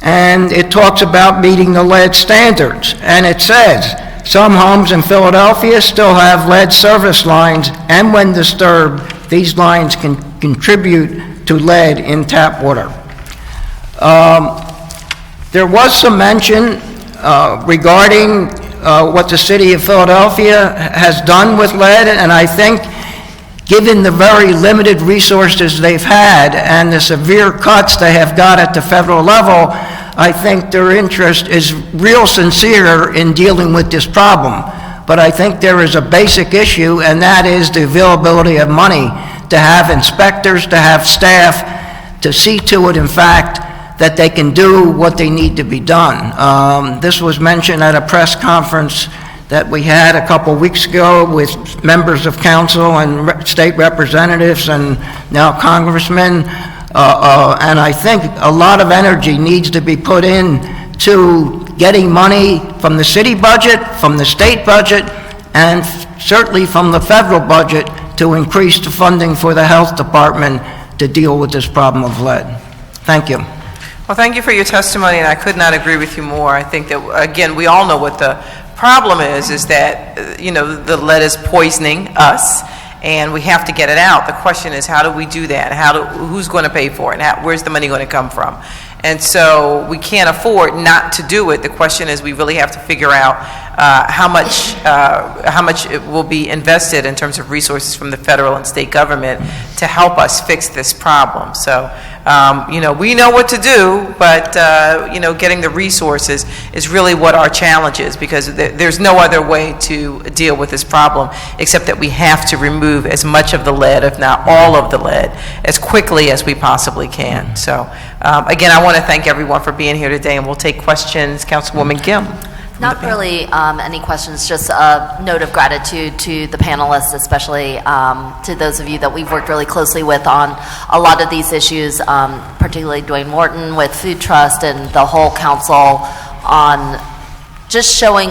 And it talks about meeting the lead standards. And it says, some homes in Philadelphia still have lead service lines, and when disturbed, these lines can contribute to lead in tap water. There was some mention regarding what the city of Philadelphia has done with lead, and I think given the very limited resources they've had and the severe cuts they have got at the federal level, I think their interest is real sincere in dealing with this problem. But I think there is a basic issue, and that is the availability of money to have inspectors, to have staff, to see to it, in fact, that they can do what they need to be done. This was mentioned at a press conference that we had a couple weeks ago with members of council and state representatives and now congressmen. And I think a lot of energy needs to be put in to getting money from the city budget, from the state budget, and certainly from the federal budget to increase the funding for the health department to deal with this problem of lead. Thank you. Well, thank you for your testimony, and I could not agree with you more. I think that, again, we all know what the problem is that, the lead is poisoning us, and we have to get it out. The question is, how do we do that? Who's going to pay for it? And where's the money going to come from? And so we can't afford not to do it. The question is, we really have to figure out how much it will be invested in terms of resources from the federal and state government to help us fix this problem. So, we know what to do, but, getting the resources is really what our challenge is, because there's no other way to deal with this problem except that we have to remove as much of the lead, if not all of the lead, as quickly as we possibly can. So, again, I want to thank everyone for being here today, and we'll take questions. Councilwoman Kim. Not really any questions, just a note of gratitude to the panelists, especially to those of you that we've worked really closely with on a lot of these issues, particularly Dwayne Morton with Food Trust and the whole council on just showing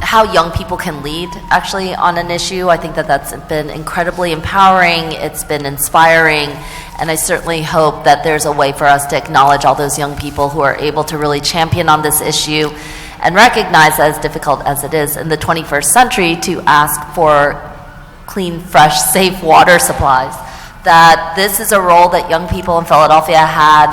how young people can lead actually on an issue. I think that that's been incredibly empowering, it's been inspiring, and I certainly hope that there's a way for us to acknowledge all those young people who are able to really champion on this issue and recognize, as difficult as it is in the 21st century, to ask for clean, fresh, safe water supplies that this is a role that young people in Philadelphia had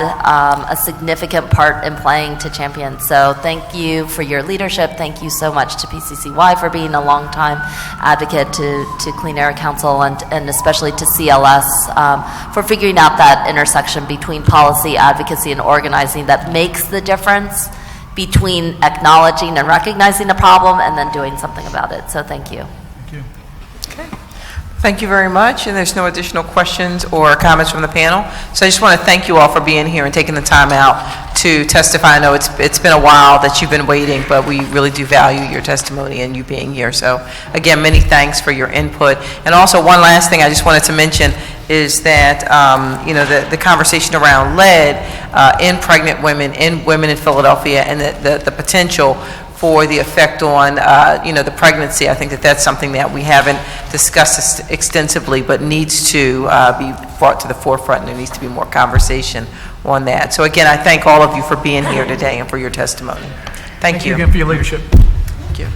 a significant part in playing to champion. So thank you for your leadership. Thank you so much to PCCY for being a longtime advocate to Clean Air Council and especially to CLS for figuring out that intersection between policy, advocacy, and organizing that makes the difference between acknowledging and recognizing the problem and then doing something about it. So thank you. Thank you very much, and there's no additional questions or comments from the panel. So I just want to thank you all for being here and taking the time out to testify. I know it's been a while that you've been waiting, but we really do value your testimony and you being here. So again, many thanks for your input. And also one last thing I just wanted to mention is that, the conversation around lead in pregnant women, in women in Philadelphia, and the potential for the effect on, the pregnancy. I think that's something that we haven't discussed extensively, but needs to be brought to the forefront, and there needs to be more conversation on that. So again, I thank all of you for being here today and for your testimony. Thank you. Thank you again for your leadership. Thank you.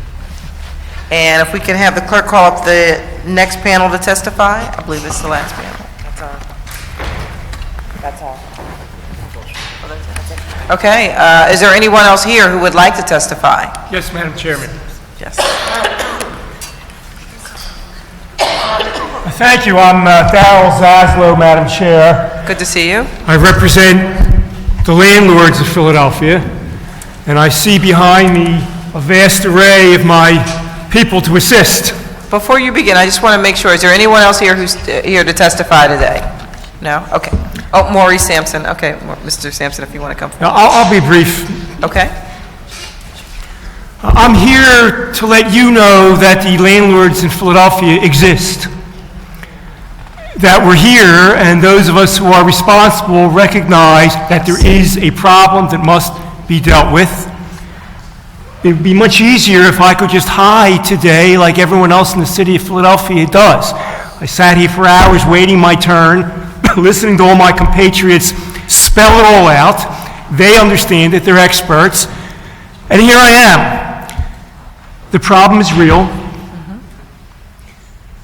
And if we can have the clerk call up the next panel to testify. I believe this is the last panel. That's all. Okay, is there anyone else here who would like to testify? Yes, Madam Chairman. Yes. Thank you. I'm Darrell Zaslow, Madam Chair. Good to see you. I represent the landlords of Philadelphia, and I see behind me a vast array of my people to assist. Before you begin, I just want to make sure, is there anyone else here who's here to testify today? No? Okay. Oh, Maurice Sampson. Okay, Mr. Sampson, if you want to come forward. Now, I'll be brief. Okay. I'm here to let you know that the landlords in Philadelphia exist, that we're here, and those of us who are responsible recognize that there is a problem that must be dealt with. It would be much easier if I could just hide today like everyone else in the city of Philadelphia does. I sat here for hours waiting my turn, listening to all my compatriots spell it all out. They understand it, they're experts. And here I am. The problem is real.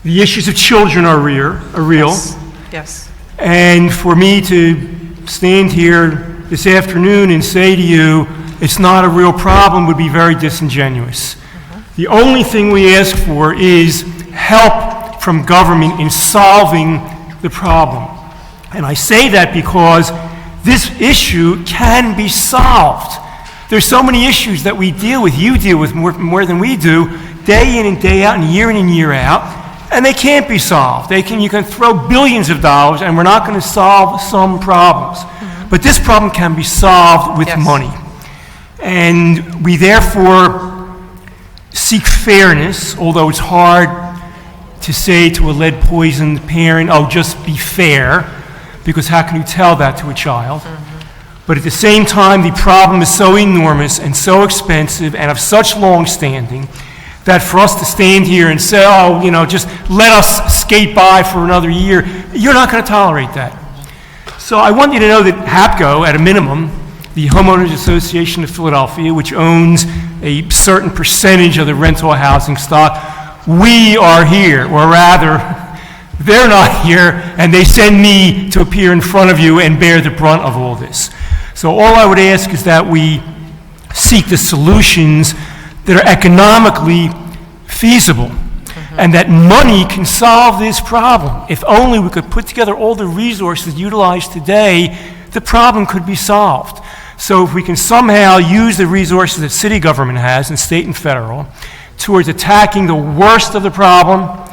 The issues of children are real. Yes. And for me to stand here this afternoon and say to you, it's not a real problem, would be very disingenuous. The only thing we ask for is help from government in solving the problem. And I say that because this issue can be solved. There's so many issues that we deal with, you deal with more than we do, day in and day out and year out, and they can't be solved. You can throw billions of dollars and we're not going to solve some problems. But this problem can be solved with money. And we therefore seek fairness, although it's hard to say to a lead-poisoned parent, oh, just be fair, because how can you tell that to a child? But at the same time, the problem is so enormous and so expensive and of such long standing that for us to stand here and say, oh, just let us skate by for another year, you're not going to tolerate that. So I want you to know that HAPCO, at a minimum, the Homeowners Association of Philadelphia, which owns a certain percentage of the rental housing stock, we are here, or rather, they're not here, and they send me to appear in front of you and bear the brunt of all this. So all I would ask is that we seek the solutions that are economically feasible, and that money can solve this problem. If only we could put together all the resources utilized today, the problem could be solved. So if we can somehow use the resources that city government has, and state and federal, towards attacking the worst of the problem,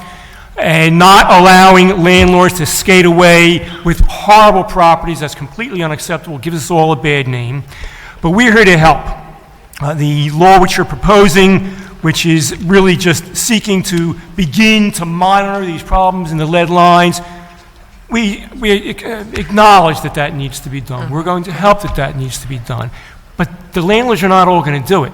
and not allowing landlords to skate away with horrible properties, that's completely unacceptable, gives us all a bad name. But we're here to help. The law which you're proposing, which is really just seeking to begin to monitor these problems in the lead lines, we acknowledge that needs to be done. We're going to help that needs to be done. But the landlords are not all going to do it.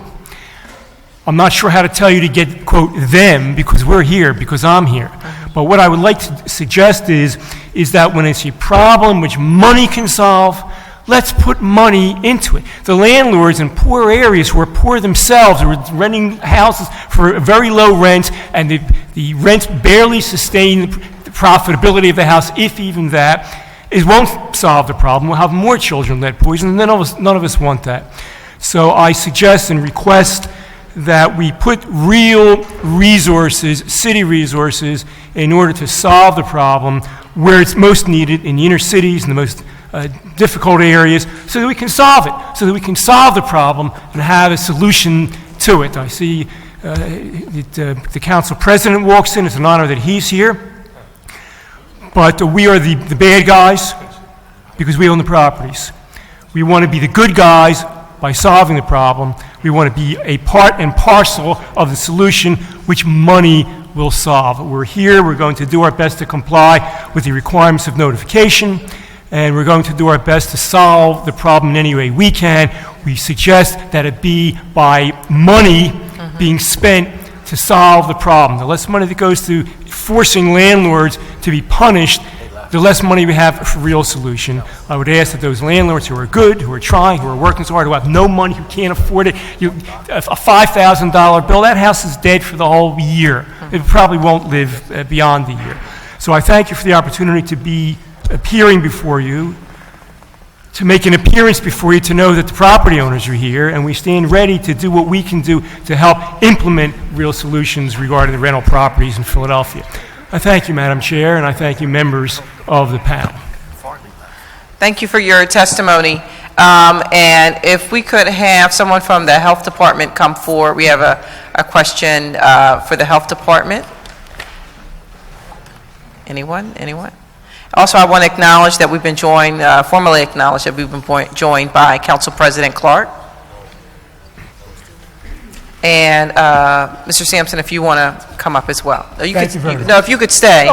I'm not sure how to tell you to get, quote, them, because we're here, because I'm here. But what I would like to suggest is that when it's a problem which money can solve, let's put money into it. The landlords in poor areas who are poor themselves are renting houses for very low rent, and the rents barely sustain profitability of the house, if even that. It won't solve the problem. We'll have more children lead poisoned, and none of us want that. So I suggest and request that we put real resources, city resources, in order to solve the problem where it's most needed, in the inner cities, in the most difficult areas, so that we can solve it, so that we can solve the problem and have a solution to it. I see the council president walks in. It's an honor that he's here. But we are the bad guys because we own the properties. We want to be the good guys by solving the problem. We want to be a part and parcel of the solution, which money will solve. We're here. We're going to do our best to comply with the requirements of notification, and we're going to do our best to solve the problem in any way we can. We suggest that it be by money being spent to solve the problem. The less money that goes to forcing landlords to be punished, the less money we have for real solution. I would ask that those landlords who are good, who are trying, who are working so hard, who have no money, who can't afford it, a $5,000 bill, that house is dead for the whole year. It probably won't live beyond the year. So I thank you for the opportunity to be appearing before you, to make an appearance before you, to know that the property owners are here, and we stand ready to do what we can do to help implement real solutions regarding the rental properties in Philadelphia. I thank you, Madam Chair, and I thank you, members of the panel. Thank you for your testimony. And if we could have someone from the Health Department come forward. We have a question for the Health Department. Anyone? Also, I want to acknowledge that we've been joined, formally acknowledge that we've been joined by Council President Clark. And Mr. Sampson, if you want to come up as well. If you could stay,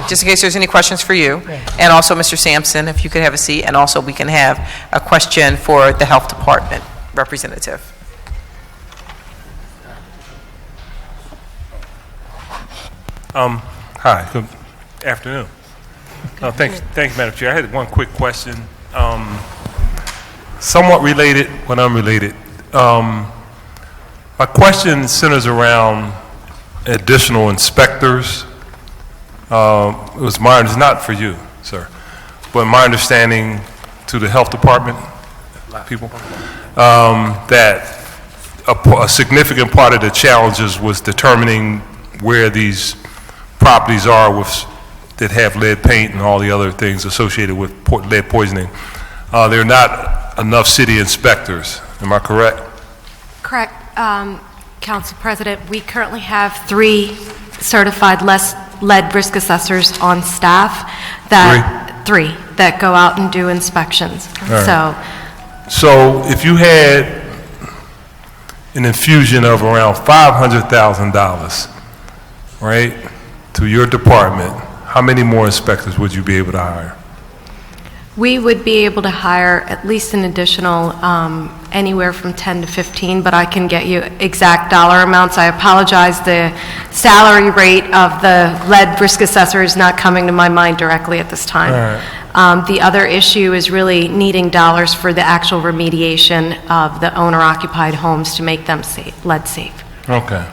just in case there's any questions for you. And also, Mr. Sampson, if you could have a seat. And also, we can have a question for the Health Department representative. Hi, good afternoon. Thank you, Madam Chair. I had one quick question, somewhat related but unrelated. My question centers around additional inspectors. It's not for you, sir, but my understanding to the Health Department people, that a significant part of the challenges was determining where these properties are that have lead paint and all the other things associated with lead poisoning. There are not enough city inspectors. Am I correct? Correct. Council President, we currently have 3 certified lead risk assessors on staff that go out and do inspections. Right. So if you had an infusion of around $500,000, right, to your department, how many more inspectors would you be able to hire? We would be able to hire at least an additional anywhere from 10 to 15, but I can get you exact dollar amounts. I apologize, the salary rate of the lead risk assessor is not coming to my mind directly at this time. All right. The other issue is really needing dollars for the actual remediation of the owner-occupied homes to make them lead safe. Okay.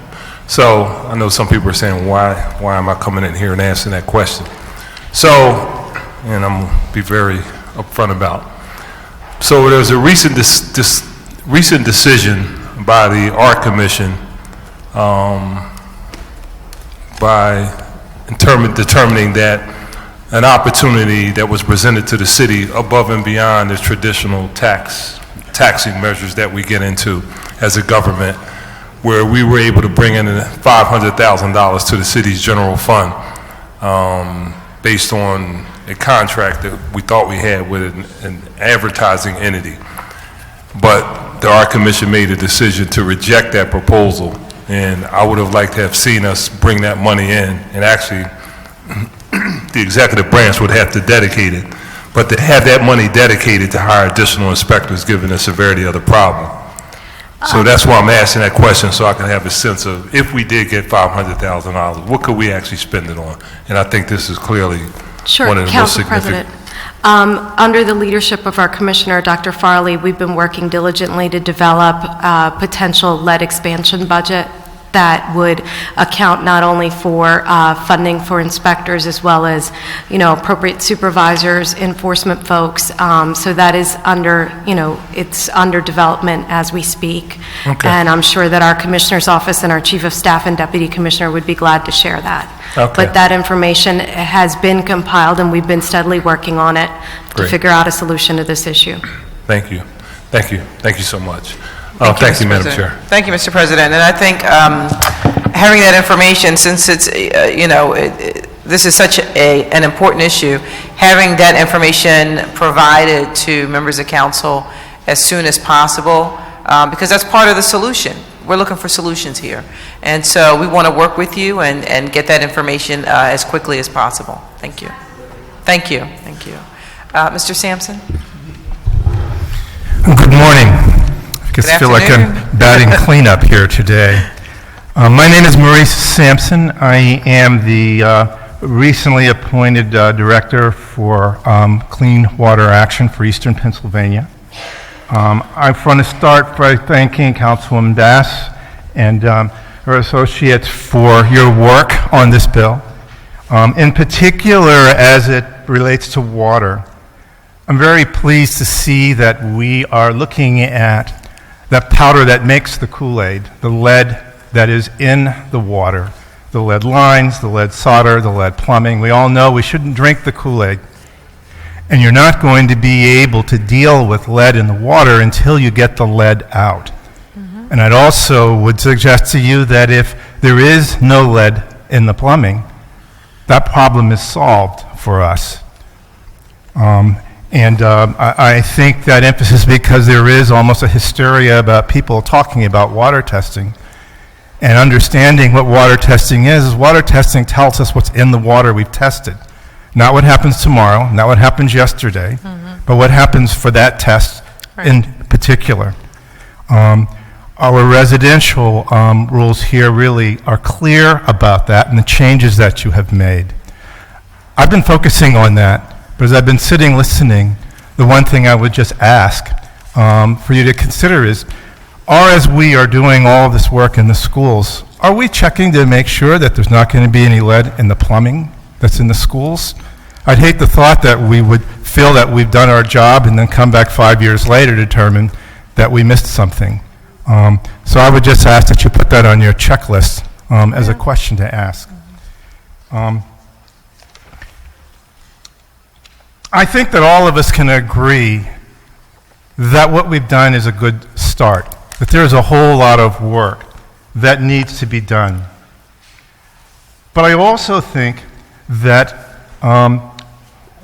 So I know some people are saying, why am I coming in here and answering that question? So, and I'm going to be very upfront about. So there's a recent decision by the Art Commission by determining that an opportunity that was presented to the city above and beyond the traditional taxing measures that we get into as a government, where we were able to bring in $500,000 to the city's general fund based on a contract that we thought we had with an advertising entity. But the Art Commission made a decision to reject that proposal, and I would have liked to have seen us bring that money in, and actually the executive branch would have to dedicate it, but to have that money dedicated to hire additional inspectors given the severity of the problem. So that's why I'm asking that question, so I can have a sense of, if we did get $500,000, what could we actually spend it on? And I think this is clearly one of the most significant. President. Under the leadership of our Commissioner, Dr. Farley, we've been working diligently to develop a potential lead expansion budget that would account not only for funding for inspectors as well as, appropriate supervisors, enforcement folks. So that is under, it's under development as we speak. Okay. And I'm sure that our Commissioner's Office and our Chief of Staff and Deputy Commissioner would be glad to share that. Okay. But that information has been compiled, and we've been steadily working on it to Great. figure out a solution to this issue. Thank you. Thank you. Thank you so much. Thank Thank you, Mr. Madam President. Chair. Thank you, Mr. President. And I think having that information, since it's, this is such an important issue, having that information provided to members of council as soon as possible, because that's part of the solution. We're looking for solutions here. And so we want to work with you and get that information as quickly as possible. Thank you. Thank you. Thank you. Mr. Sampson? Good morning. I Good feel like afternoon. I'm batting cleanup here today. My name is Maurice Sampson. I am the recently appointed Director for Clean Water Action for Eastern Pennsylvania. I want to start by thanking Councilwoman Bass and her associates for your work on this bill. In particular, as it relates to water, I'm very pleased to see that we are looking at that powder that makes the Kool-Aid, the lead that is in the water, the lead lines, the lead solder, the lead plumbing. We all know we shouldn't drink the Kool-Aid. And you're not going to be able to deal with lead in the water until you get the lead out. And I'd also would suggest to you that if there is no lead in the plumbing, that problem is solved for us. I think that emphasis, because there is almost a hysteria about people talking about water testing and understanding what water testing is water testing tells us what's in the water we've tested. Not what happens tomorrow, not what happens yesterday, but what happens for that test in particular. Our residential rules here really are clear about that and the changes that you have made. I've been focusing on that. But as I've been sitting listening, the one thing I would just ask for you to consider is, as we are doing all of this work in the schools, are we checking to make sure that there's not going to be any lead in the plumbing that's in the schools? I'd hate the thought that we would feel that we've done our job and then come back 5 years later to determine that we missed something. So I would just ask that you put that on your checklist as a question to ask. I think that all of us can agree that what we've done is a good start, that there's a whole lot of work that needs to be done. But I also think that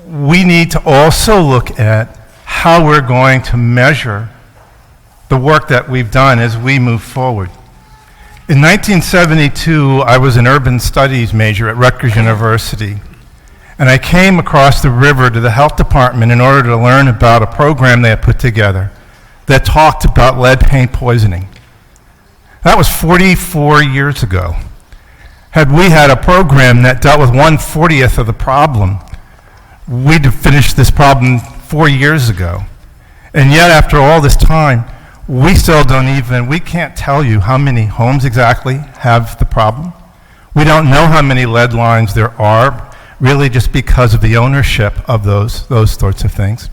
we need to also look at how we're going to measure the work that we've done as we move forward. In 1972, I was an urban studies major at Rutgers University. And I came across the river to the health department in order to learn about a program they had put together that talked about lead paint poisoning. That was 44 years ago. Had we had a program that dealt with 1/40th of the problem, we'd have finished this problem 4 years ago. And yet, after all this time, we still we can't tell you how many homes exactly have the problem. We don't know how many lead lines there are, really just because of the ownership of those sorts of things.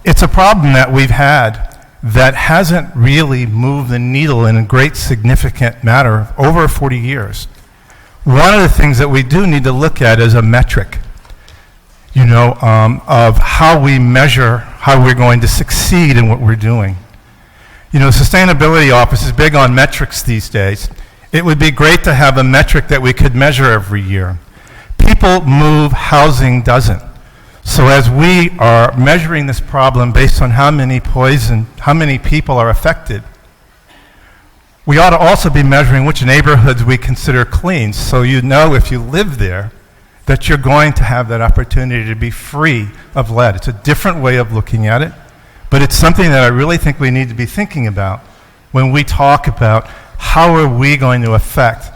It's a problem that we've had that hasn't really moved the needle in a great significant matter of over 40 years. One of the things that we do need to look at is a metric, of how we measure how we're going to succeed in what we're doing. Sustainability Office is big on metrics these days. It would be great to have a metric that we could measure every year. People move, housing doesn't. So as we are measuring this problem based on how many people are affected, we ought to also be measuring which neighborhoods we consider clean, so you know if you live there that you're going to have that opportunity to be free of lead. It's a different way of looking at it, but it's something that I really think we need to be thinking about when we talk about how are we going to affect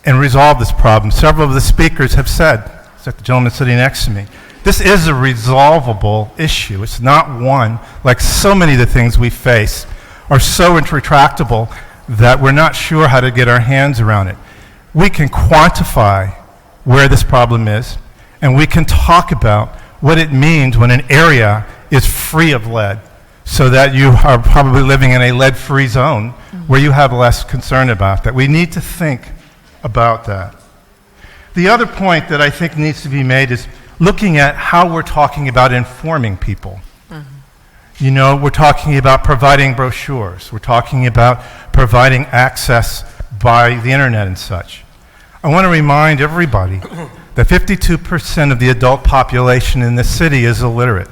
and resolve this problem. Several of the speakers have said, except the gentleman sitting next to me, this is a resolvable issue. It's not one, like so many of the things we face are so intractable that we're not sure how to get our hands around it. We can quantify where this problem is, and we can talk about what it means when an area is free of lead, so that you are probably living in a lead-free zone where you have less concern about that. We need to think about that. The other point that I think needs to be made is looking at how we're talking about informing people. You know, we're talking about providing brochures. We're talking about providing access by the internet and such. I want to remind everybody that 52% of the adult population in this city is illiterate.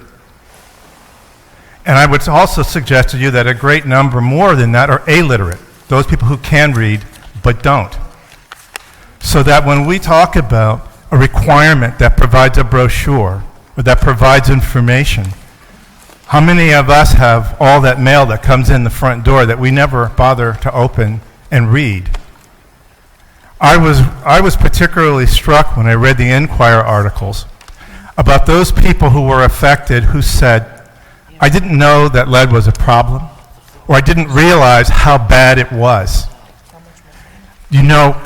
And I would also suggest to you that a great number more than that are illiterate, those people who can read but don't. So that when we talk about a requirement that provides a brochure or that provides information, how many of us have all that mail that comes in the front door that we never bother to open and read? I was particularly struck when I read the Enquirer articles about those people who were affected who said, I didn't know that lead was a problem, or I didn't realize how bad it was. You know,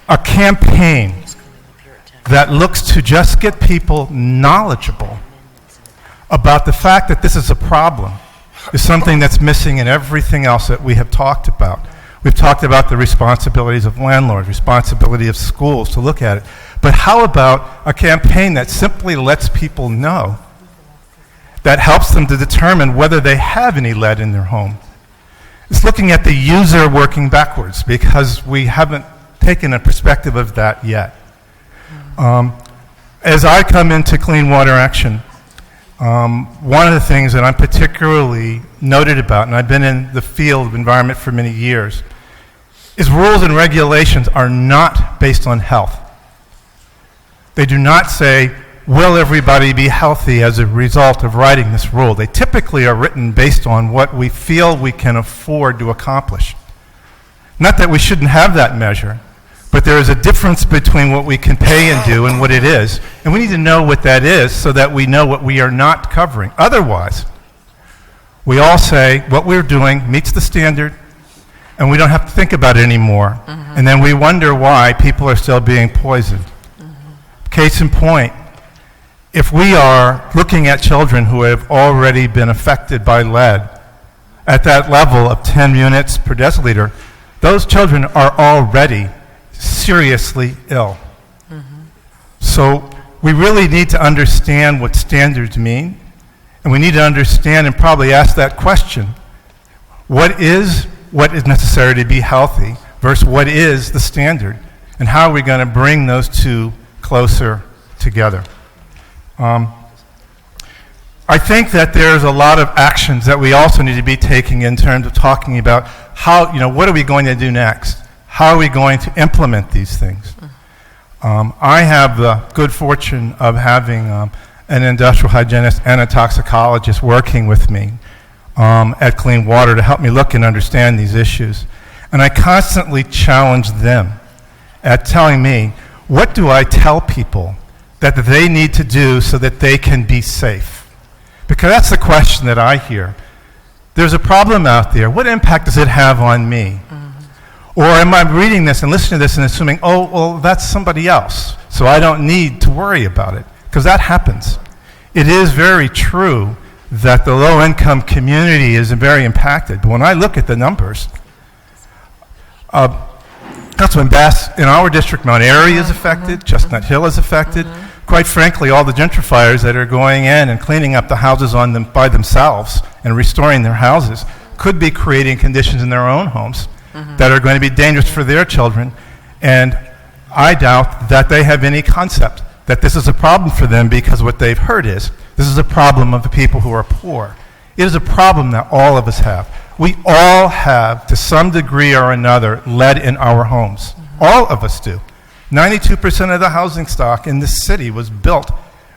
a campaign that looks to just get people knowledgeable about the fact that this is a problem is something that's missing in everything else that we have talked about. We've talked about the responsibilities of landlords, responsibility of schools to look at it. But how about a campaign that simply lets people know, that helps them to determine whether they have any lead in their home? It's looking at the user working backwards, because we haven't taken a perspective of that yet. As I come into Clean Water Action, one of the things that I'm particularly noted about, and I've been in the field of environment for many years, is rules and regulations are not based on health. They do not say, will everybody be healthy as a result of writing this rule? They typically are written based on what we feel we can afford to accomplish. Not that we shouldn't have that measure, but there is a difference between what we can pay and do and what it is, and we need to know what that is so that we know what we are not covering. Otherwise, we all say what we're doing meets the standard, and we don't have to think about it anymore, and then we wonder why people are still being poisoned. Case in point, if we are looking at children who have already been affected by lead at that level of 10 units per deciliter, those children are already seriously ill. So we really need to understand what standards mean, and we need to understand and probably ask that question: what is necessary to be healthy versus what is the standard, and how are we going to bring those two closer together? I think that there's a lot of actions that we also need to be taking in terms of talking about how, what are we going to do next? How are we going to implement these things? I have the good fortune of having an industrial hygienist and a toxicologist working with me at Clean Water to help me look and understand these issues. And I constantly challenge them at telling me, what do I tell people that they need to do so that they can be safe? Because that's the question that I hear. There's a problem out there. What impact does it have on me? Or am I reading this and listening to this and assuming, oh, well, that's somebody else, so I don't need to worry about it? Because that happens. It is very true that the low-income community is very impacted. But when I look at the numbers, Councilman Bass, in our district, Mount Airy is affected, Chestnut Hill is affected. Quite frankly, all the gentrifiers that are going in and cleaning up the houses on them by themselves and restoring their houses could be creating conditions in their own homes that are going to be dangerous for their children. And I doubt that they have any concept that this is a problem for them, because what they've heard is, this is a problem of the people who are poor. It is a problem that all of us have. We all have, to some degree or another, lead in our homes. All of us do. 92% of the housing stock in this city was built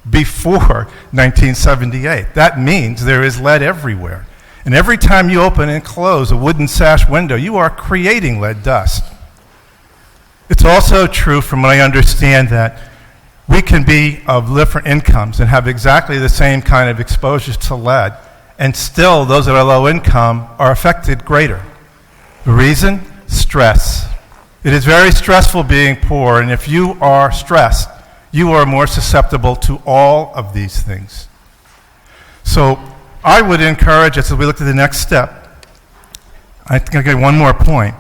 before 1978. That means there is lead everywhere. And every time you open and close a wooden sash window, you are creating lead dust. It's also true, from what I understand, that we can be of different incomes and have exactly the same kind of exposures to lead, and still those that are low income are affected greater. The reason? Stress. It is very stressful being poor, and if you are stressed, you are more susceptible to all of these things. So I would encourage us, as we look to the next step, I think I'll get one more point.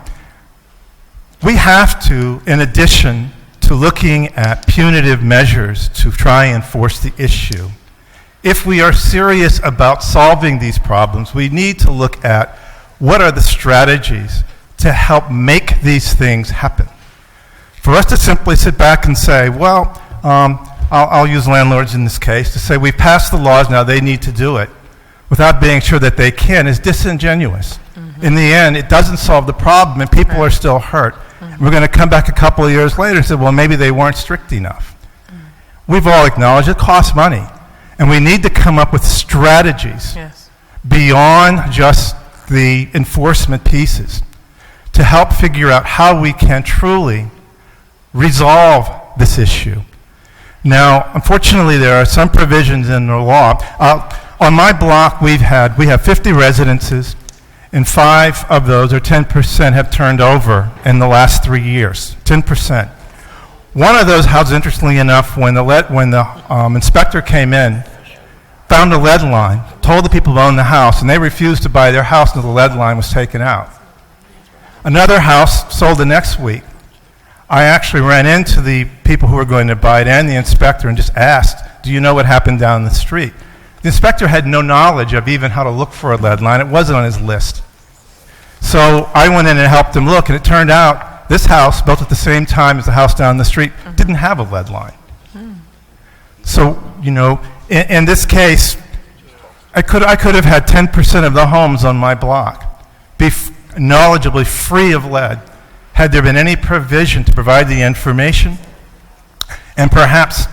We have to, in addition to looking at punitive measures to try and force the issue, if we are serious about solving these problems, we need to look at what are the strategies to help make these things happen. For us to simply sit back and say, well, I'll use landlords in this case, to say we've passed the laws, now they need to do it, without being sure that they can, is disingenuous. In the end, it doesn't solve the problem, and people are still hurt. We're going to come back a couple of years later and say, well, maybe they weren't strict enough. We've all acknowledged it costs money, and we need to come up with strategies beyond just the enforcement pieces to help figure out how we can truly resolve this issue. Now, unfortunately, there are some provisions in the law. On my block, we have 50 residences, and 5 of those, or 10%, have turned over in the last 3 years. 10%. One of those houses, interestingly enough, when the inspector came in, found a lead line, told the people who owned the house, and they refused to buy their house until the lead line was taken out. Another house sold the next week. I actually ran into the people who were going to buy it and the inspector and just asked, do you know what happened down the street? The inspector had no knowledge of even how to look for a lead line. It wasn't on his list. So I went in and helped him look, and it turned out this house, built at the same time as the house down the street, didn't have a lead line. So, you know, in this case, I could have had 10% of the homes on my block be knowledgeably free of lead had there been any provision to provide the information and perhaps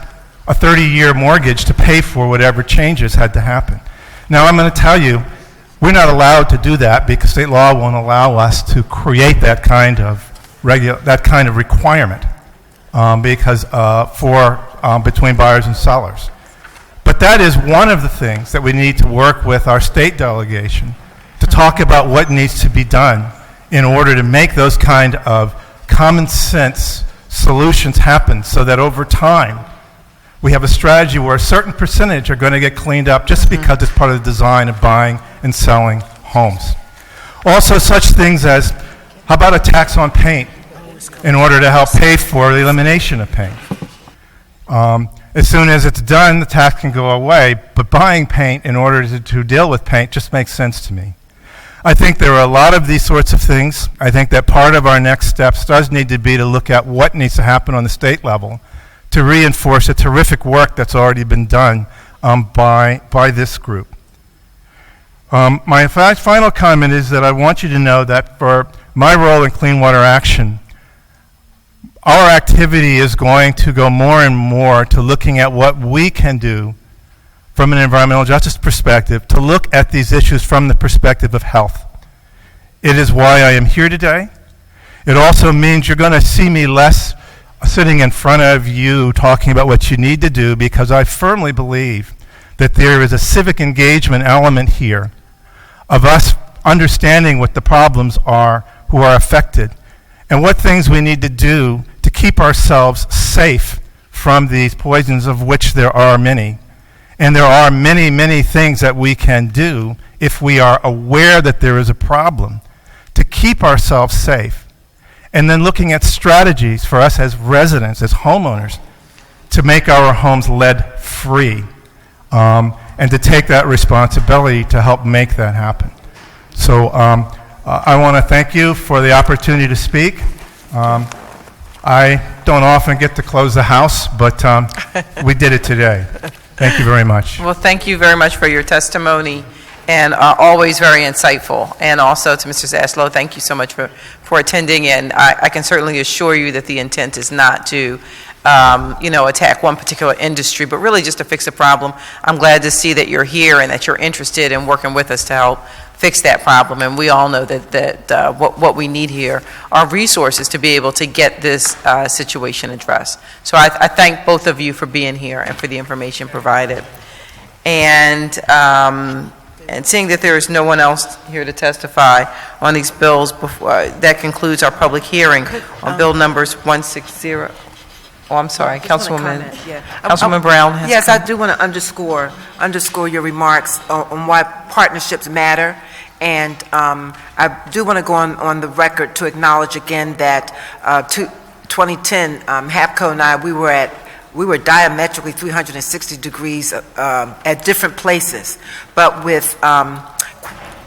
a 30-year mortgage to pay for whatever changes had to happen. Now, I'm going to tell you, we're not allowed to do that because state law won't allow us to create that kind of requirement between buyers and sellers. But that is one of the things that we need to work with our state delegation to talk about what needs to be done in order to make those kind of common sense solutions happen so that over time we have a strategy where a certain percentage are going to get cleaned up just because it's part of the design of buying and selling homes. Also, such things as, how about a tax on paint in order to help pay for the elimination of paint? As soon as it's done, the tax can go away, but buying paint in order to deal with paint just makes sense to me. I think there are a lot of these sorts of things. I think that part of our next steps does need to be to look at what needs to happen on the state level to reinforce the terrific work that's already been done by this group. My final comment is that I want you to know that for my role in Clean Water Action, our activity is going to go more and more to looking at what we can do from an environmental justice perspective to look at these issues from the perspective of health. It is why I am here today. It also means you're going to see me less sitting in front of you talking about what you need to do, because I firmly believe that there is a civic engagement element here of us understanding what the problems are who are affected and what things we need to do to keep ourselves safe from these poisons, of which there are many. And there are many, many things that we can do if we are aware that there is a problem to keep ourselves safe. And then looking at strategies for us as residents, as homeowners, to make our homes lead-free, and to take that responsibility to help make that happen. So I want to thank you for the opportunity to speak. I don't often get to close the house, but we did it today. Thank you very much. Well, thank you very much for your testimony, and always very insightful. And also to Mr. Zaslow, thank you so much for attending, and I can certainly assure you that the intent is not to attack one particular industry, but really just to fix a problem. I'm glad to see that you're here and that you're interested in working with us to help fix that problem. And we all know that what we need here are resources to be able to get this situation addressed. So I thank both of you for being here and for the information provided. And And seeing that there is no one else here to testify on these bills, that concludes our public hearing on bill numbers 160. Oh, I'm sorry, Councilwoman Brown has... Yes, I do want to underscore your remarks on why partnerships matter. And I do want to go on the record to acknowledge again that 2010, HAPCO and I, we were diametrically 360 degrees at different places, but with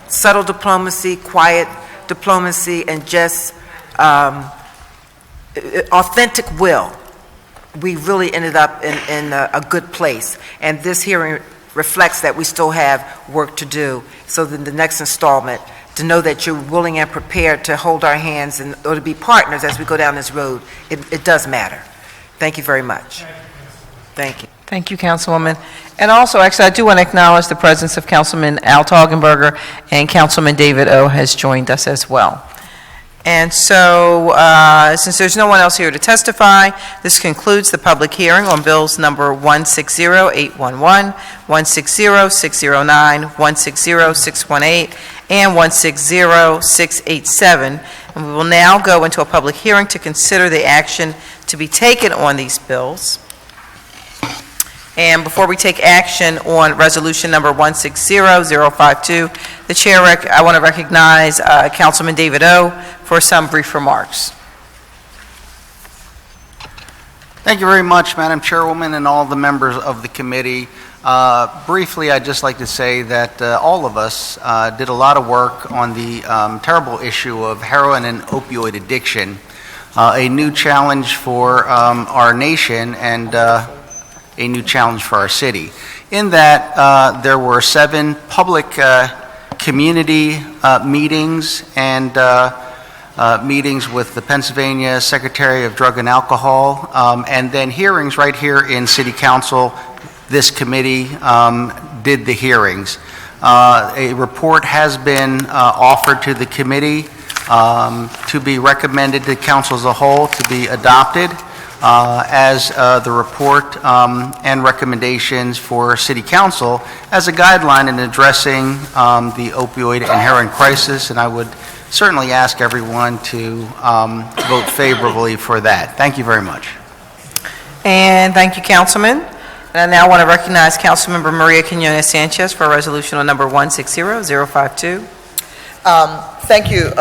subtle diplomacy, quiet diplomacy, and just authentic will, we really ended up in a good place. And this hearing reflects that we still have work to do. So then the next installment, to know that you're willing and prepared to hold our hands and or to be partners as we go down this road, it does matter. Thank you very much. Thank you. Thank you, Councilwoman. And also, actually, I do want to acknowledge the presence of Councilman Al Toggenberger, and Councilman David O. has joined us as well. And so, since there's no one else here to testify, this concludes the public hearing on bills number 160-811, 160-609, 160-618, and 160-687. And we will now go into a public hearing to consider the action to be taken on these bills. And before we take action on resolution number 160-052, the chair, I want to recognize Councilman David O. for some brief remarks. Thank you very much, Madam Chairwoman, and all the members of the committee. Briefly, I'd just like to say that all of us did a lot of work on the terrible issue of heroin and opioid addiction, a new challenge for our nation and a new challenge for our city. In that, there were 7 public community meetings and meetings with the Pennsylvania Secretary of Drug and Alcohol, and then hearings right here in City Council. This committee did the hearings. A report has been offered to the committee to be recommended to Council as a whole to be adopted as the report and recommendations for City Council as a guideline in addressing the opioid and heroin crisis, and I would certainly ask everyone to vote favorably for that. Thank you very much. And thank you, Councilman. And I now want to recognize Councilmember Maria Quinones-Sanchez for resolution on number 160-052. Thank you,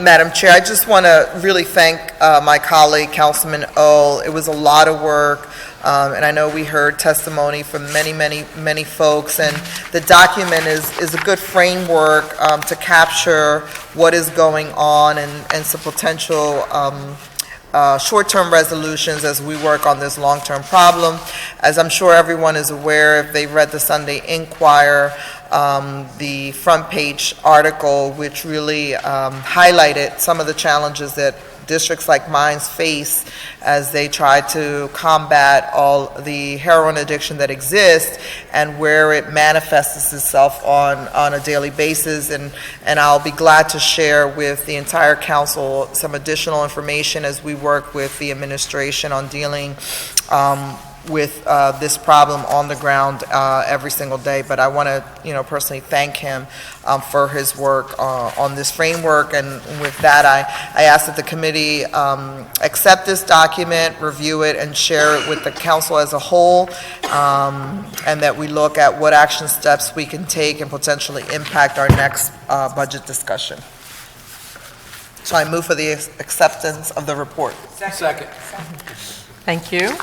Madam Chair. I just want to really thank my colleague, Councilman O. It was a lot of work, and I know we heard testimony from many folks, and the document is a good framework to capture what is going on and some potential short-term resolutions as we work on this long-term problem. As I'm sure everyone is aware, if they've read the Sunday Inquirer, the front page article, which really highlighted some of the challenges that districts like mine face as they try to combat all the heroin addiction that exists and where it manifests itself on a daily basis. And I'll be glad to share with the entire council some additional information as we work with the administration on dealing with this problem on the ground every single day. But I want to, personally thank him for his work on this framework. And with that, I ask that the committee accept this document, review it, and share it with the council as a whole, and that we look at what action steps we can take and potentially impact our next budget discussion. So I move for the acceptance of the report. Second. Thank you.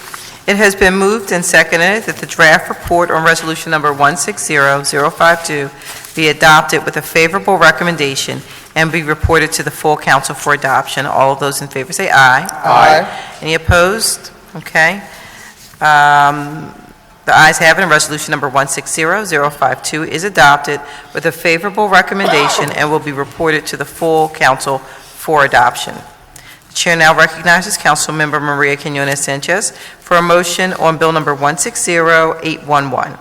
It has been moved and seconded that the draft report on resolution number 160-052 be adopted with a favorable recommendation and be reported to the full council for adoption. All of those in favor say aye. Aye. Any opposed? Okay. The ayes have it, and resolution number 160-052 is adopted with a favorable recommendation and will be reported to the full council for adoption. The chair now recognizes Councilmember Maria Quinones-Sanchez for a motion on bill number 160-811.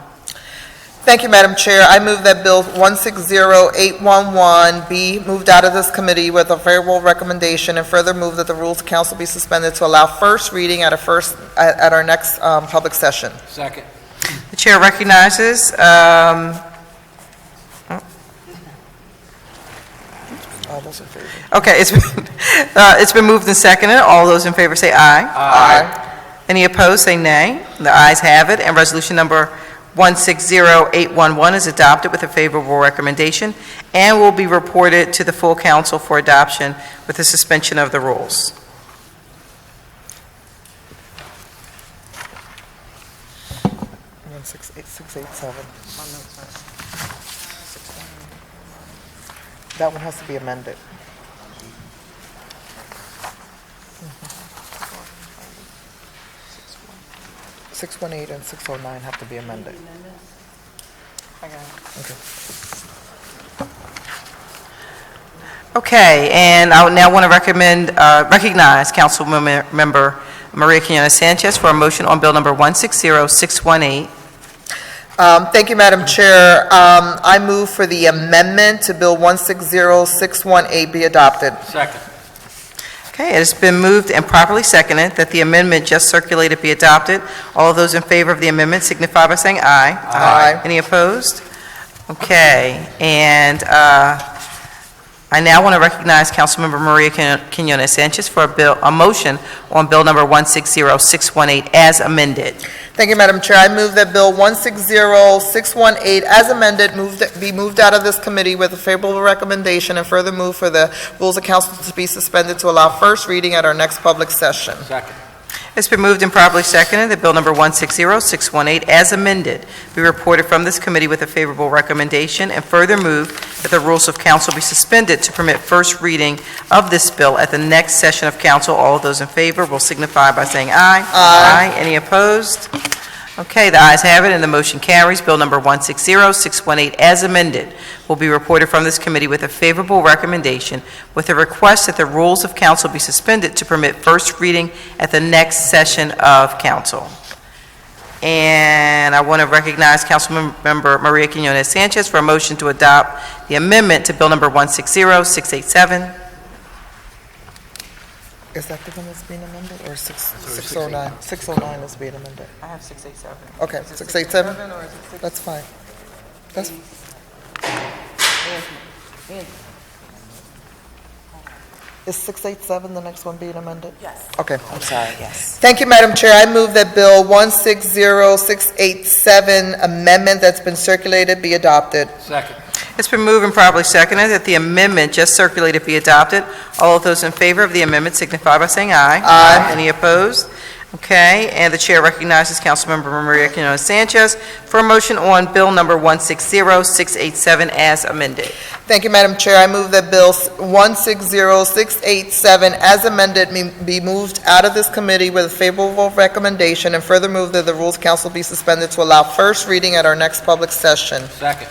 Thank you, Madam Chair. I move that Bill 160-811 be moved out of this committee with a favorable recommendation, and further move that the rules of council be suspended to allow first reading at our next public session. Second. The chair recognizes All those in favor? Okay, it's been moved and seconded. All those in favor say aye. Aye. Any opposed, say nay. The ayes have it, and resolution number 160811 is adopted with a favorable recommendation and will be reported to the full council for adoption with the suspension of the rules. One 687. That one has to be amended. 618 and 609 have to be amended. Okay. Okay, and I would now want to recognize Councilmember Maria Quinones Sanchez for a motion on Bill number 160618. Thank you, Madam Chair. I move for the amendment to Bill 160618 be adopted. Second. Okay, it has been moved and properly seconded that the amendment just circulated be adopted. All of those in favor of the amendment signify by saying aye. Aye. Any opposed? Okay, and I now want to recognize Councilmember Maria Quinones Sanchez for a motion on Bill number 160618 as amended. Thank you, Madam Chair. I move that Bill 160618 as amended be moved out of this committee with a favorable recommendation and further move for the rules of council to be suspended to allow first reading at our next public session. Second. It's been moved and properly seconded that Bill number 160618 as amended be reported from this committee with a favorable recommendation and further move that the rules of council be suspended to permit first reading of this bill at the next session of council. All of those in favor will signify by saying aye. Aye. Any opposed? Okay, the ayes have it and the motion carries. Bill number 160618 as amended will be reported from this committee with a favorable recommendation with a request that the rules of council be suspended to permit first reading at the next session of council. And I want to recognize Councilmember Maria Quinones Sanchez for a motion to adopt the amendment to Bill number 160687. Is that the one that's being amended, or 609? 609 is being amended. I have 687. Okay, 687? That's fine. That's, is 687 the next one being amended? Yes. Okay, I'm sorry, yes. Thank you, Madam Chair. I move that Bill 160687 amendment that's been circulated be adopted. Second. It's been moved and properly seconded that the amendment just circulated be adopted. All of those in favor of the amendment signify by saying aye. Aye. Any opposed? Okay, and the chair recognizes Councilmember Maria Quinones Sanchez for a motion on Bill number 160687 as amended. Thank you, Madam Chair. I move that Bill 160687 as amended be moved out of this committee with a favorable recommendation and further move that the Rules Council be suspended to allow first reading at our next public session. Second.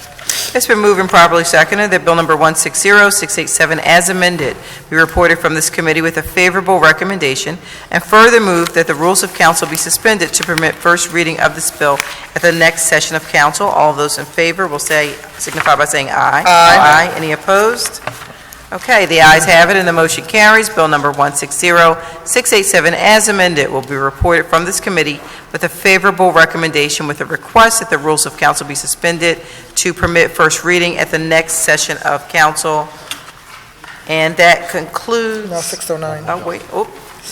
It's been moved and properly seconded that Bill number 160687 as amended be reported from this committee with a favorable recommendation and further move that the rules of council be suspended to permit first reading of this bill at the next session of council. All of those in favor will signify by saying aye. Aye. Any opposed? Okay, the ayes have it and the motion carries. Bill number 160687 as amended will be reported from this committee with a favorable recommendation with a request that the rules of council be suspended to permit first reading at the next session of council. And that concludes... No, 609. Oh, wait,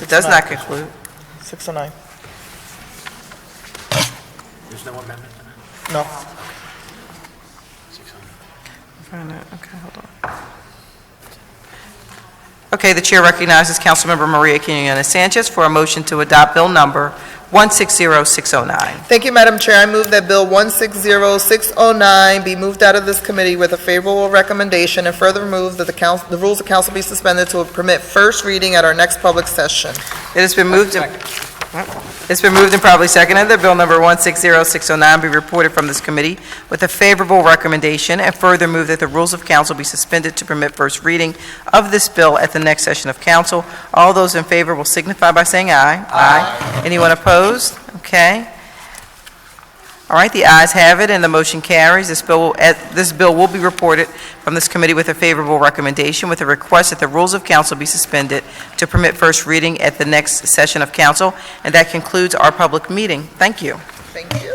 it does not conclude. 609. There's no amendment? No. 600. Okay, hold on. Okay, the chair recognizes Councilmember Maria Quinones Sanchez for a motion to adopt Bill number 160609. Thank you, Madam Chair. I move that Bill 160609 be moved out of this committee with a favorable recommendation and further move that the rules of council be suspended to permit first reading at our next public session. It has been moved and probably seconded that Bill number 160609 be reported from this committee with a favorable recommendation and further move that the rules of council be suspended to permit first reading of this bill at the next session of council. All those in favor will signify by saying aye. Aye. Anyone opposed? Okay. All right, the ayes have it and the motion carries. This bill will be reported from this committee with a favorable recommendation with a request that the rules of council be suspended to permit first reading at the next session of council. And that concludes our public meeting. Thank you. Thank you.